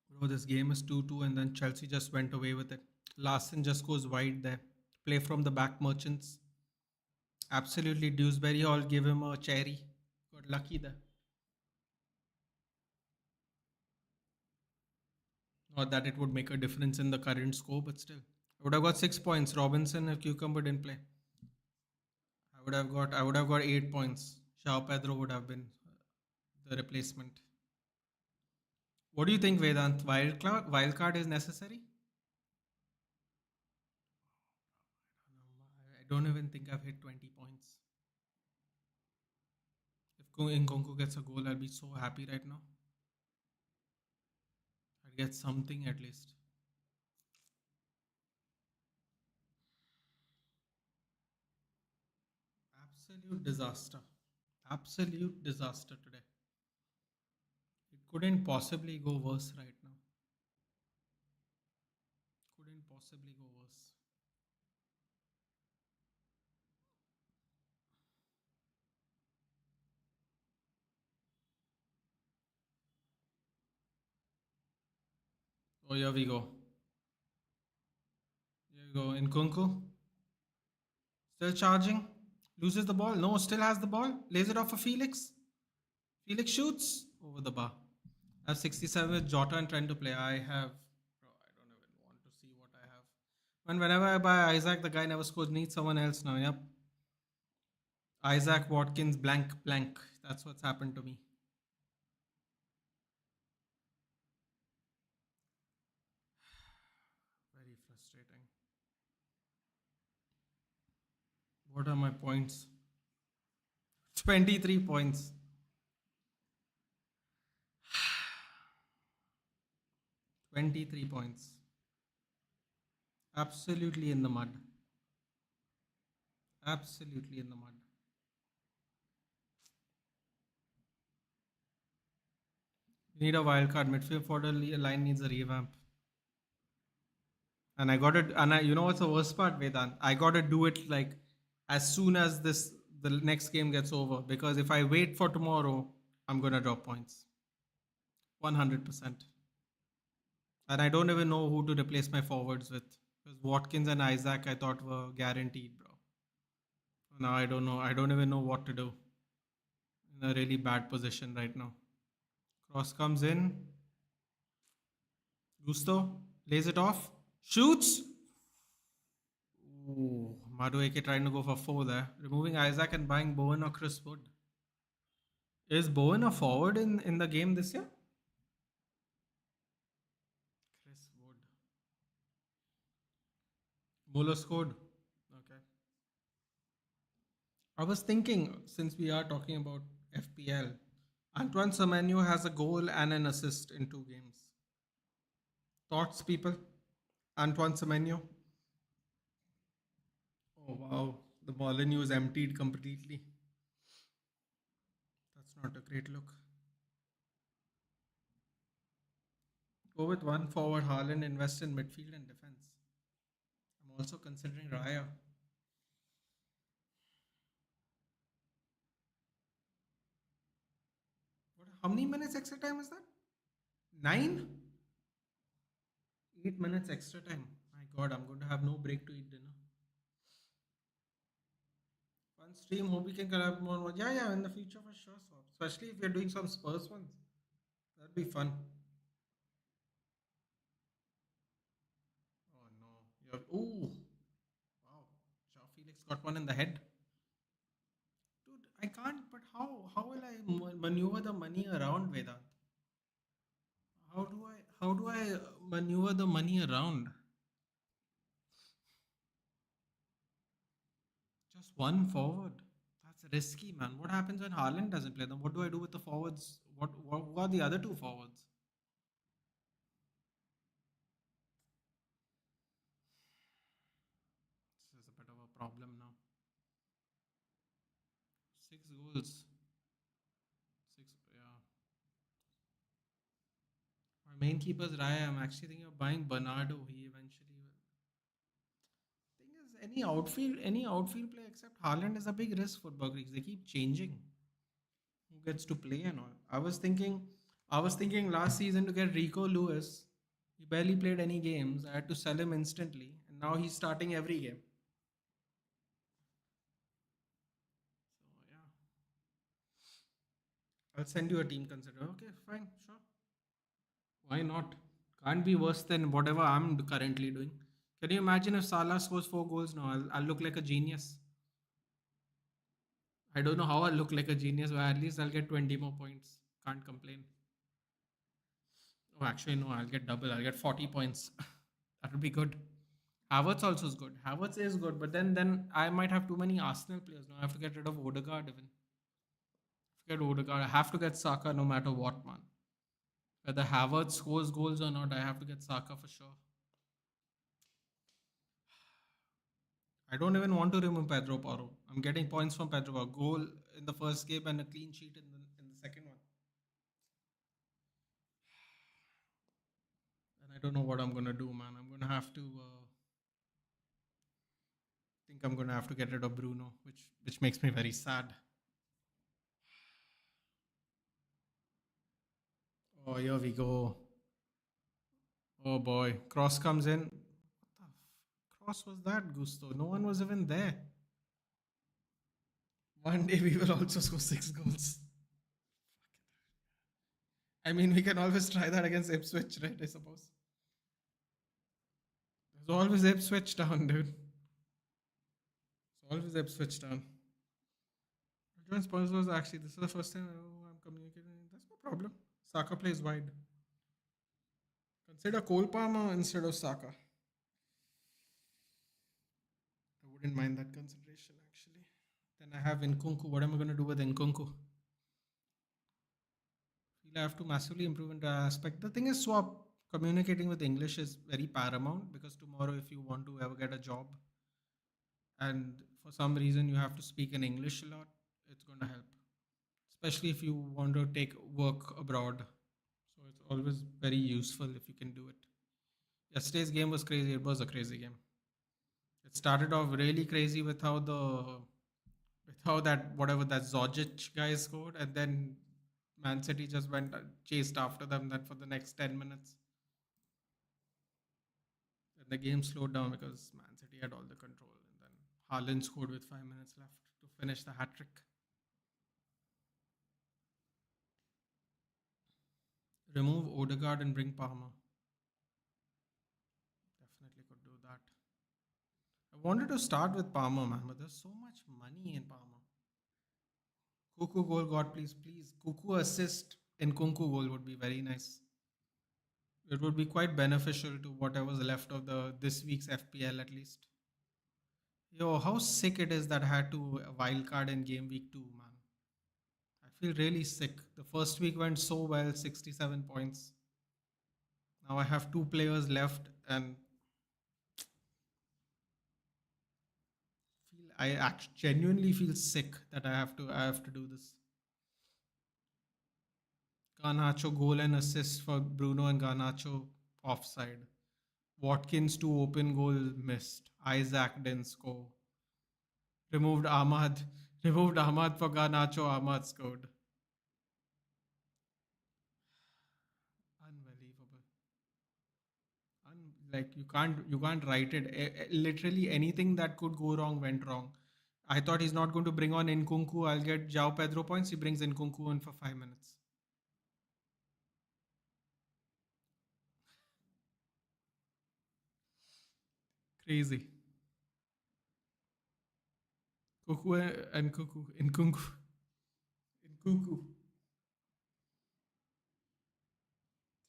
Bro, this game is 2-2 and then Chelsea just went away with it. Larson just goes wide there. Play from the back, merchants. Absolutely, Dewsbury Hall give him a cherry. Got lucky there. Not that it would make a difference in the current score, but still. I would have got 6 points. Robinson and Cucumber didn't play. I would have got 8 points. Shao Pedro would have been the replacement. What do you think, Vedant? Wildcard is necessary? I don't even think I've hit 20 points. If Nkunku gets a goal, I'll be so happy right now. I'd get something at least. Absolute disaster. Absolute disaster today. It couldn't possibly go worse right now. Couldn't possibly go worse. Oh, here we go. Here we go. Nkunku. Still charging. Loses the ball. No, still has the ball. Lays it off for Felix. Felix shoots over the bar. I have 67 with Jota and trying to play. I have. Bro, I don't even want to see what I have. And whenever I buy Isaac, the guy never scores. Needs someone else now. Yep. Isaac Watkins blank blank. That's what's happened to me. Very frustrating. What are my points? 23 points. 23 points. Absolutely in the mud. Absolutely in the mud. You need a wild card. Midfield forward line needs a revamp. And I got it. And you know what's the worst part, Vedant? I got to do it like as soon as the next game gets over. Because if I wait for tomorrow, I'm gonna drop points. 100%. And I don't even know who to replace my forwards with. Because Watkins and Isaac I thought were guaranteed, bro. Now I don't know. I don't even know what to do. In a really bad position right now. Cross comes in. Gusto lays it off. Shoots. Ooh, Madueke trying to go for four there. Removing Isaac and buying Bowen or Chris Wood. Is Bowen a forward in the game this year? Chris Wood. Bolo scored. Okay. I was thinking, since we are talking about FPL, Antoine Semenyo has a goal and an assist in 2 games. Thoughts, people? Antoine Semenyo. Oh wow, the Molineux is emptied completely. That's not a great look. Go with one forward, Haaland, invest in midfield and defense. I'm also considering Raya. How many minutes extra time is that? 9? 8 minutes extra time. My god, I'm going to have no break to eat dinner. One stream, hope we can collab more. Yeah, yeah, in the future for sure, Swap. Especially if you're doing some Spurs ones. That'd be fun. Ooh, wow. Joao Felix got one in the head. Dude, I can't. But how will I maneuver the money around, Vedant? How do I maneuver the money around? Just one forward. That's risky, man. What happens when Haaland doesn't play them? What do I do with the forwards? What who are the other two forwards? This is a bit of a problem now. Six goals. Six. Yeah. My main keeper is Raya. I'm actually thinking of buying Bernardo. He eventually will. Thing is, any outfield play except Haaland is a big risk for Buggies. They keep changing who gets to play and all. I was thinking last season to get Rico Lewis. He barely played any games. I had to sell him instantly, and now he's starting every game. So yeah, I'll send you a team consider. Okay, fine, sure. Why not? Can't be worse than whatever I'm currently doing. Can you imagine if Salah scores 4 goals now? I'll look like a genius. I don't know how I'll look like a genius, but at least I'll get 20 more points. Can't complain. Oh, actually, no, I'll get double. I'll get 40 points. That would be good. Havertz also is good. Havertz is good, but then I might have too many Arsenal players now. I have to get rid of Odegaard even. Forget Odegaard. I have to get Saka no matter what, man. Whether Havertz scores goals or not, I have to get Saka for sure. I don't even want to remove Pedro Porro. I'm getting points from Pedro Porro. Goal in the first game and a clean sheet in the second one. And I don't know what I'm gonna do, man. I'm gonna have to. Think I'm gonna have to get rid of Bruno, which makes me very sad. Oh, here we go. Oh boy, cross comes in. What the cross was that, Gusto? No one was even there. One day we will also score 6 goals. I mean, we can always try that against Ipswich, right? I suppose. There's always Ipswich down, dude. It's always Ipswich down. Join sponsors. Actually, this is the first time I'm communicating. That's no problem. Saka plays wide. Consider Cole Palmer instead of Saka. I wouldn't mind that consideration actually. Then I have Nkunku. What am I going to do with Nkunku? Feel I have to massively improve in that aspect. The thing is, swap communicating with English is very paramount because tomorrow, if you want to ever get a job and for some reason you have to speak in English a lot, it's going to help. Especially if you want to take work abroad. So it's always very useful if you can do it. Yesterday's game was crazy. It was a crazy game. It started off really crazy with how that whatever that Zojic guy scored, and then Man City just went chased after them. That for the next 10 minutes, then the game slowed down because Man City had all the control, and then Haaland scored with 5 minutes left to finish the hat trick. Remove Odegaard and bring Palmer. Definitely could do that. I wanted to start with Palmer, man, but there's so much money in Palmer. Kuku goal, God, please, please. Kuku assist in Kunku goal would be very nice. It would be quite beneficial to whatever's left of the this week's FPL at least. Yo, how sick it is that I had to wild card in game week 2, man. I feel really sick. The first week went so well, 67 points. Now I have two players left and genuinely feel sick that I have to do this. Garnacho goal and assist for Bruno and Garnacho offside. Watkins two open goal missed. Isaac didn't score. Removed Ahmad. Removed Ahmad for Garnacho. Ahmad scored. Unbelievable. Like you can't write it. Literally anything that could go wrong went wrong. I thought he's not going to bring on Nkunku. I'll get Jao Pedro points. He brings Nkunku in for 5 minutes. Crazy. Cuckoo and cuckoo in kunku in cuckoo.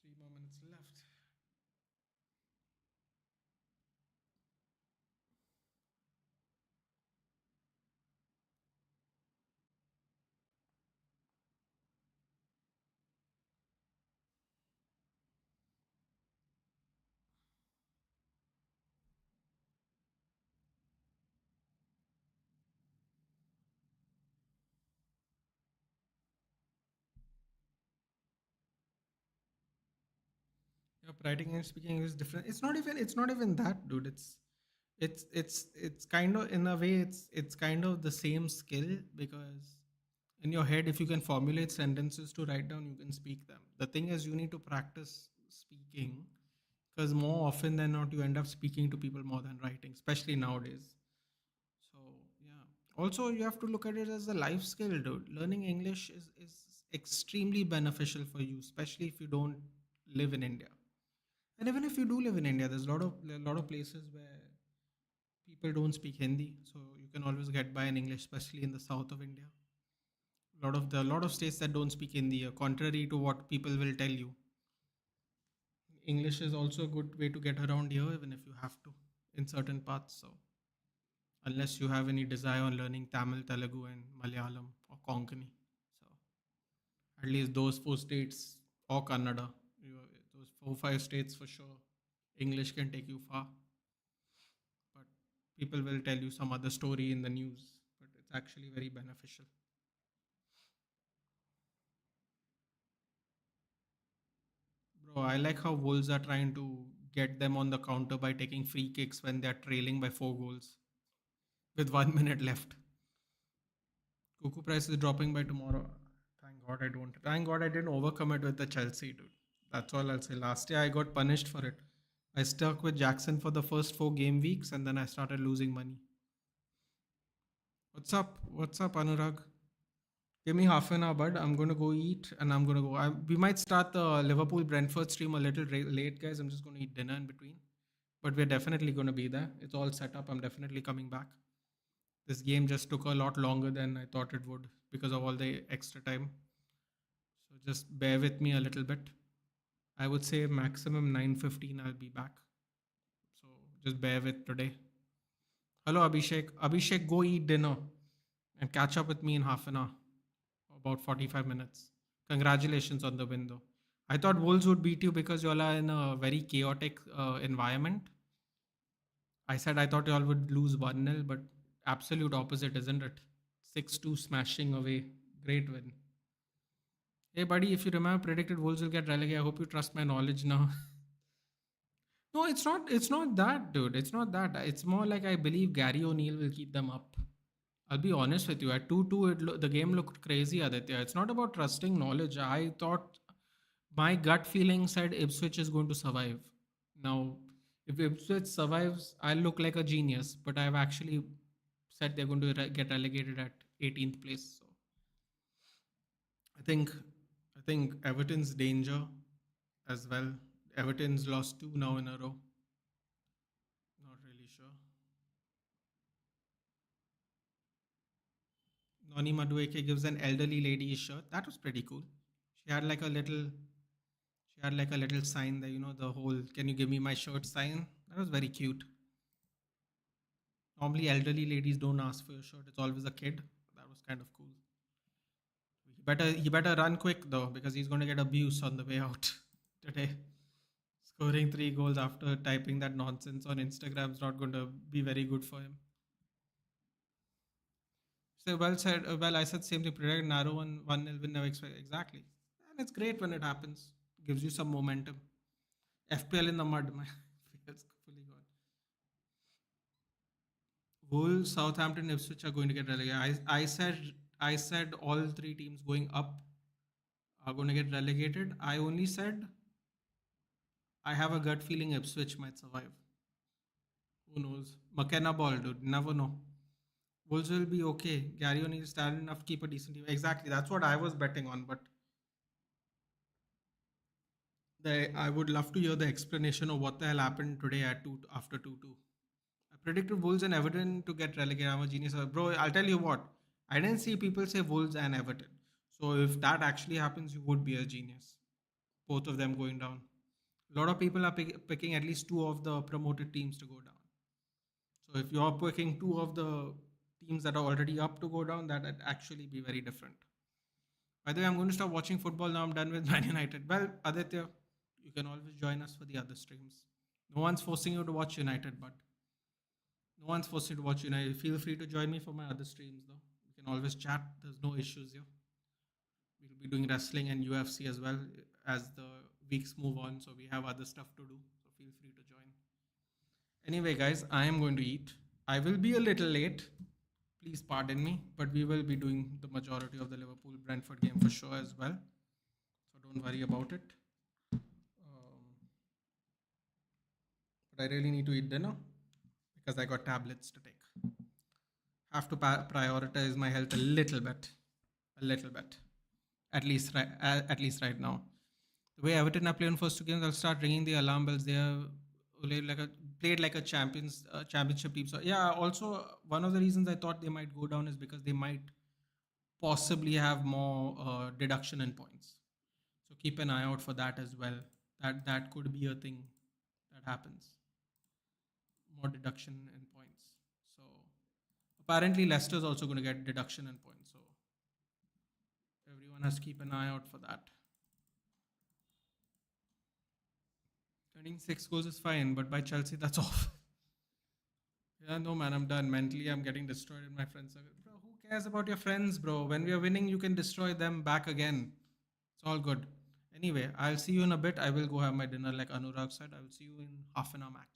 3 more minutes left. Yep, writing and speaking is different. It's not even that, dude. It's kind of, in a way, it's kind of the same skill, because in your head, if you can formulate sentences to write down, you can speak them. The thing is, you need to practice speaking, because more often than not, you end up speaking to people more than writing, especially nowadays. So yeah. Also, you have to look at it as a life skill, dude. Learning English is extremely beneficial for you, especially if you don't live in India. And even if you do live in India, there's a lot of places where people don't speak Hindi, so you can always get by in English, especially in the south of India. A lot of states that don't speak Hindi, contrary to what people will tell you. English is also a good way to get around here, even if you have to in certain parts. So unless you have any desire on learning Tamil, Telugu, and Malayalam or Konkani, so at least those four states, or Kannada, those 4 5 states for sure. English can take you far, but people will tell you some other story in the news, but it's actually very beneficial. Bro, I like how Wolves are trying to get them on the counter by taking free kicks when they're trailing by 4 goals with 1 minute left. Cuckoo price is dropping by tomorrow. Thank God I don't. Thank God I didn't overcome it with the Chelsea, dude. That's all I'll say. Last year I got punished for it. I stuck with Jackson for the first 4 game weeks, and then I started losing money. What's up? What's up, Anurag? Give me half an hour, bud. I'm going to go eat, and I'm going to go. We might start the Liverpool Brentford stream a little late, guys. I'm just going to eat dinner in between. But we're definitely going to be there. It's all set up. I'm definitely coming back. This game just took a lot longer than I thought it would because of all the extra time. So just bear with me a little bit. I would say maximum 9:15 I'll be back. So just bear with today. Hello Abhishek. Abhishek, go eat dinner and catch up with me in half an hour. About 45 minutes. Congratulations on the win though. I thought Wolves would beat you because you all are in a very chaotic environment. I said I thought you all would lose 1-0, but absolute opposite, isn't it? 6-2 smashing away. Great win. Hey, buddy, if you remember, predicted Wolves will get relegated. I hope you trust my knowledge now. No, it's not. It's not that, dude. It's not that. It's more like I believe Gary O'Neill will keep them up. I'll be honest with you. At 2-2, the game looked crazy, Aditya. It's not about trusting knowledge. I thought my gut feeling said Ipswich is going to survive. Now, if Ipswich survives, I'll look like a genius. But I've actually said they're going to get relegated at 18th place. So I think I think Everton's danger as well. Everton's lost two now in a row. Not really sure. Noni Madueke gives an elderly lady a shirt. That was pretty cool. She had like a little she had like a little sign there, the whole "Can you give me my shirt" sign. That was very cute. Normally elderly ladies don't ask for your shirt. It's always a kid. That was kind of cool. He better run quick though, because he's gonna get abuse on the way out today. Scoring 3 goals after typing that nonsense on Instagram is not going to be very good for him. So well said. Well, I said same thing. Predict narrow and 1-0 win never expect exactly, and it's great when it happens. Gives you some momentum. FPL in the mud. My FPL's fully gone. Wolves, Southampton, Ipswich are going to get relegated. I said all three teams going up are going to get relegated. I only said I have a gut feeling Ipswich might survive. Who knows? McKenna ball, dude. Never know. Wolves will be okay. Gary O'Neill is talented enough to keep a decent team. Exactly. That's what I was betting on. But I would love to hear the explanation of what the hell happened today at two after 2-2. I predicted Wolves and Everton to get relegated. I'm a genius. Bro, I'll tell you what. I didn't see people say Wolves and Everton. So if that actually happens, you would be a genius. Both of them going down. A lot of people are picking at least two of the promoted teams to go down. So if you're picking two of the teams that are already up to go down, that'd actually be very different. By the way, I'm going to stop watching football now. I'm done with Man United. Well, Aditya, you can always join us for the other streams. No one's forcing you to watch United, but no one's forcing you to watch United. Feel free to join me for my other streams, though. We can always chat. There's no issues here. We'll be doing wrestling and UFC as well as the weeks move on. So we have other stuff to do. So feel free to join. Anyway, guys, I am going to eat. I will be a little late. Please pardon me, but we will be doing the majority of the Liverpool Brentford game for sure as well. So don't worry about it. But I really need to eat dinner because I got tablets to take. Have to prioritize my health a little bit, at least right now. The way Everton are playing first two games, I'll start ringing the alarm bells. They are played like a championship team. So yeah, also one of the reasons I thought they might go down is because they might possibly have more deduction in points. So keep an eye out for that as well. That could be a thing that happens. More deduction in points. So apparently Leicester's also going to get deduction in points. So everyone has to keep an eye out for that. 26 goals is fine, but by Chelsea, that's off. Yeah, no, man, I'm done. Mentally, I'm getting destroyed in my friends' circle. Bro, who cares about your friends, bro? When we are winning, you can destroy them back again. It's all good. Anyway, I'll see you in a bit. I will go have my dinner like Anurag said. I will see you in half an hour max.